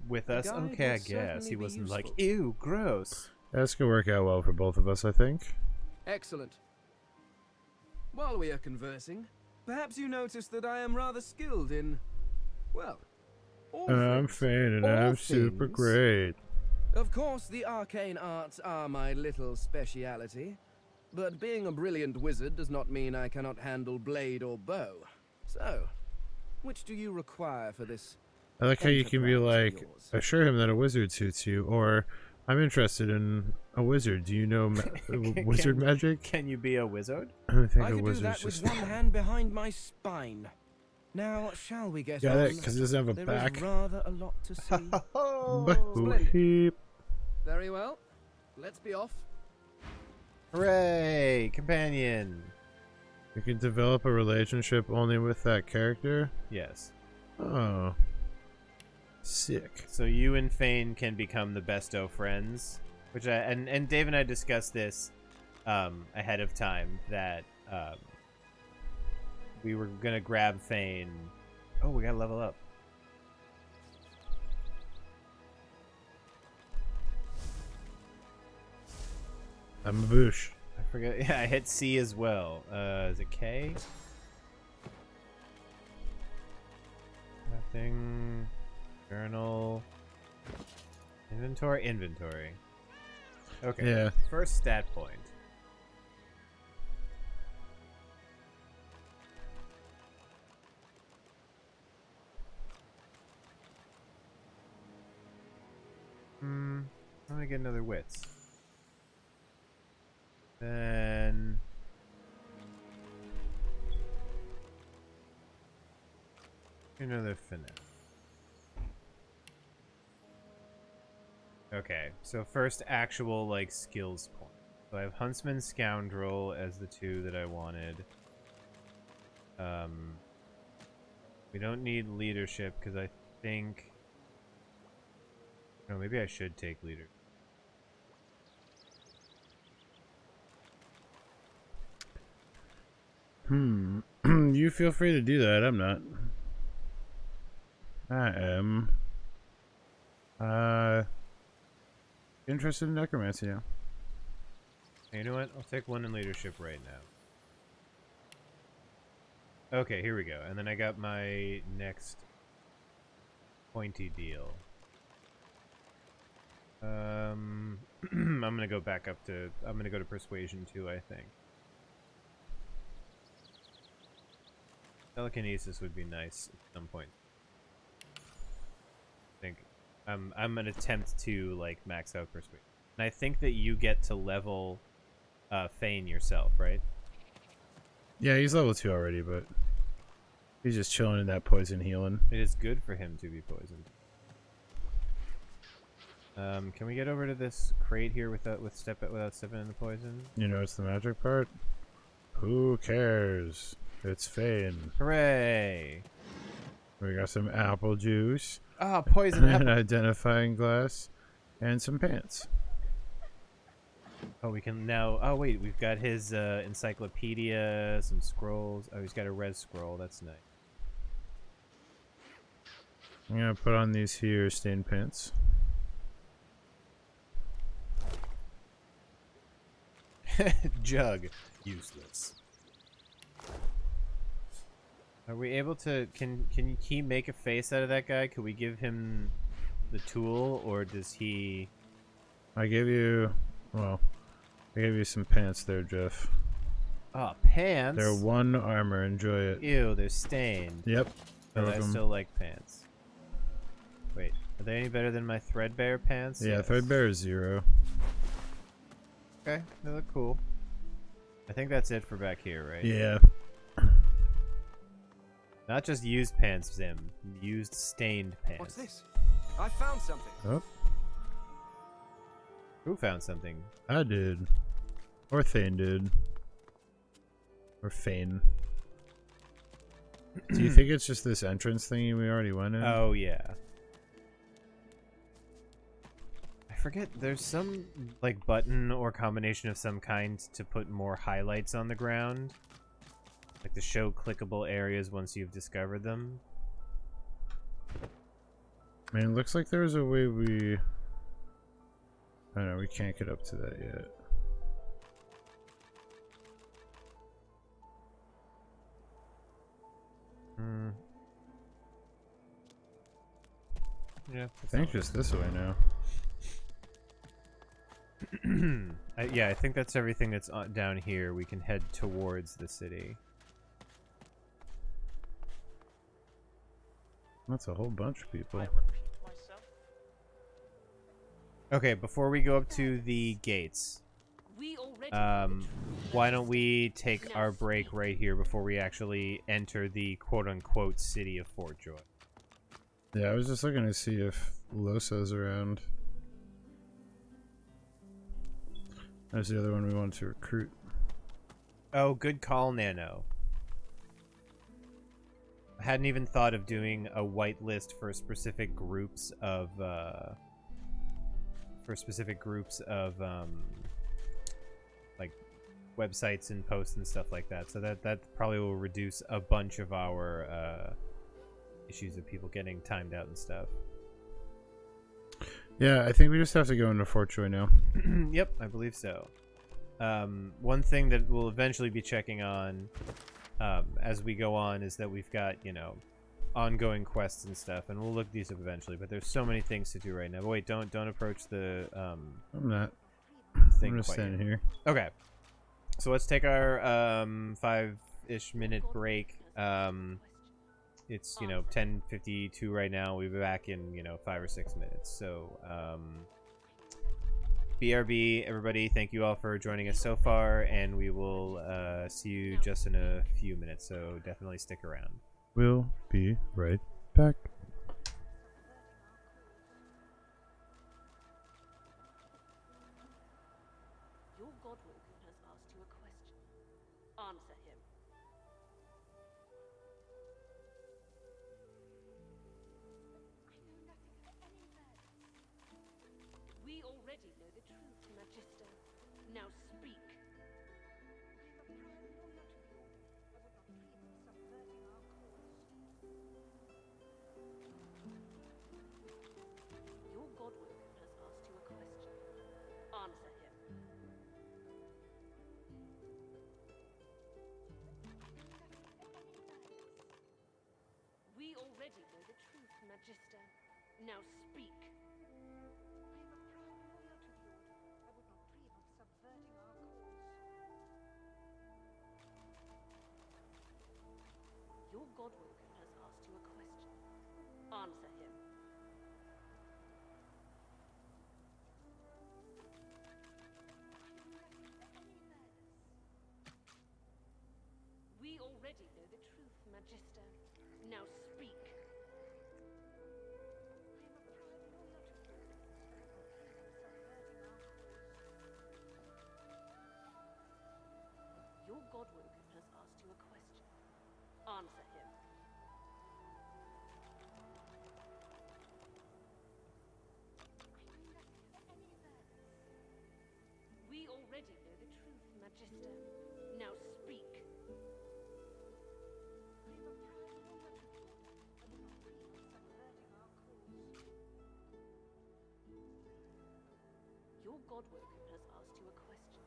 with us? guide Okay, will I guess. certainly He be wasn't like, useful. ew, gross. That's gonna work out well for both of us, I think. Excellent. While we are conversing, perhaps you notice that I am rather skilled in, well, all I'm things. Fane and All I'm super things. great. Of course, the arcane arts are my little speciality, but being a brilliant wizard does not mean I cannot handle blade or bow. So, which do you require for this? I like how you can be enterprise of like, yours? assure him that a wizard suits you, or I'm interested in a wizard. Do you know wizard magic? Can you be a wizard? I think I a could do wizard's that with just. one hand behind my spine. Now, shall we get Got on? it, 'cause it doesn't have a There back. is rather a lot to see. Beep. Very well. Let's be off. Hooray, companion. You can develop a relationship only with that character? Yes. Oh. Sick. So you and Fane can become the besto friends, which and Dave and I discussed this ahead of time that we were gonna grab Fane. Oh, we gotta level up. I'm a boosh. I forget. Yeah, I hit C as well. Is it K? Nothing. Journal. Inventory. Okay. Yeah. First stat point. I'm gonna get another wits. Then another finesse. Okay, so first actual like skills point. So I have Huntsman, Scoundrel as the two that I wanted. We don't need leadership because I think. No, maybe I should take leader. You feel free to do that. I'm not. I am. Interested in necromancy now. You know what? I'll take one in leadership right now. Okay, here we go. And then I got my next pointy deal. I'm gonna go back up to. I'm gonna go to persuasion too, I think. Telekinesis would be nice at some point. I think I'm gonna attempt to like max out persuasion. And I think that you get to level feign yourself, right? Yeah, he's level 2 already, but he's just chilling in that poison healing. It is good for him to be poisoned. Can we get over to this crate here without stepping in the poison? You know, it's the magic part. Who cares? It's Fane. Hooray! We got some apple juice. Ah, poison an apple. identifying glass, and some pants. Oh, we can now. Oh, wait, we've got his encyclopedia, some scrolls. Oh, he's got a res scroll. That's nice. I'm gonna put on these here stained pants. Jug, useless. Are we able to? Can he make a face out of that guy? Could we give him the tool, or does he? I gave you, well, I gave you some pants there, Jeff. Oh, pants. They're 1 armor. Enjoy it. Ew, they're stained. Yep. But I still like pants. Wait, are they any better than my threadbare pants? Yeah, Yes. threadbare is 0. Okay, they look cool. I think that's it for back here, right? Yeah. Not just used pants, Zim. Used stained pants. What's this? I found something. Oh. Who found something? I did. Or Thane did. Or Fane. Do you think it's just this entrance thingy we already went in? Oh, yeah. I forget, there's some, like, button or combination of some kind to put more highlights on the ground. Like to show clickable areas once you've discovered them. I mean, it looks like there's a way we... I don't know, we can't get up to that yet. Yeah, I think just this way now. Yeah, I think that's everything that's down here. We can head towards the city. That's a whole bunch of people. Okay, before we go up to the gates, why don't we take our break right here before we actually enter the quote-unquote city of Fort Joy? Yeah, I was just looking to see if Losa's around. That's the other one we wanted to recruit. Oh, good call, Nano. I hadn't even thought of doing a whitelist for specific groups of like websites and posts and stuff like that. So that probably will reduce a bunch of our issues of people getting timed out and stuff. Yeah, I think we just have to go into Fort Joy now. Yep, I believe so. One thing that we'll eventually be checking on as we go on is that we've got, you know, ongoing quests and stuff, and we'll look these up eventually, but there's so many things to do right now. But wait, don't approach the I'm not. thing I'm just quite standing yet. here. Okay. So let's take our 5-ish minute break. It's, you know, 10:52 right now. We'll be back in, you know, 5 or 6 minutes. So BRB, everybody, thank you all for joining us so far, and we will see you just in a few minutes, so definitely stick around. We'll be right back. Your Godwalker has asked you a question. Answer him. We already know the truth, Magister. Now speak. Your Godwalker has asked you a question. Answer him. We already know the truth, Magister. Now speak. Your Magister. Now speak. Your Godwoken has asked you a question. Answer him. We already know the truth, Magister. Now speak. Your Godwoken has asked you a question.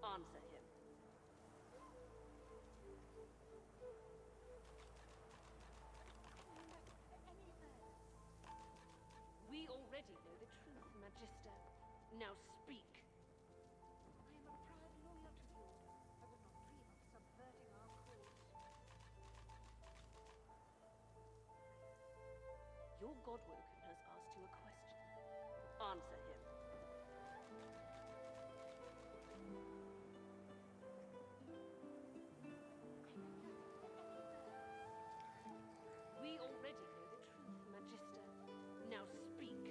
Answer him. We already know the truth, Magister. Now speak. Your Godwoken has asked you a question. Answer him. We already know the truth, Magister. Now speak.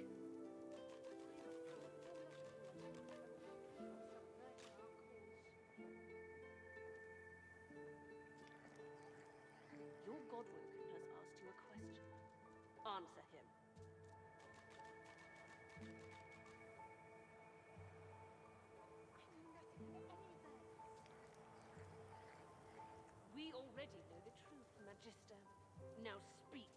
Your Godwoken has asked you a question. Answer him. We already know the truth, Magister. Now speak.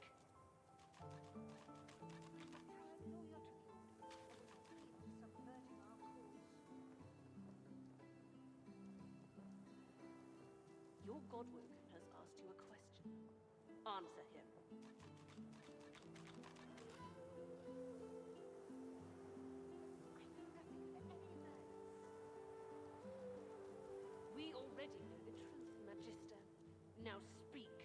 Your Godwoken has asked you a question. Answer him. We already know the truth, Magister. Now speak.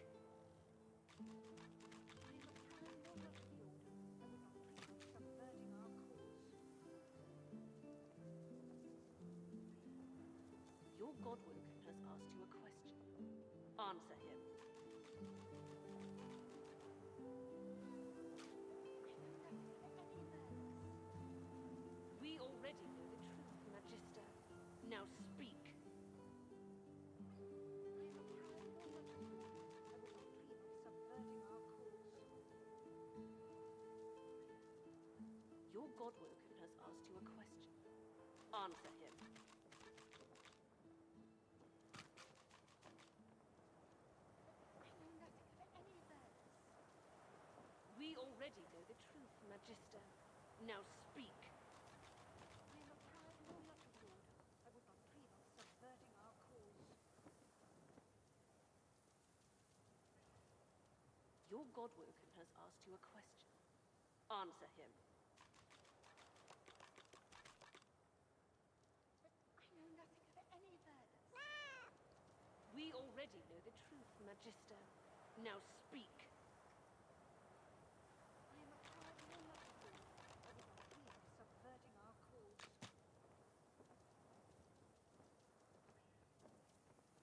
Your Godwoken has asked you a question. Answer him. We already know the truth, Magister. Now speak. Your Godwoken has asked you a question. Answer him. We already know the truth, Magister. Now speak. Your Godwoken has asked you a question. Answer him. We already know the truth, Magister. Now speak.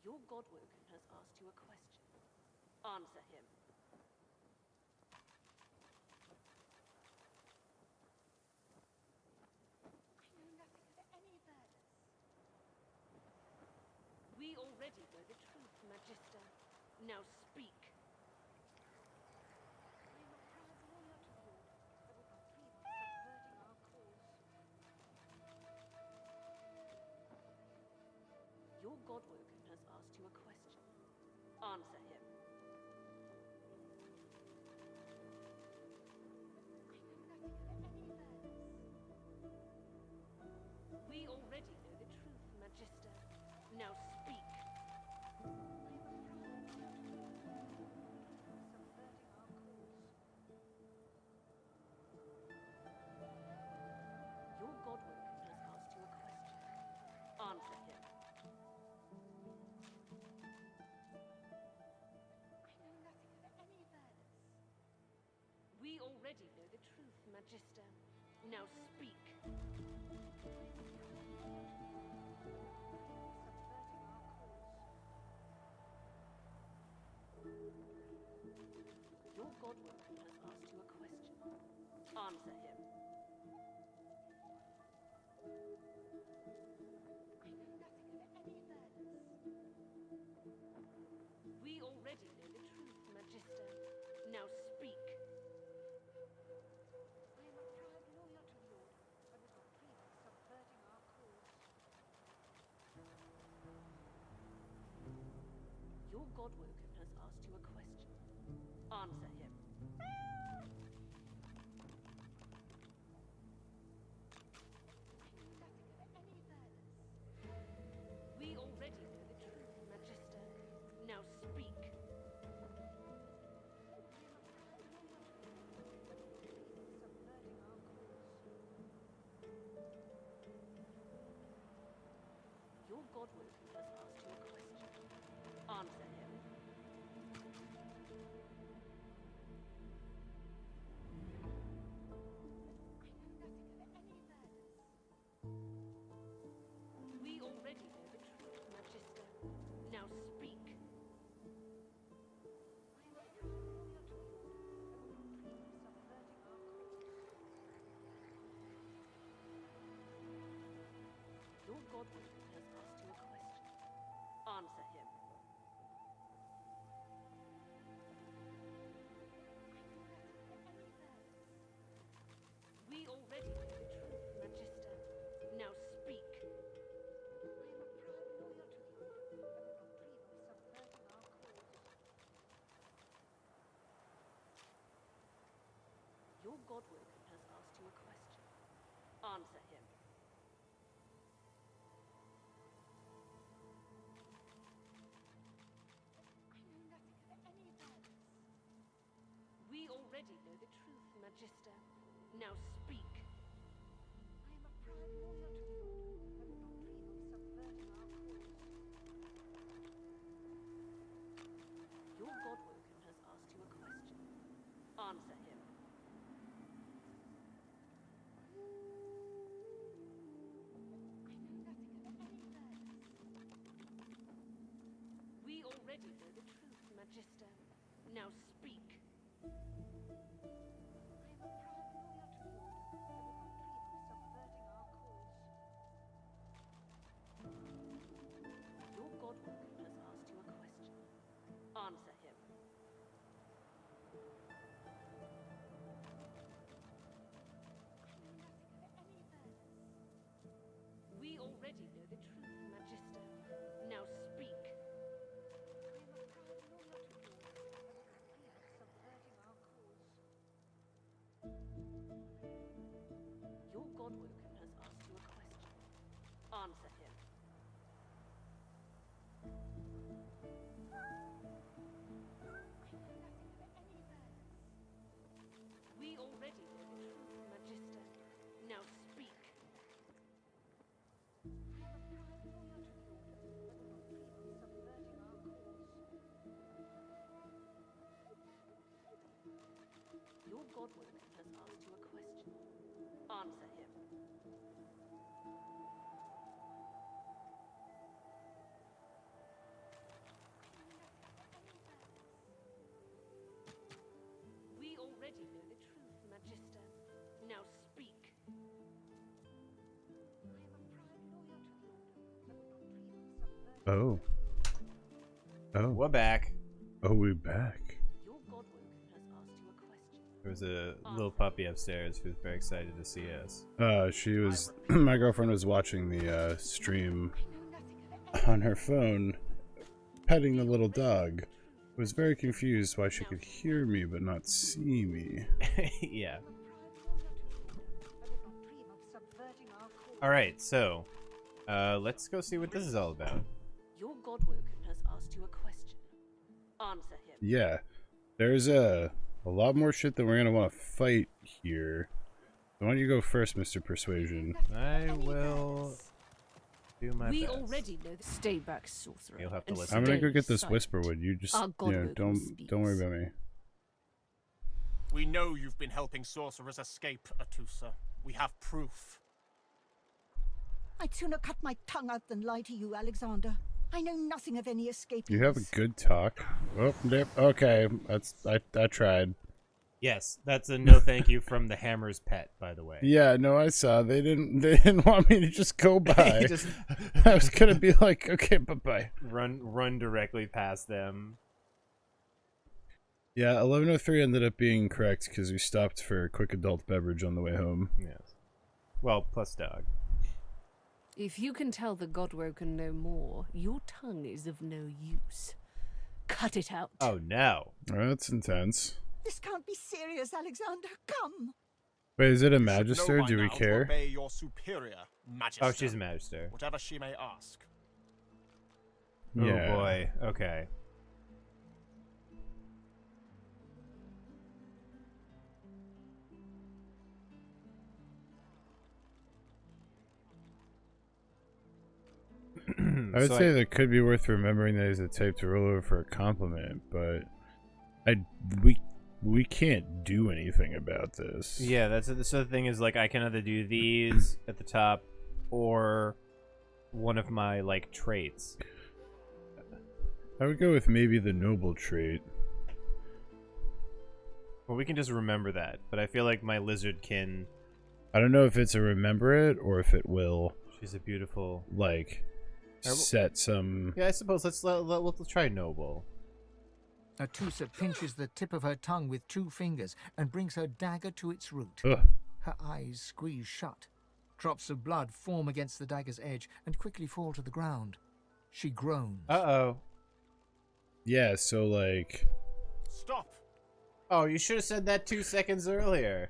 Your Godwoken has asked you a question. Answer him. We already know the truth, Magister. Now speak. Your Godwoken has asked you a question. Answer him. We already know the truth, Magister. Now speak. Your Godwoken has asked you a question. Answer him. We already know the truth, Magister. Now speak. Your Godwoken has asked you a question. Answer him. We already know the truth, Magister. Now speak. I am a proud loyal to the Order. I would not dream of subverting our cause. Your Godwoken has asked you a question. Answer him. We already know the truth, Magister. Now speak. Your Godwoken has asked you a question. Answer him. We already know the truth, Magister. Now speak. Your Godwoken has asked you a question. Answer him. We already know the truth, Magister. Now speak. Your Godwoken has asked you a question. Answer him. We already know the truth, Magister. Now speak. I am a proud loyal to the Order. I would not dream of subverting our cause. Your Godwoken has asked you a question. Answer him. We already know the truth, Magister. Now speak. Your Godwoken has asked you a question. Answer him. We already know the truth, Magister. Now speak. Your Godwoken has asked you a question. Answer him. We already know the truth, Magister. Now speak. Your Godwoken has asked you a question. Answer him. We already know the truth, Magister. Now speak. Oh. Oh. We're back. Oh, we're back. Your Godwoken has asked you a question. There was a little puppy upstairs who was very excited to see us. She was... my girlfriend was watching the stream on her phone, petting the little dog. Was very confused why she could hear me but not see me. Yeah. Alright, so let's go see what this is all about. Your Godwoken has asked you a question. Answer him. Yeah. There's a lot more shit that we're gonna want to fight here. Why don't you go first, Mr. Persuasion? I will do my We best. already know that. Stay back, sorcerer. You'll have to listen. I'm gonna go get this Whisperwood. You just, Our Godwoken don't worry about me. We know you've been helping sorcerers escape, Atusa. We have proof. I'd sooner cut my tongue out than lie to you, Alexander. I know nothing of any escaping. You have a good talk. Oh, yep, okay. I tried. Yes, that's a no thank you from the Hammer's pet, by the way. Yeah, no, I saw. They didn't want me to just go by. I was gonna be like, okay, bye-bye. Run directly past them. Yeah, 11:03 ended up being correct because we stopped for a quick adult beverage on the way home. Yes. Well, plus dog. If you can tell the Godwoken no more, your tongue is of no use. Cut it out. Oh no. That's intense. This can't be serious, Alexander. Come. Wait, is it a You should magister? know by Do we now to care? obey your superior, Magister. Oh, she's a magister. Whatever she may ask. Yeah. Oh boy. Okay. I would say that could be worth remembering that he's a type to roll over for a compliment, but we can't do anything about this. Yeah, that's so the thing is, like, I can either do these at the top or one of my like traits. I would go with maybe the noble trait. Well, we can just remember that, but I feel like my lizardkin. I don't know if it's a remember it or if it will. She's a beautiful, like, set some. Yeah, I suppose let's try noble. Atusa pinches the tip of her tongue with 2 fingers and brings her dagger to its root. Ugh. Her eyes squeeze shut. Drops of blood form against the dagger's edge and quickly fall to the ground. She groans. Uh-oh. Yeah, so like. Stop! Oh, you should have said that 2 seconds earlier.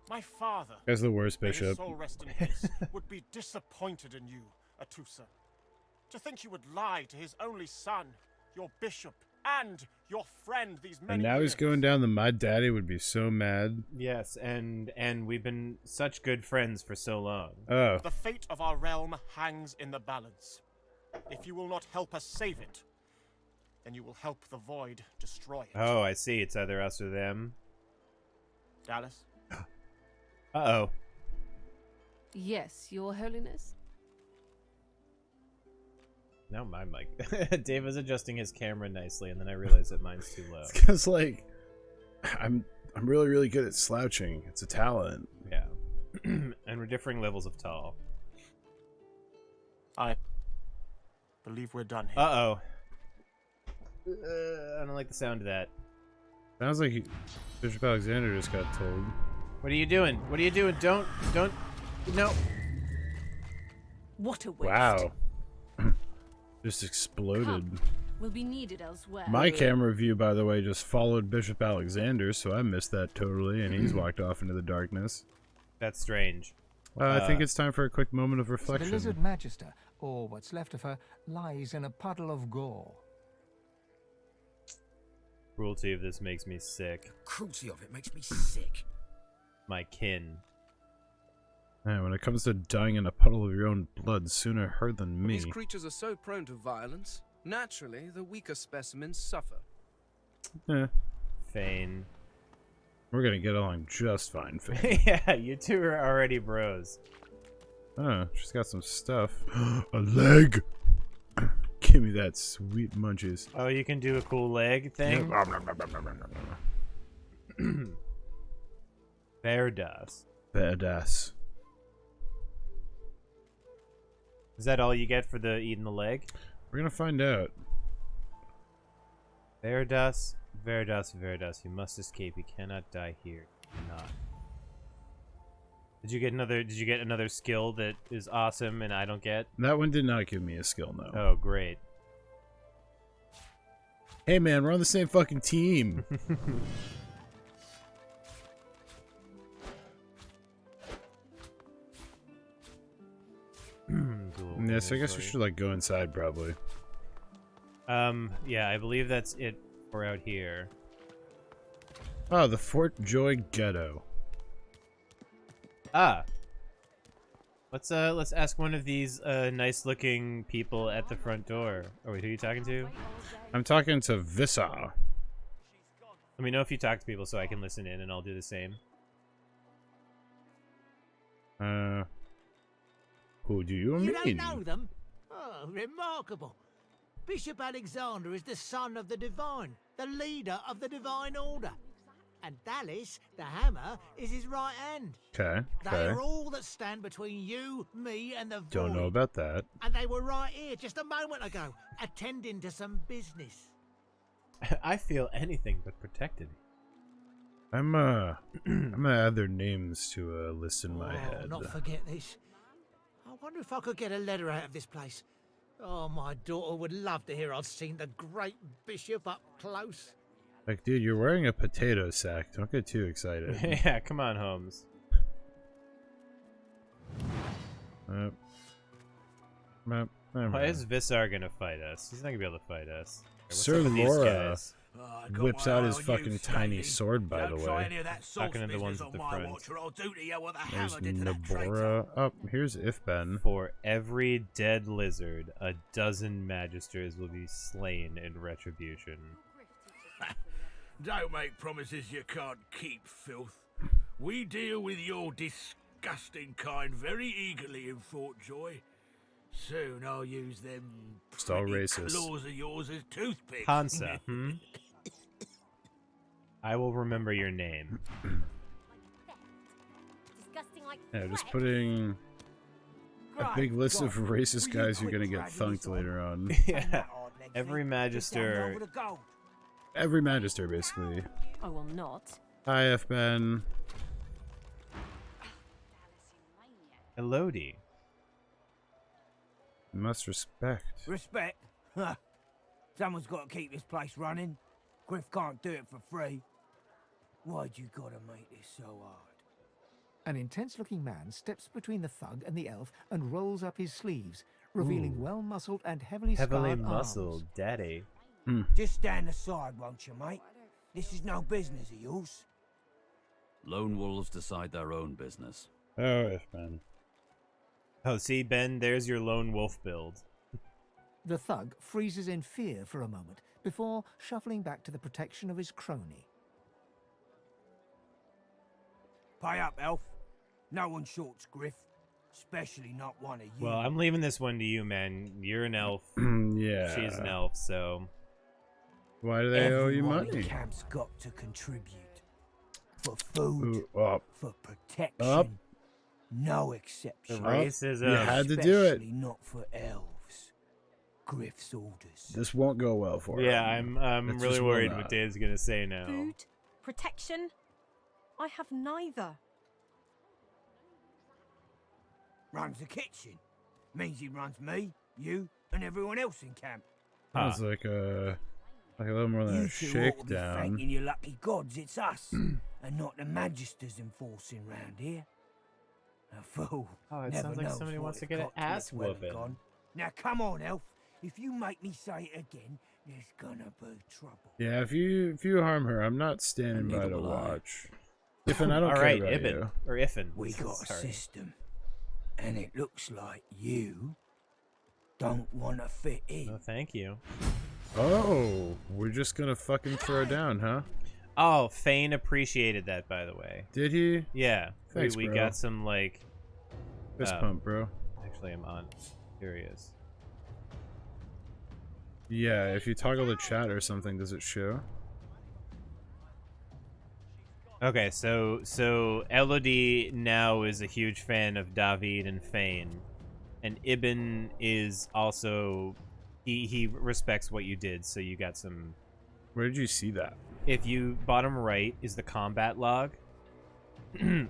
My father, That's the worst, may his Bishop. soul rest in peace, would be disappointed in you, Atusa. To think you would lie to his only son, your bishop, and your friend these many And now years. he's going down the my daddy would be so mad. Yes, and we've been such good friends for so long. Oh. The fate of our realm hangs in the balance. If you will not help us save it, then you will help the void destroy it. Oh, I see. It's either us or them. Dallas? Uh-oh. Yes, Your Holiness. Now my mic. Dave was adjusting his camera nicely, and then I realized that mine's too low. Because like, I'm really really good at slouching. It's a talent. Yeah. And we're differing levels of tall. I believe we're done here. Uh-oh. I don't like the sound of that. Sounds like Bishop Alexander just got told. What are you doing? What are you doing? Don't. No. What a waste. Wow. Just exploded. Will be needed elsewhere. My camera view, by the way, just followed Bishop Alexander, so I missed that totally, and he's walked off into the darkness. That's strange. I think it's time for a quick moment of reflection. The lizard magister, or what's left of her, lies in a puddle of gore. Cruelty of this makes me sick. Cruelty of it makes me sick. My kin. Man, when it comes to dying in a puddle of your own blood, sooner her than me. These creatures are so prone to violence. Naturally, the weaker specimens suffer. Yeah. Fane. We're gonna get along just fine, Fane. Yeah, you two are already bros. Oh, she's got some stuff. A leg! Give me that sweet munchies. Oh, you can do a cool leg thing? Badass. Badass. Is that all you get for the eating the leg? We're gonna find out. Veritas, Veritas, Veritas. You must escape. You cannot die here. You cannot. Did you get another skill that is awesome and I don't get? That one did not give me a skill, no. Oh, great. Hey man, we're on the same fucking team. Yeah, so I guess we should like go inside probably. Yeah, I believe that's it for out here. Oh, the Fort Joy Ghetto. Ah. Let's ask one of these nice looking people at the front door. Oh wait, who are you talking to? I'm talking to Visa. Let me know if you talk to people so I can listen in and I'll do the same. Who do you mean? You don't know them? Oh, remarkable. Bishop Alexander is the son of the divine, the leader of the divine order. And Dallas, the hammer, is his right hand. Okay. They are all that stand between you, me, and the void. Don't know about that. And they were right here just a moment ago, attending to some business. I feel anything but protected. I'm gonna add their names to a list in my head. Not forget this. I wonder if I could get a letter out of this place. Oh, my daughter would love to hear I'd seen the great bishop up close. Like, dude, you're wearing a potato sack. Don't get too excited. Yeah, come on, Holmes. Why is Visar gonna fight us? He's not gonna be able to fight us. What's Sir up with these Laura guys? whips out his fucking tiny sword, by the way. Talking to the ones at the front. There's Nabora. Oh, here's Ifben. For every dead lizard, a dozen magisters will be slain in retribution. Don't make promises you can't keep, filth. We deal with your disgusting kind very eagerly in Fort Joy. Soon I'll use them Just all racist. claws of yours as toothpicks. Hansa, I will remember your name. Yeah, just putting a big list of racist guys who are gonna get thunked later on. Yeah, every magister. Every magister, basically. I will not. Hi, Ifben. Elodie. You must respect. Respect? Huh. Someone's got to keep this place running. Griff can't do it for free. Why'd you gotta make this so hard? An intense-looking man steps between the thug and the elf and rolls up his sleeves, revealing well-muscled and heavily scarred muscled, arms. daddy. Just stand aside, won't you, mate? This is no business of yours. Lone wolves decide their own business. Oh, Ifben. Oh, see, Ben, there's your lone wolf build. The thug freezes in fear for a moment before shuffling back to the protection of his crony. Pay up, elf. No one shorts Griff. Especially not one of you. Well, I'm leaving this one to you, man. You're an elf. Yeah. She's an elf, so... Why do they owe you Everyone money? in camp's got to contribute. For food. Ooh, up. For protection. Up. No exception. The racism. You had to do it. Especially not for elves. Griff's orders. This won't go well for him. Yeah, I'm It's really just worried will what not. Dave's gonna say now. Food? Protection? I have neither. Runs the kitchen. Means he runs me, you, and everyone else in camp. Sounds like a little more than You a two ought to be shakedown. thanking your lucky gods it's us, and not the magisters enforcing round here. A fool. Oh, it never sounds like knows somebody what wants to it get an got till ass it's well and whooping. gone. Now come on, elf. If you make me say it again, there's gonna be trouble. Yeah, if you harm her, I'm not standing by to watch. Ifben, I don't All care right, about Ibn you. or Ifin. We got a system, and it looks like you don't want to fit in. No, thank you. Oh, we're just gonna fucking throw down, huh? Oh, Fane appreciated that, by the way. Did he? Yeah. Thanks, we bro. got some, like... Fist pump, bro. Actually, I'm on. Here he is. Yeah, if you toggle the chat or something, does it show? Okay, so Elodie now is a huge fan of David and Fane. And Ibn is also... He respects what you did, so you got some... Where did you see that? If you bottom right is the combat log.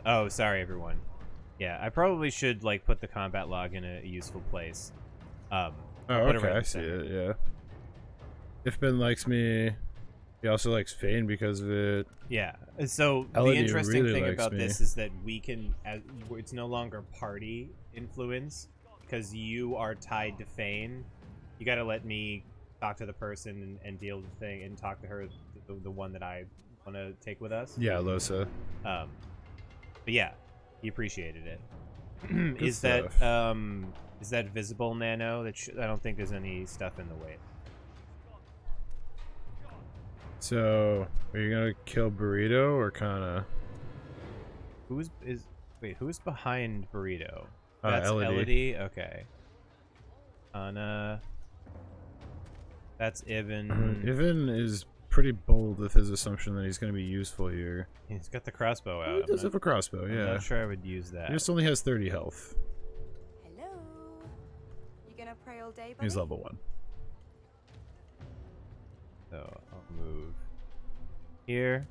Oh, sorry everyone. Yeah, I probably should like put the combat log in a useful place. Oh, I'll put it okay, right I in see center. it, yeah. Ifben likes me. He also likes Fane because of it. Yeah. So Elodie the interesting really thing likes about me. this is that we can, it's no longer party influence because you are tied to Fane. You got to let me talk to the person and deal with the thing and talk to her, the one that I want to take with us. Yeah, Losa. But yeah, he appreciated it. Good Is stuff. that visible, Nano? That I don't think there's any stuff in the way. So, are you gonna kill Burrito or Kana? Who's behind Burrito? That's Elodie. Elodie. Okay. Anna. That's Ibn. Ivan is pretty bold with his assumption that he's going to be useful here. He's got the crossbow out. He does have a crossbow, yeah. I'm not sure I would use that. He just only has 30 health. Hello. You gonna pray all day, buddy? He's level 1. So I'll move here.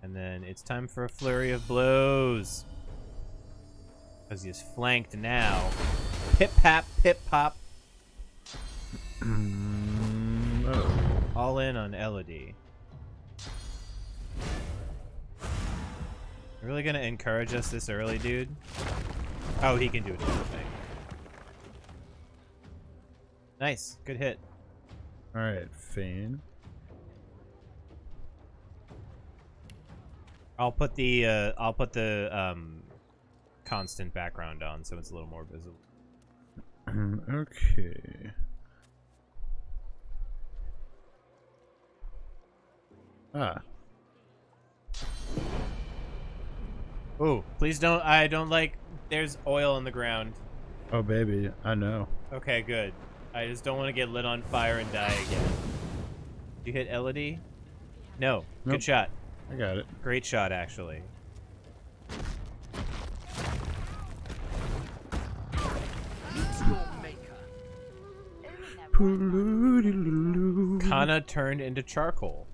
And then it's time for a flurry of blows. Because he's flanked now. Pip-pap, pip-pop. All in on Elodie. You really gonna encourage us this early, dude? Oh, he can do a different thing. Nice, good hit. Alright, Fane. I'll put the constant background on so it's a little more visible. Okay. Ah. Ooh, please don't. I don't like. There's oil on the ground. Oh, baby, I know. Okay, good. I just don't want to get lit on fire and die again. Did you hit Elodie? No. Nope. Good shot. I got it. Great shot, actually. Kana turned into charcoal.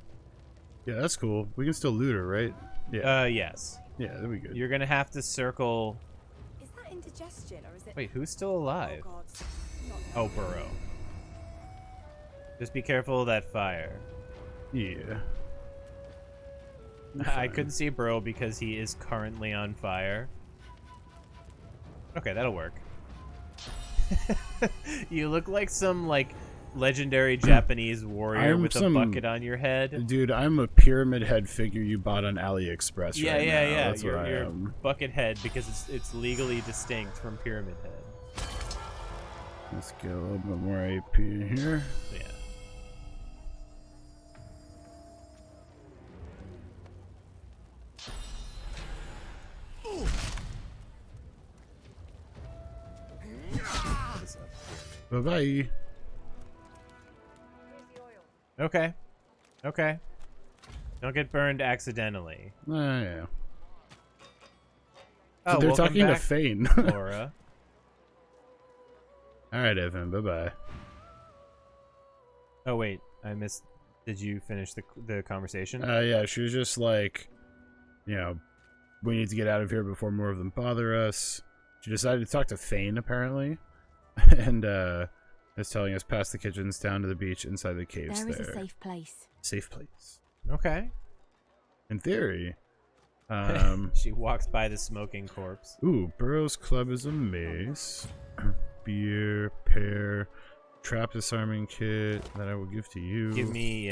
Yeah, that's cool. We can still loot her, right? Yeah. Yes. Yeah, that'd be good. You're gonna have to circle. Is that indigestion or is it? Wait, who's still alive? Oh, God. Oh, Burrow. Just be careful of that fire. Yeah. I couldn't see Burrow because he is currently on fire. Okay, that'll work. You look like some like legendary Japanese warrior with a bucket on your head. Dude, I'm a pyramid head figure you bought on AliExpress Yeah, right yeah, now. yeah. That's what I You're am. bucket head because it's legally distinct from pyramid head. Let's get a little bit more AP here. Yeah. Bye-bye. Okay. Okay. Don't get burned accidentally. Yeah. Oh, So they're welcome talking to back, Fane. Laura. Alright, Evan. Bye-bye. Oh, wait. I missed... Did you finish the conversation? Yeah, she was just like, you know, we need to get out of here before more of them bother us. She decided to talk to Fane, apparently. And, is telling us past the kitchens, down to the beach, inside the caves There is there. a safe place. Safe place. Okay. In theory. She walks by the smoking corpse. Ooh, Burrow's Club is a mace. Beer, pear, trap disarming kit that I will give to you. Give me,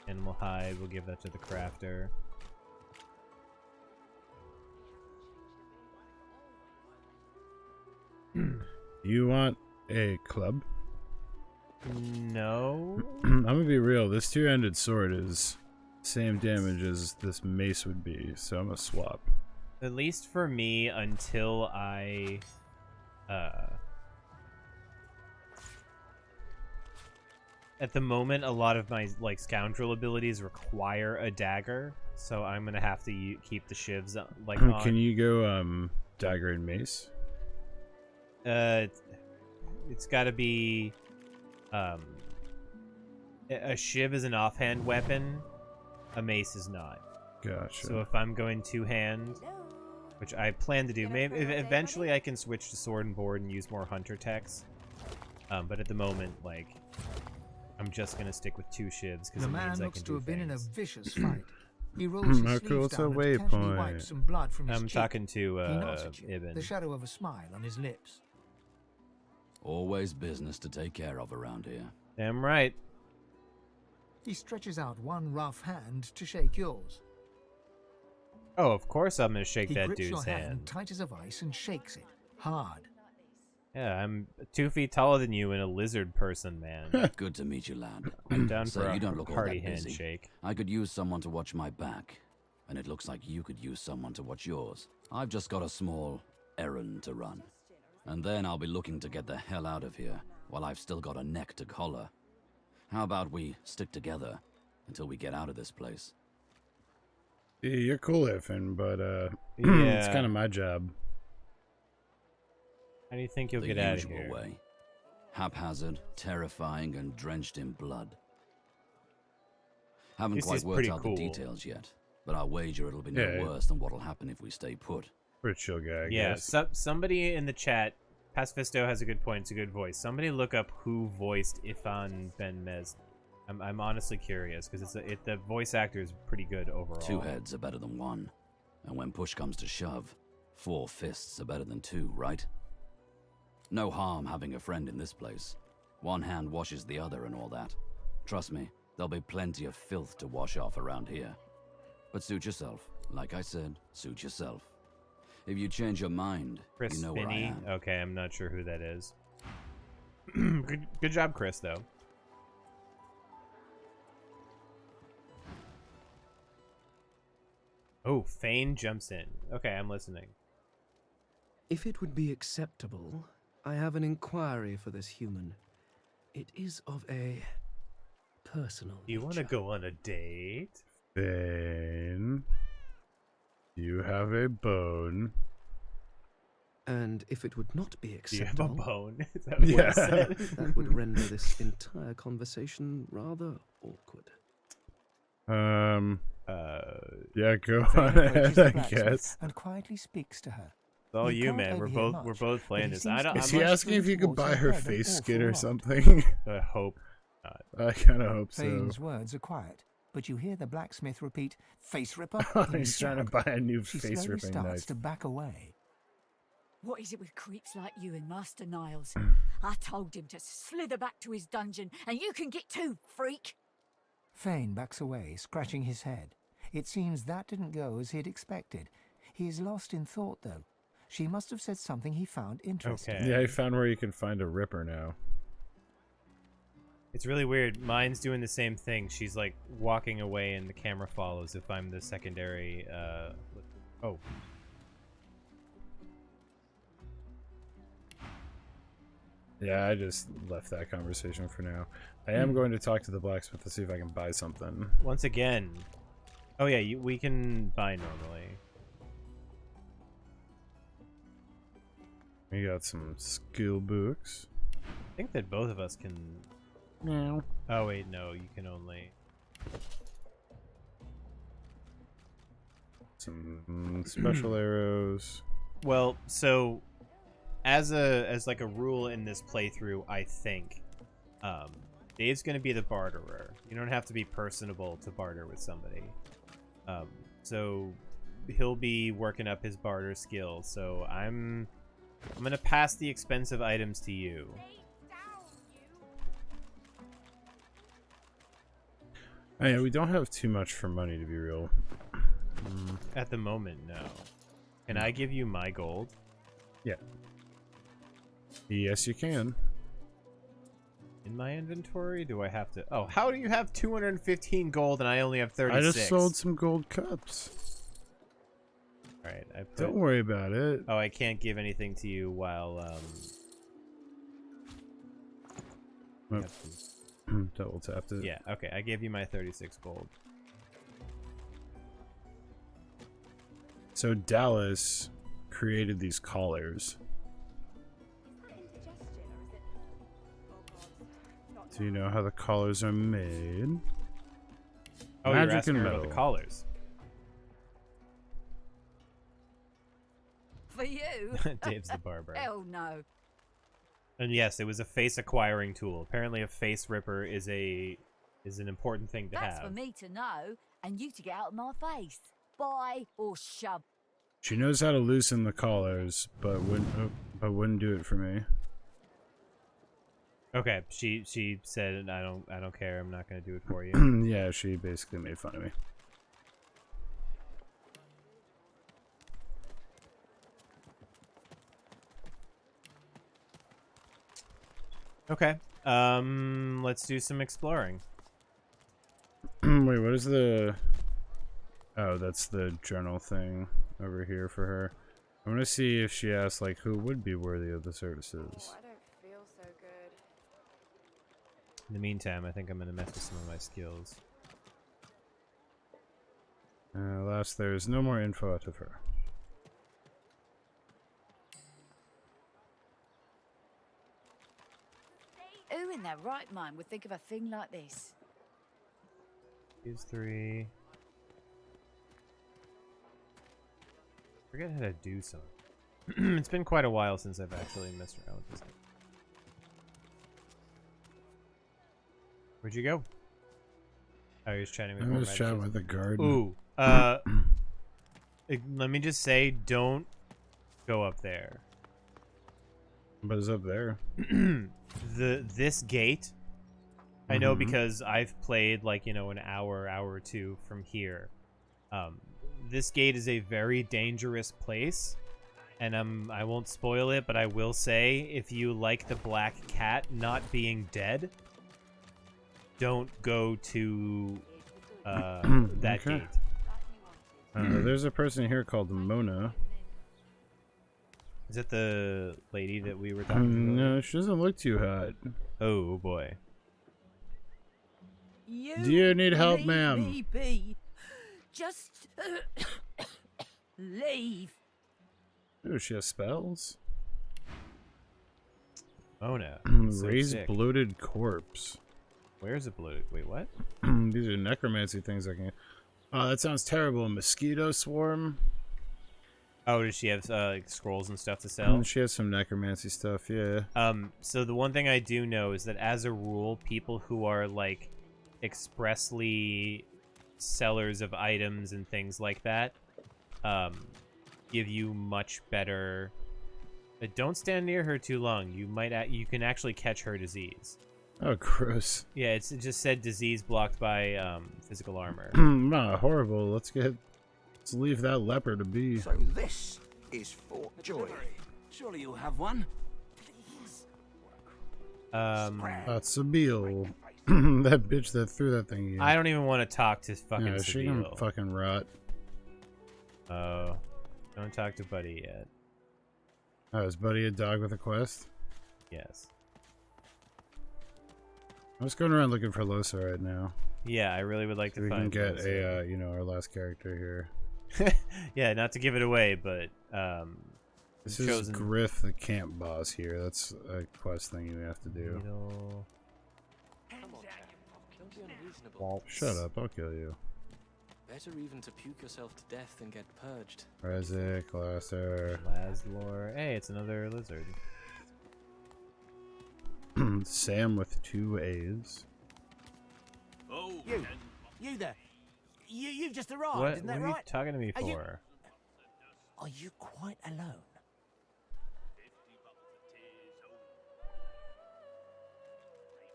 animal hide. We'll give that to the crafter. You want a club? No. I'm gonna be real. This two-handed sword is same damage as this mace would be, so I'm gonna swap. At least for me, until I, at the moment, a lot of my like scoundrel abilities require a dagger, so I'm gonna have to keep the shivs like on. Can you go dagger and mace? It's got to be a shiv is an offhand weapon, a mace is not. Gotcha. So if I'm going two-hand, which I plan to do, maybe eventually I can switch to sword and board and use more hunter techs. But at the moment, like, I'm just gonna stick with two shivs because The it man means I looks can to do have been in a things. vicious fight. He rolls his Marco, sleeves it's a down and casually waypoint. wipes some blood from his I'm cheek. talking to He nods at you, Ibn. the shadow of a smile on his lips. Always business to take care of around here. Damn right. He stretches out one rough hand to shake yours. Oh, of course I'm gonna shake He that grips dude's your hand hand. tight as a vice and shakes it hard. Yeah, I'm 2 feet taller than you and a lizard person, man. Good to meet you, lad. I'm down So for a you don't look all hearty that busy. handshake. I could use someone to watch my back, and it looks like you could use someone to watch yours. I've just got a small errand to run. And then I'll be looking to get the hell out of here while I've still got a neck to collar. How about we stick together until we get out of this place? Yeah, you're cool, Finn, but Yeah. it's kind of my job. How do you think you'll The get out of usual here? way. Haphazard, terrifying, and drenched in blood. Haven't This quite is worked pretty out cool. the details yet, but I'll wager it'll be no Yeah. worse than what'll happen if we stay put. Pretty chill guy, I Yeah, guess. somebody in the chat, Pacifisto has a good point. It's a good voice. Somebody look up who voiced Ifan Ben Mez. I'm honestly curious because the voice actor is pretty good overall. 2 heads are better than 1, and when push comes to shove, 4 fists are better than 2, right? No harm having a friend in this place. One hand washes the other and all that. Trust me, there'll be plenty of filth to wash off around here. But suit yourself. Like I said, suit yourself. If you change your mind, Chris you know where I Finney. am. Okay, I'm not sure who that is. good job, Chris, though. Oh, Fane jumps in. Okay, I'm listening. If it would be acceptable, I have an inquiry for this human. It is of a personal Do you want to go on a date? Then you have a bone. And if it would not be Do you acceptable, have a bone? Is that what Yeah. it said? that would render this entire conversation rather awkward. Yeah, go Fane on ahead, approaches the I blacksmith guess. and quietly speaks to her. It's all You you, can't man. We're overhear both much, playing but he this. seems to Is be he asking if you could towards buy her her head an face awful skin or lot. something? I hope not. I kind of hope so. Fane's words are quiet, but you hear the blacksmith repeat, "Face ripper." in He's trying to shock. buy a new She face slowly ripping starts knife. to back away. What is it with creeps like you and Master Niles? I told him to slither back to his dungeon, and you can get too, freak. Fane backs away, scratching his head. It seems that didn't go as he'd expected. He is lost in thought, though. She must have said something he found interesting. Okay. Yeah, I found where you can find a ripper now. It's really weird. Mine's doing the same thing. She's like walking away and the camera follows if I'm the secondary oh. Yeah, I just left that conversation for now. I am going to talk to the blacksmith to see if I can buy something. Once again. Oh yeah, we can buy normally. We got some skill books. I think that both of us can. No. Oh wait, no, you can only. Some special arrows. Well, so as like a rule in this playthrough, I think Dave's gonna be the barterer. You don't have to be personable to barter with somebody. So he'll be working up his barter skill. So I'm gonna pass the expensive items to you. Oh, yeah, we don't have too much for money, to be real. At the moment, no. Can I give you my gold? Yeah. Yes, you can. In my inventory? Do I have to... Oh, how do you have 215 gold and I only have 36? I just sold some gold cups. Alright, I put... Don't worry about it. Oh, I can't give anything to you while, Double tapped it. Yeah, okay, I gave you my 36 gold. So Dallas created these collars. Do you know how the collars are made? Oh, Magic you're asking and her about metal. the collars. For you? Dave's the barber. Hell no. And yes, it was a face acquiring tool. Apparently a face ripper is an important thing to That's have. for me to know, and you to get out of my face. Buy or shove. She knows how to loosen the collars, but wouldn't do it for me. Okay, she said I don't care. I'm not going to do it for you. Yeah, she basically made fun of me. Okay. Let's do some exploring. Wait, what is the... Oh, that's the journal thing over here for her. I'm gonna see if she asks, like, who would be worthy of the services. I don't feel so In the meantime, I think I'm gonna mess with some of my skills. Alas, there is no more info out of her. Who in their right mind would think of a thing like this? Use 3. Forget how to do something. It's been quite a while since I've actually messed around with this. Where'd you go? Oh, he was chatting with. I was chatting with the garden. Ooh. Let me just say, don't go up there. What is up there? This gate. I know because I've played like, you know, an hour or two from here. This gate is a very dangerous place, and I won't spoil it, but I will say, if you like the black cat not being dead, don't go to that gate. There's a person here called Mona. Is it the lady that we were talking about? No, she doesn't look too hot. Oh boy. Do you need help, ma'am? Leave me be. Just leave. Oh, she has spells? Mona. Raise bloated corpse. Where's a bloated? Wait, what? These are necromancy things I can. Oh, that sounds terrible. A mosquito swarm? Oh, does she have like scrolls and stuff to sell? She has some necromancy stuff, yeah. So the one thing I do know is that as a rule, people who are like expressly sellers of items and things like that give you much better. Don't stand near her too long. You can actually catch her disease. Oh, gross. Yeah, it just said disease blocked by physical armor. Nah, horrible. Let's leave that leper to be. So this is Fort Joy. Surely you'll have one. Please. That's Sabille. That bitch that threw that thing in. I don't even want to talk to fucking Yeah, she can Sabille. fucking rot. Oh, don't talk to Buddy yet. Oh, is Buddy a dog with a quest? Yes. I'm just going around looking for Losa right now. Yeah, I really would like to we find. We can get Losa. our last character here. Yeah, not to give it away, but this is Griff, the camp boss here. That's a quest thing you have to do. Shut up! I'll kill you. Better even to puke yourself to death than get purged. Rezik, Lasser. Laslor. Hey, it's another lizard. Sam with 2 A's. Oh, you there. You've just arrived, What isn't that are right? you talking to me for? Are you quite alone?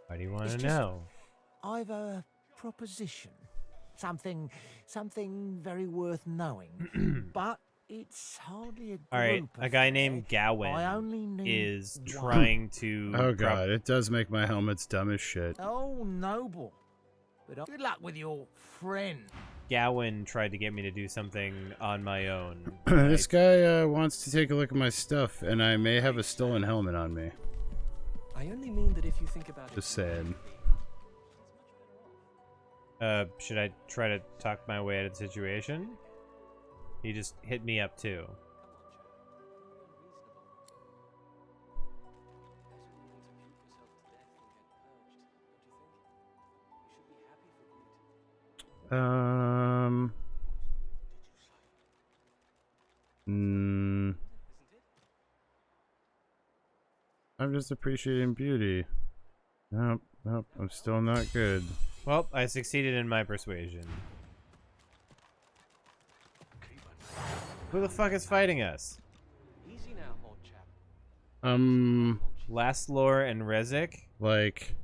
Why do you want to It's know? I've a proposition. Something very worth knowing. But it's hardly a group. All right, a guy named Gawain I only need is one. trying to. Oh god, it does make my helmets dumb as shit. Oh, noble. But good luck with your friend. Gawain tried to get me to do something on my own. This guy wants to take a look at my stuff, and I may have a stolen helmet on me. I only mean that if you think about it. Just saying. Should I try to talk my way out of the situation? He just hit me up too. I'm just appreciating beauty. Nope, I'm still not good. Well, I succeeded in my persuasion. Who the fuck is fighting us? Easy now, old chap. Laslor and Rezik? Like...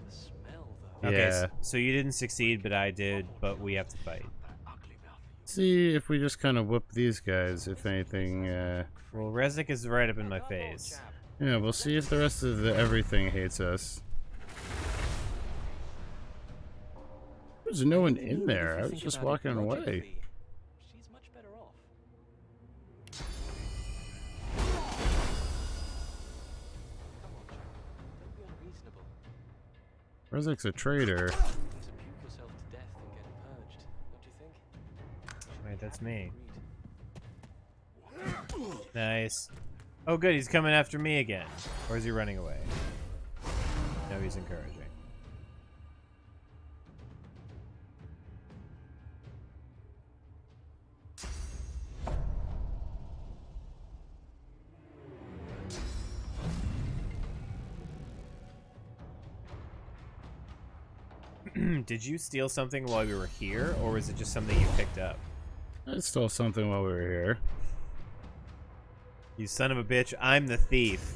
The smell, though. Okay, Yeah. so you didn't succeed, but I did, but we have to fight. See if we just kind of whoop these guys, if anything, Well, Rezik is right up in my face. Yeah, we'll see if the rest of the everything hates us. There's no one in there. I was just walking away. She's much better off. Come on, chap. Don't be unreasonable. Rezik's a traitor. To puke yourself to death and get purged, don't you think? Wait, that's me. Nice. Oh, good. He's coming after me again. Or is he running away? No, he's encouraging. Did you steal something while we were here, or was it just something you picked up? I stole something while we were here. You son of a bitch, I'm the thief.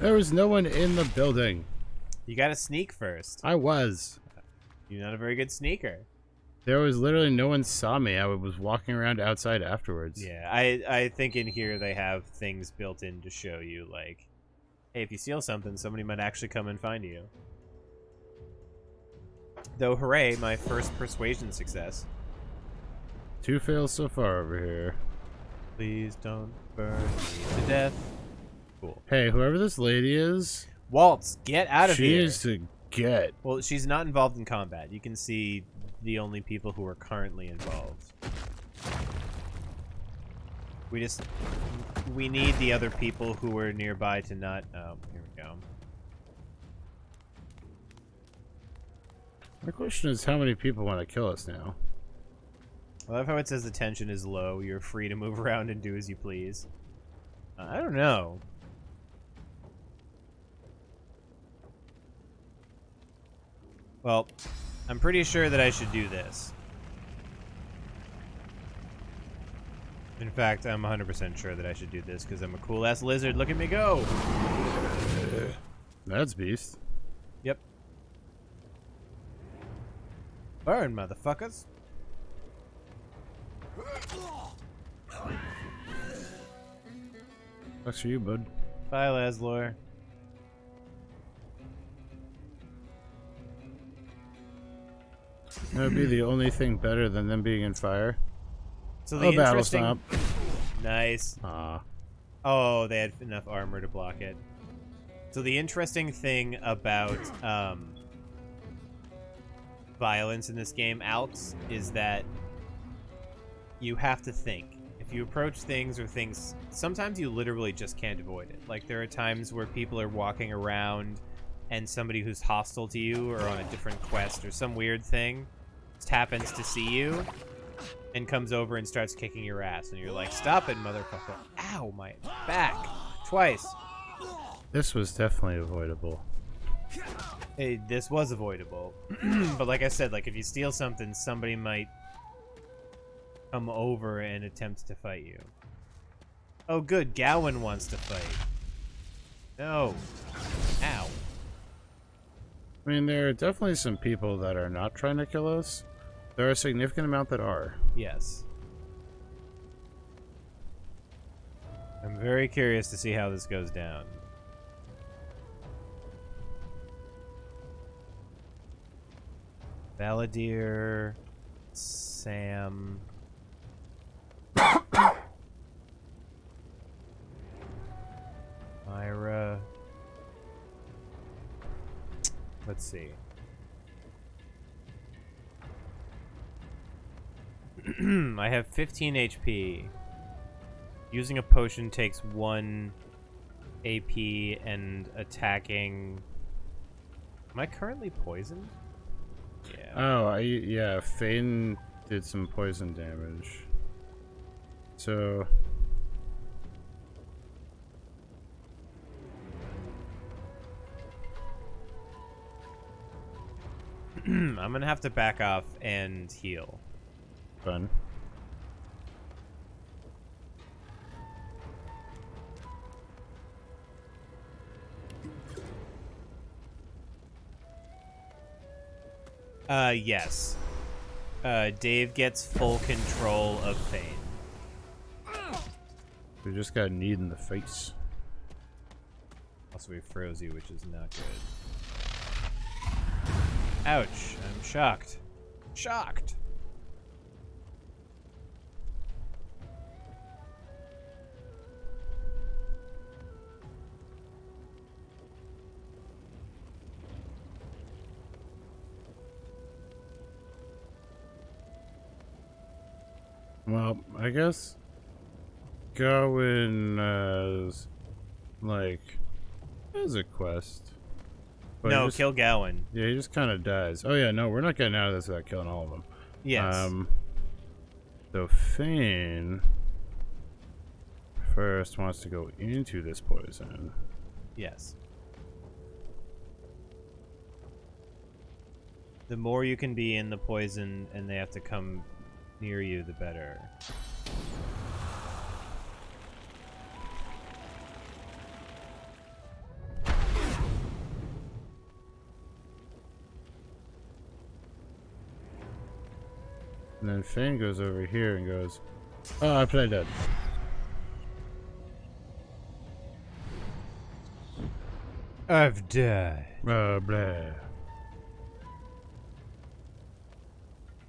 There was no one in the building. You gotta sneak first. I was. You're not a very good sneaker. There was literally no one saw me. I was walking around outside afterwards. Yeah, I think in here they have things built in to show you, like, hey, if you steal something, somebody might actually come and find you. Though, hooray, my first persuasion success. 2 fails so far over here. Please don't burn me to death. Cool. Hey, whoever this lady is... Waltz, get out of here. She needs to get... Well, she's not involved in combat. You can see the only people who are currently involved. We need the other people who are nearby to not... Oh, here we go. My question is, how many people want to kill us now? I love how it says the tension is low. You're free to move around and do as you please. I don't know. Well, I'm pretty sure that I should do this. In fact, I'm 100% sure that I should do this because I'm a cool-ass lizard. Look at me go! That's beast. Yep. Burn, motherfuckers. That's for you, bud. Bye, Laszlo. That would be the only thing better than them being in fire. So the battle interesting... stomp. Nice. Oh, they had enough armor to block it. So the interesting thing about violence in this game, Alex, is that you have to think. If you approach things or things, sometimes you literally just can't avoid it. Like, there are times where people are walking around and somebody who's hostile to you or on a different quest or some weird thing just happens to see you and comes over and starts kicking your ass. And you're like, stop it, motherfucker. Ow, my back. Twice. This was definitely avoidable. Hey, this was avoidable. But like I said, like, if you steal something, somebody might come over and attempt to fight you. Oh, good. Gowan wants to fight. No. Ow. I mean, there are definitely some people that are not trying to kill us. There are a significant amount that are. Yes. I'm very curious to see how this goes down. Valadier, Sam. Myra. Let's see. I have 15 HP. Using a potion takes 1 AP and attacking... Am I currently poisoned? Yeah. Oh, yeah, Fane did some poison damage. So... I'm gonna have to back off and heal. Fun. Yes. Dave gets full control of Fane. We just got kneed in the face. Also, we froze you, which is not good. Ouch. I'm shocked. Shocked. Well, I guess going as like as a quest. But No, kill Gowan. Yeah, he just kind of dies. Oh yeah, no, we're not getting out of this without killing all of them. Yes. So Fane first wants to go into this poison. Yes. The more you can be in the poison and they have to come near you, the better. And then Fane goes over here and goes, "Oh, I played dead." I've died. Blah.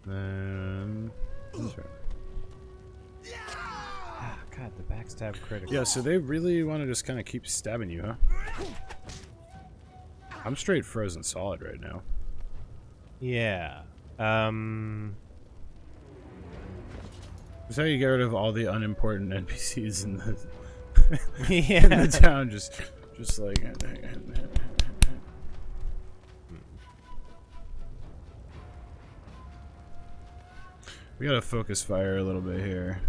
Then... Ah, God, the backstab critical. Yeah, so they really want to just kind of keep stabbing you, huh? I'm straight frozen solid right now. Yeah. That's how you get rid of all the unimportant NPCs in the yeah. in the town. Just like. We gotta focus fire a little bit here.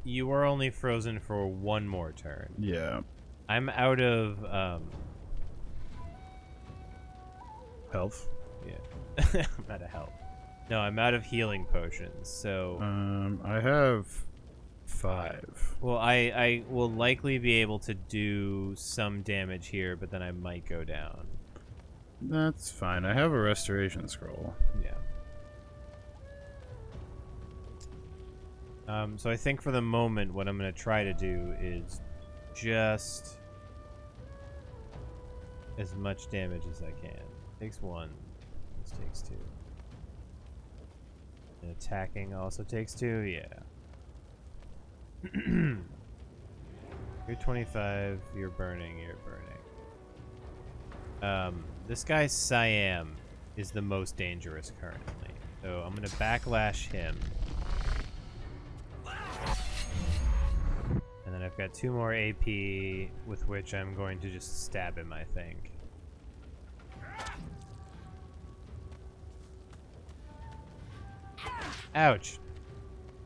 You were only frozen for one more turn. Yeah. I'm out of health. Yeah. I'm out of health. No, I'm out of healing potions. So I have 5. Well, I will likely be able to do some damage here, but then I might go down. That's fine. I have a restoration scroll. Yeah. So I think for the moment, what I'm going to try to do is just as much damage as I can. Takes 1. This takes 2. And attacking also takes 2. Yeah. You're 25. You're burning. You're burning. This guy Siam is the most dangerous currently. So I'm going to backlash him. And then I've got 2 more AP with which I'm going to just stab him, I think. Ouch.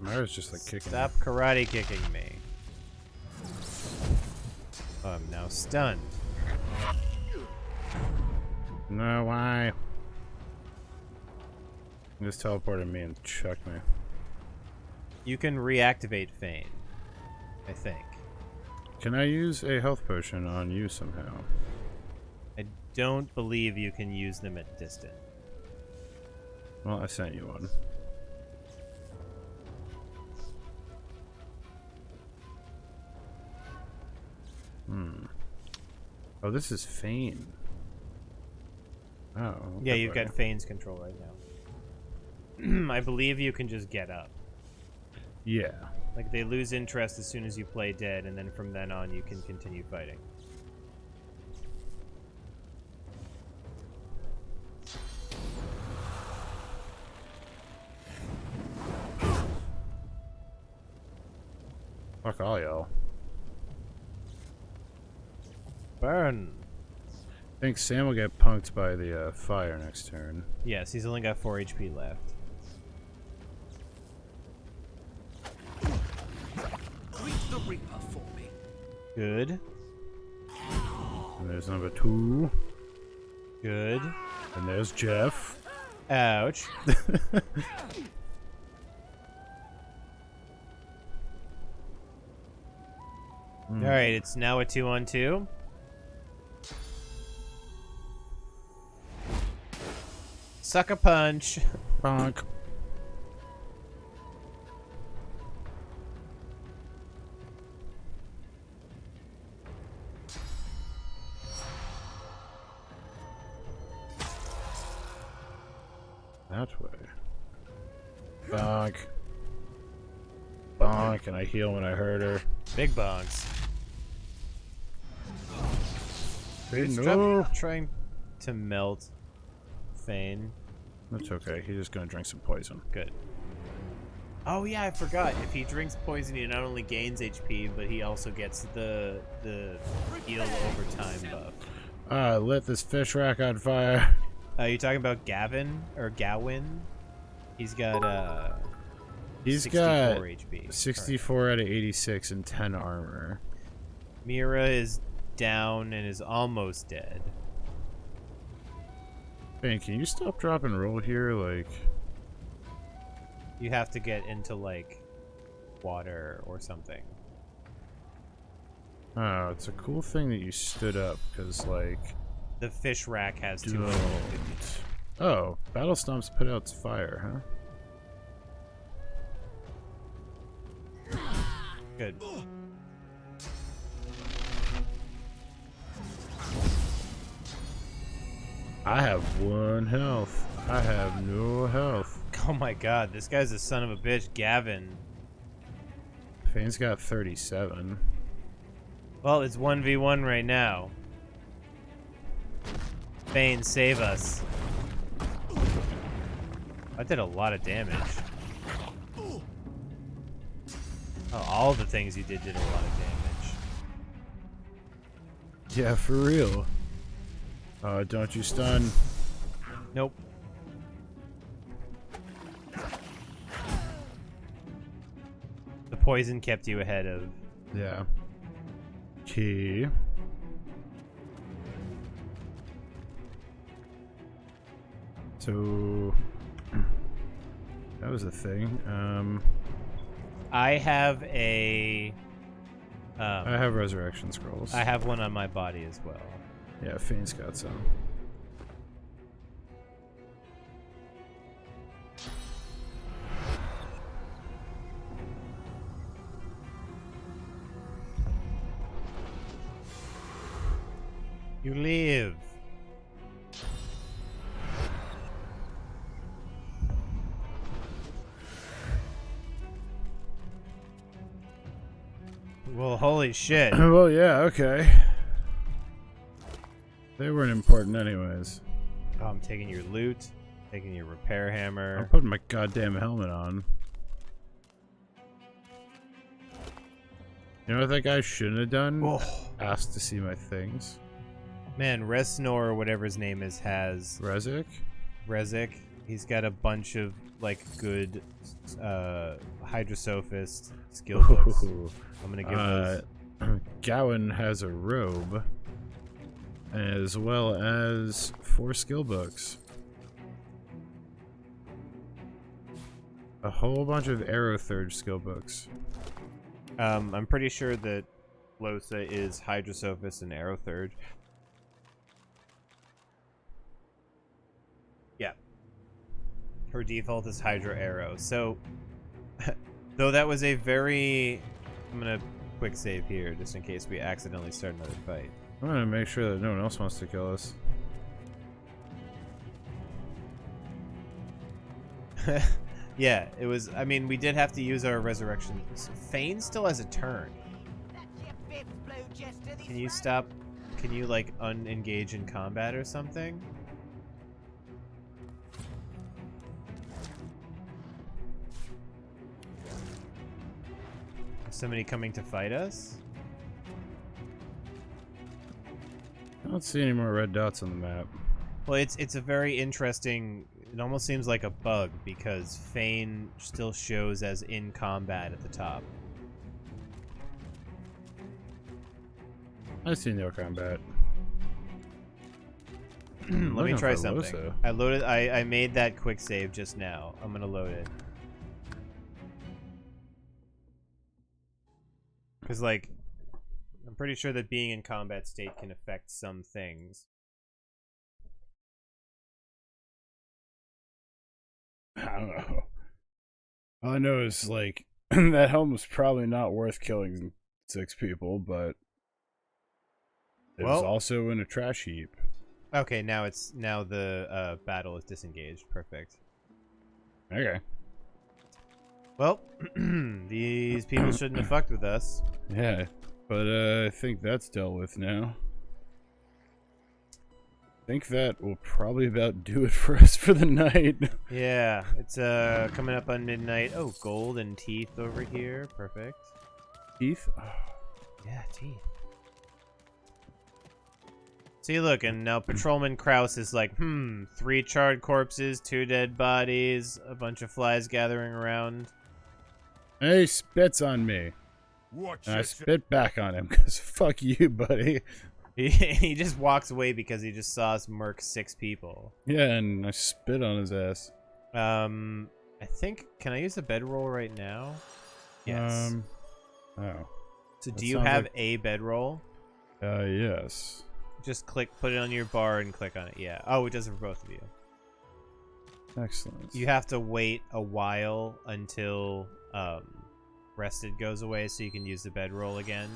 Mara's just like kicking. Stop karate kicking me. Oh, I'm now stunned. No, why? He just teleported me and chucked me. You can reactivate Fane, I think. Can I use a health potion on you somehow? I don't believe you can use them at distance. Well, I sent you one. Oh, this is Fane. Oh. Yeah, you've got Fane's control right now. I believe you can just get up. Yeah. Like, they lose interest as soon as you play dead, and then from then on you can continue fighting. Fuck all y'all. Burn! I think Sam will get punked by the fire next turn. Yes, he's only got 4 HP left. Greet the Reaper for me. Good. And there's number 2. Good. And there's Jeff. Ouch. Alright, it's now a 2-on-2. Sucker punch. Bonk. That way. Bonk. Bonk, and I heal when I hurt her. Big bonks. No. Trying to melt Fane. That's okay. He's just gonna drink some poison. Good. Oh yeah, I forgot. If he drinks poison, he not only gains HP, but he also gets the heal over time buff. Lit this fish rack on fire. You talking about Gavin or Gawain? He's got He's 64 got HP. 64 out of 86 and 10 armor. Mira is down and is almost dead. Man, can you stop, drop, and roll here? Like, you have to get into like water or something. Oh, it's a cool thing that you stood up because like the fish rack has don't. 250. Oh, battle stomps put out fire, huh? Good. I have 1 health. I have no health. Oh my god, this guy's a son of a bitch, Gavin. Fane's got 37. Well, it's 1v1 right now. Fane, save us. I did a lot of damage. Oh, all the things you did a lot of damage. Yeah, for real. Don't you stun. Nope. The poison kept you ahead of... Yeah. Key. So... that was a thing. I have a... I have resurrection scrolls. I have one on my body as well. Yeah, Fane's got some. You live. Well, holy shit. Well, yeah, okay. They weren't important anyways. Oh, I'm taking your loot, taking your repair hammer. I'm putting my goddamn helmet on. You know what that guy shouldn't have done? Oh. Asked to see my things. Man, Resnor, or whatever his name is, has... Rezik? Rezik. He's got a bunch of, like, good Hydrosophist skill books. I'm gonna give those... Gawain has a robe, as well as 4 skill books. A whole bunch of Arrow Third skill books. I'm pretty sure that Losa is Hydrosophist and Arrow Third. Yeah. Her default is Hydro Arrow. So, though that was a very... I'm gonna quick save here, just in case we accidentally start another fight. I'm gonna make sure that no one else wants to kill us. Yeah, it was... I mean, we did have to use our resurrection. Fane still has a turn. Can you stop... Can you, like, unengage in combat or something? Is somebody coming to fight us? I don't see any more red dots on the map. Well, it's a very interesting... It almost seems like a bug, because Fane still shows as in combat at the top. I see no combat. Let me try something. I made that quick save just now. I'm gonna load it. Because, like, I'm pretty sure that being in combat state can affect some things. I don't know. All I know is, like, that helm was probably not worth killing 6 people, but it was also in a trash heap. Okay, now the battle is disengaged. Perfect. Okay. Well, these people shouldn't have fucked with us. Yeah, but I think that's dealt with now. think that will probably about do it for us for the night. Yeah, it's coming up on midnight. Oh, gold and teeth over here. Perfect. Teeth? Oh. Yeah, teeth. See, look, and now Patrolman Kraus is like, 3 charred corpses, 2 dead bodies, a bunch of flies gathering around. And he spits on me. And I spit back on him, because fuck you, buddy. He just walks away because he just saw us murk 6 people. Yeah, and I spit on his ass. I think, can I use a bedroll right now? Yes. Oh. So do you have a bedroll? Yes. Just put it on your bar and click on it. Yeah. Oh, it does it for both of you. Excellent. You have to wait a while until rested goes away so you can use the bedroll again.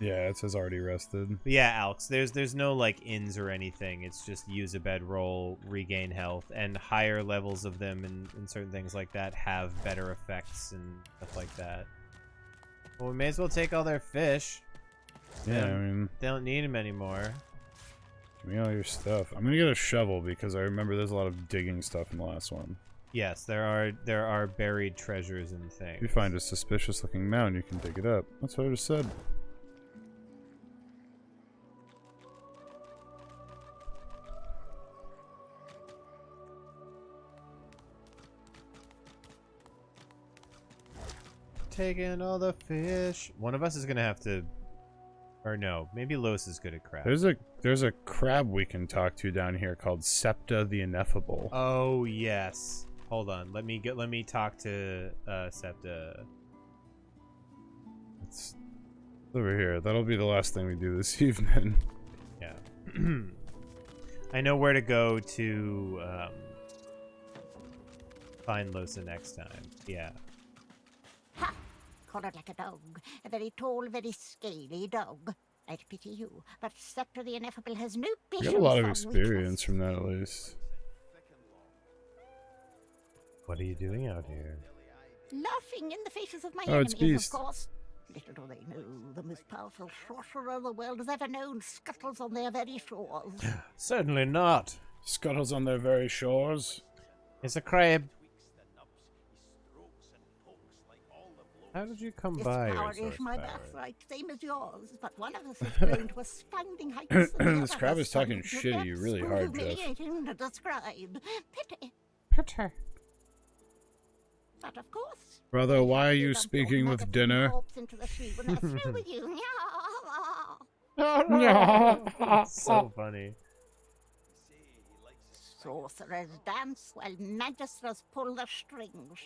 Yeah, it says already rested. But yeah, Alex, there's no like ins or anything. It's just use a bedroll, regain health, and higher levels of them and certain things like that have better effects and stuff like that. Well, we may as well take all their fish. Yeah, I mean, they don't need them anymore. Give me all your stuff. I'm gonna get a shovel because I remember there's a lot of digging stuff in the last one. Yes, there are buried treasures and things. If you find a suspicious looking mound, you can dig it up. That's what I just said. Taking all the fish. One of us is gonna have to, or no, maybe Los is good at crab. There's a crab we can talk to down here called Septa the Ineffable. Oh yes. Hold on. Let me talk to Septa. It's over here. That'll be the last thing we do this evening. Yeah. I know where to go to find Losa next time. Yeah. Ha! Collared like a dog. A very tall, very scaly dog. I'd pity you, but Septa the Ineffable has no We patience. got a lot of for experience from that, at least. What are you doing out here? Laughing in the faces of my Oh, it's enemies, Beast. of course. Little do they know, the most powerful sorcerer the world has ever known scuttles on their very shores. Certainly not. Scuttles on their very shores. It's a crab. How did you come This by power your is my source power? birthright, same as yours, but one of us has grown to astounding heights. and the This other crab has is talking sunk to shit at you depths really hard, Jeff. humiliating to describe. Pity. Pity. But of course. Brother, why are you dumped speaking all with maggots dinner? and corpse into the sea when they're through with you. So funny. Sorcerers dance while magisters pull the strings.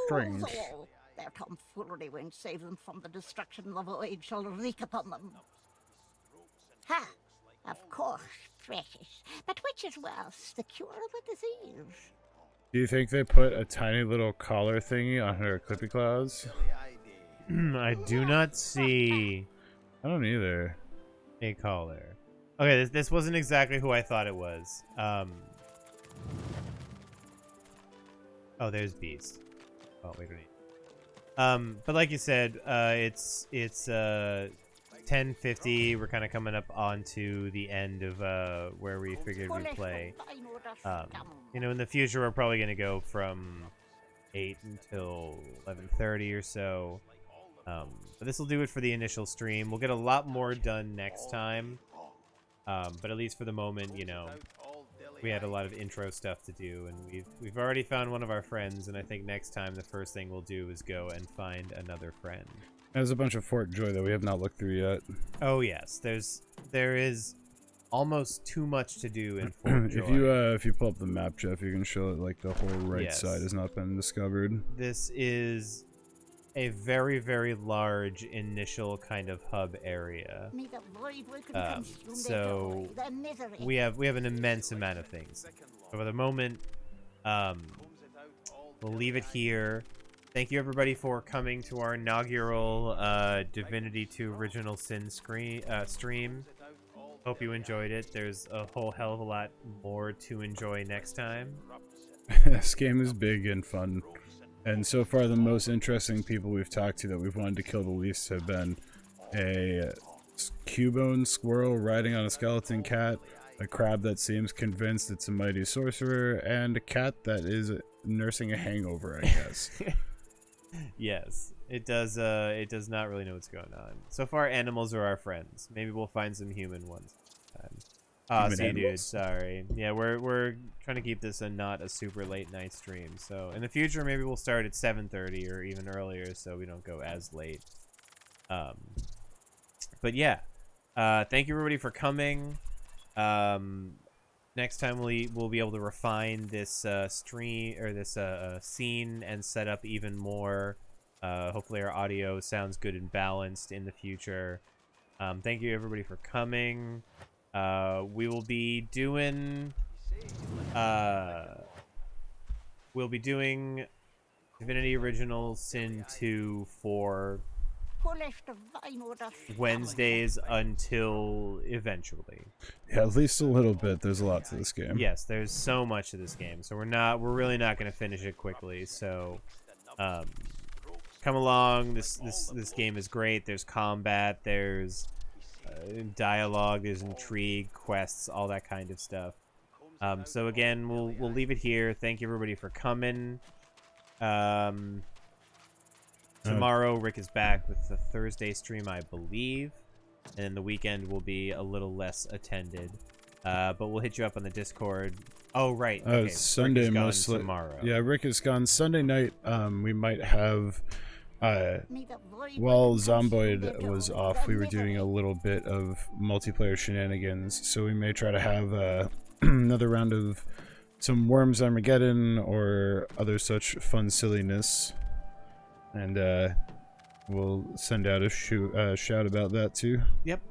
Strings. Fools all. Their tomfoolery won't save them from the destruction the void shall wreak upon them. Ha! Of course, precious. But which is worse, the cure or the disease? Do you think they put a tiny little collar thingy on her Clippy Claws? I do not see. I don't either. A collar. Okay, this wasn't exactly who I thought it was. Oh, there's Beast. Oh, wait a minute. But like you said, it's 10:50. We're kind of coming up onto the end of where we figured we'd play. You know, in the future, we're probably gonna go from 8 until 11:30 or so. But this will do it for the initial stream. We'll get a lot more done next time. But at least for the moment, you know, we had a lot of intro stuff to do, and we've already found one of our friends, and I think next time the first thing we'll do is go and find another friend. There's a bunch of Fort Joy that we have not looked through yet. Oh yes, there is almost too much to do in Fort Joy. If you pull up the map, Jeff, you can show it like the whole right Yes. side has not been discovered. This is a very, very large initial kind of hub area. May the void will consume their So joy, their misery. we have an immense amount of things. So for the moment, we'll leave it here. Thank you everybody for coming to our inaugural Divinity 2 Original Sin stream. Hope you enjoyed it. There's a whole hell of a lot more to enjoy next time. This game is big and fun. And so far, the most interesting people we've talked to that we've wanted to kill the least have been a Cubone squirrel riding on a skeleton cat, a crab that seems convinced it's a mighty sorcerer, and a cat that is nursing a hangover, I guess. Yes, it does. It does not really know what's going on. So far, animals are our friends. Maybe we'll find some human ones time. Ah, see, dude. Sorry. Yeah, we're trying to keep this not a super late night stream. So in the future, maybe we'll start at 7:30 or even earlier, so we don't go as late. But yeah, thank you everybody for coming. Next time we'll be able to refine this stream or this scene and set up even more. Hopefully our audio sounds good and balanced in the future. Thank you everybody for coming. We will be doing Divinity Original Sin 2 for Wednesdays until eventually. Yeah, at least a little bit. There's a lot to this game. Yes, there's so much to this game, so we're really not going to finish it quickly. So come along. This game is great. There's combat, there's dialogue, there's intrigue, quests, all that kind of stuff. So again, we'll leave it here. Thank you everybody for coming. Tomorrow, Rick is back with the Thursday stream, I believe. And then the weekend will be a little less attended. But we'll hit you up on the Discord. Oh, right. Okay. Sunday mostly. Tomorrow. Yeah, Rick is gone. Sunday night, we might have... while Zomboid was off, we were doing a little bit of multiplayer shenanigans. So we may try to have another round of some Worms Armageddon or other such fun silliness. And we'll send out a shout about that too. Yep.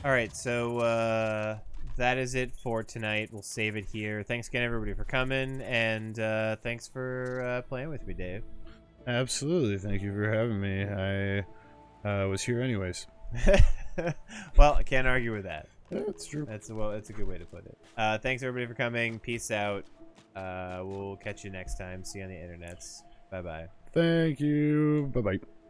All right, so that is it for tonight. We'll save it here. Thanks again, everybody, for coming, and thanks for playing with me, Dave. Absolutely. Thank you for having me. I was here anyways. Well, I can't argue with that. Yeah, that's true. That's a good way to put it. Thanks, everybody, for coming. Peace out. We'll catch you next time. See you on the internets. Bye-bye. Thank you. Bye-bye.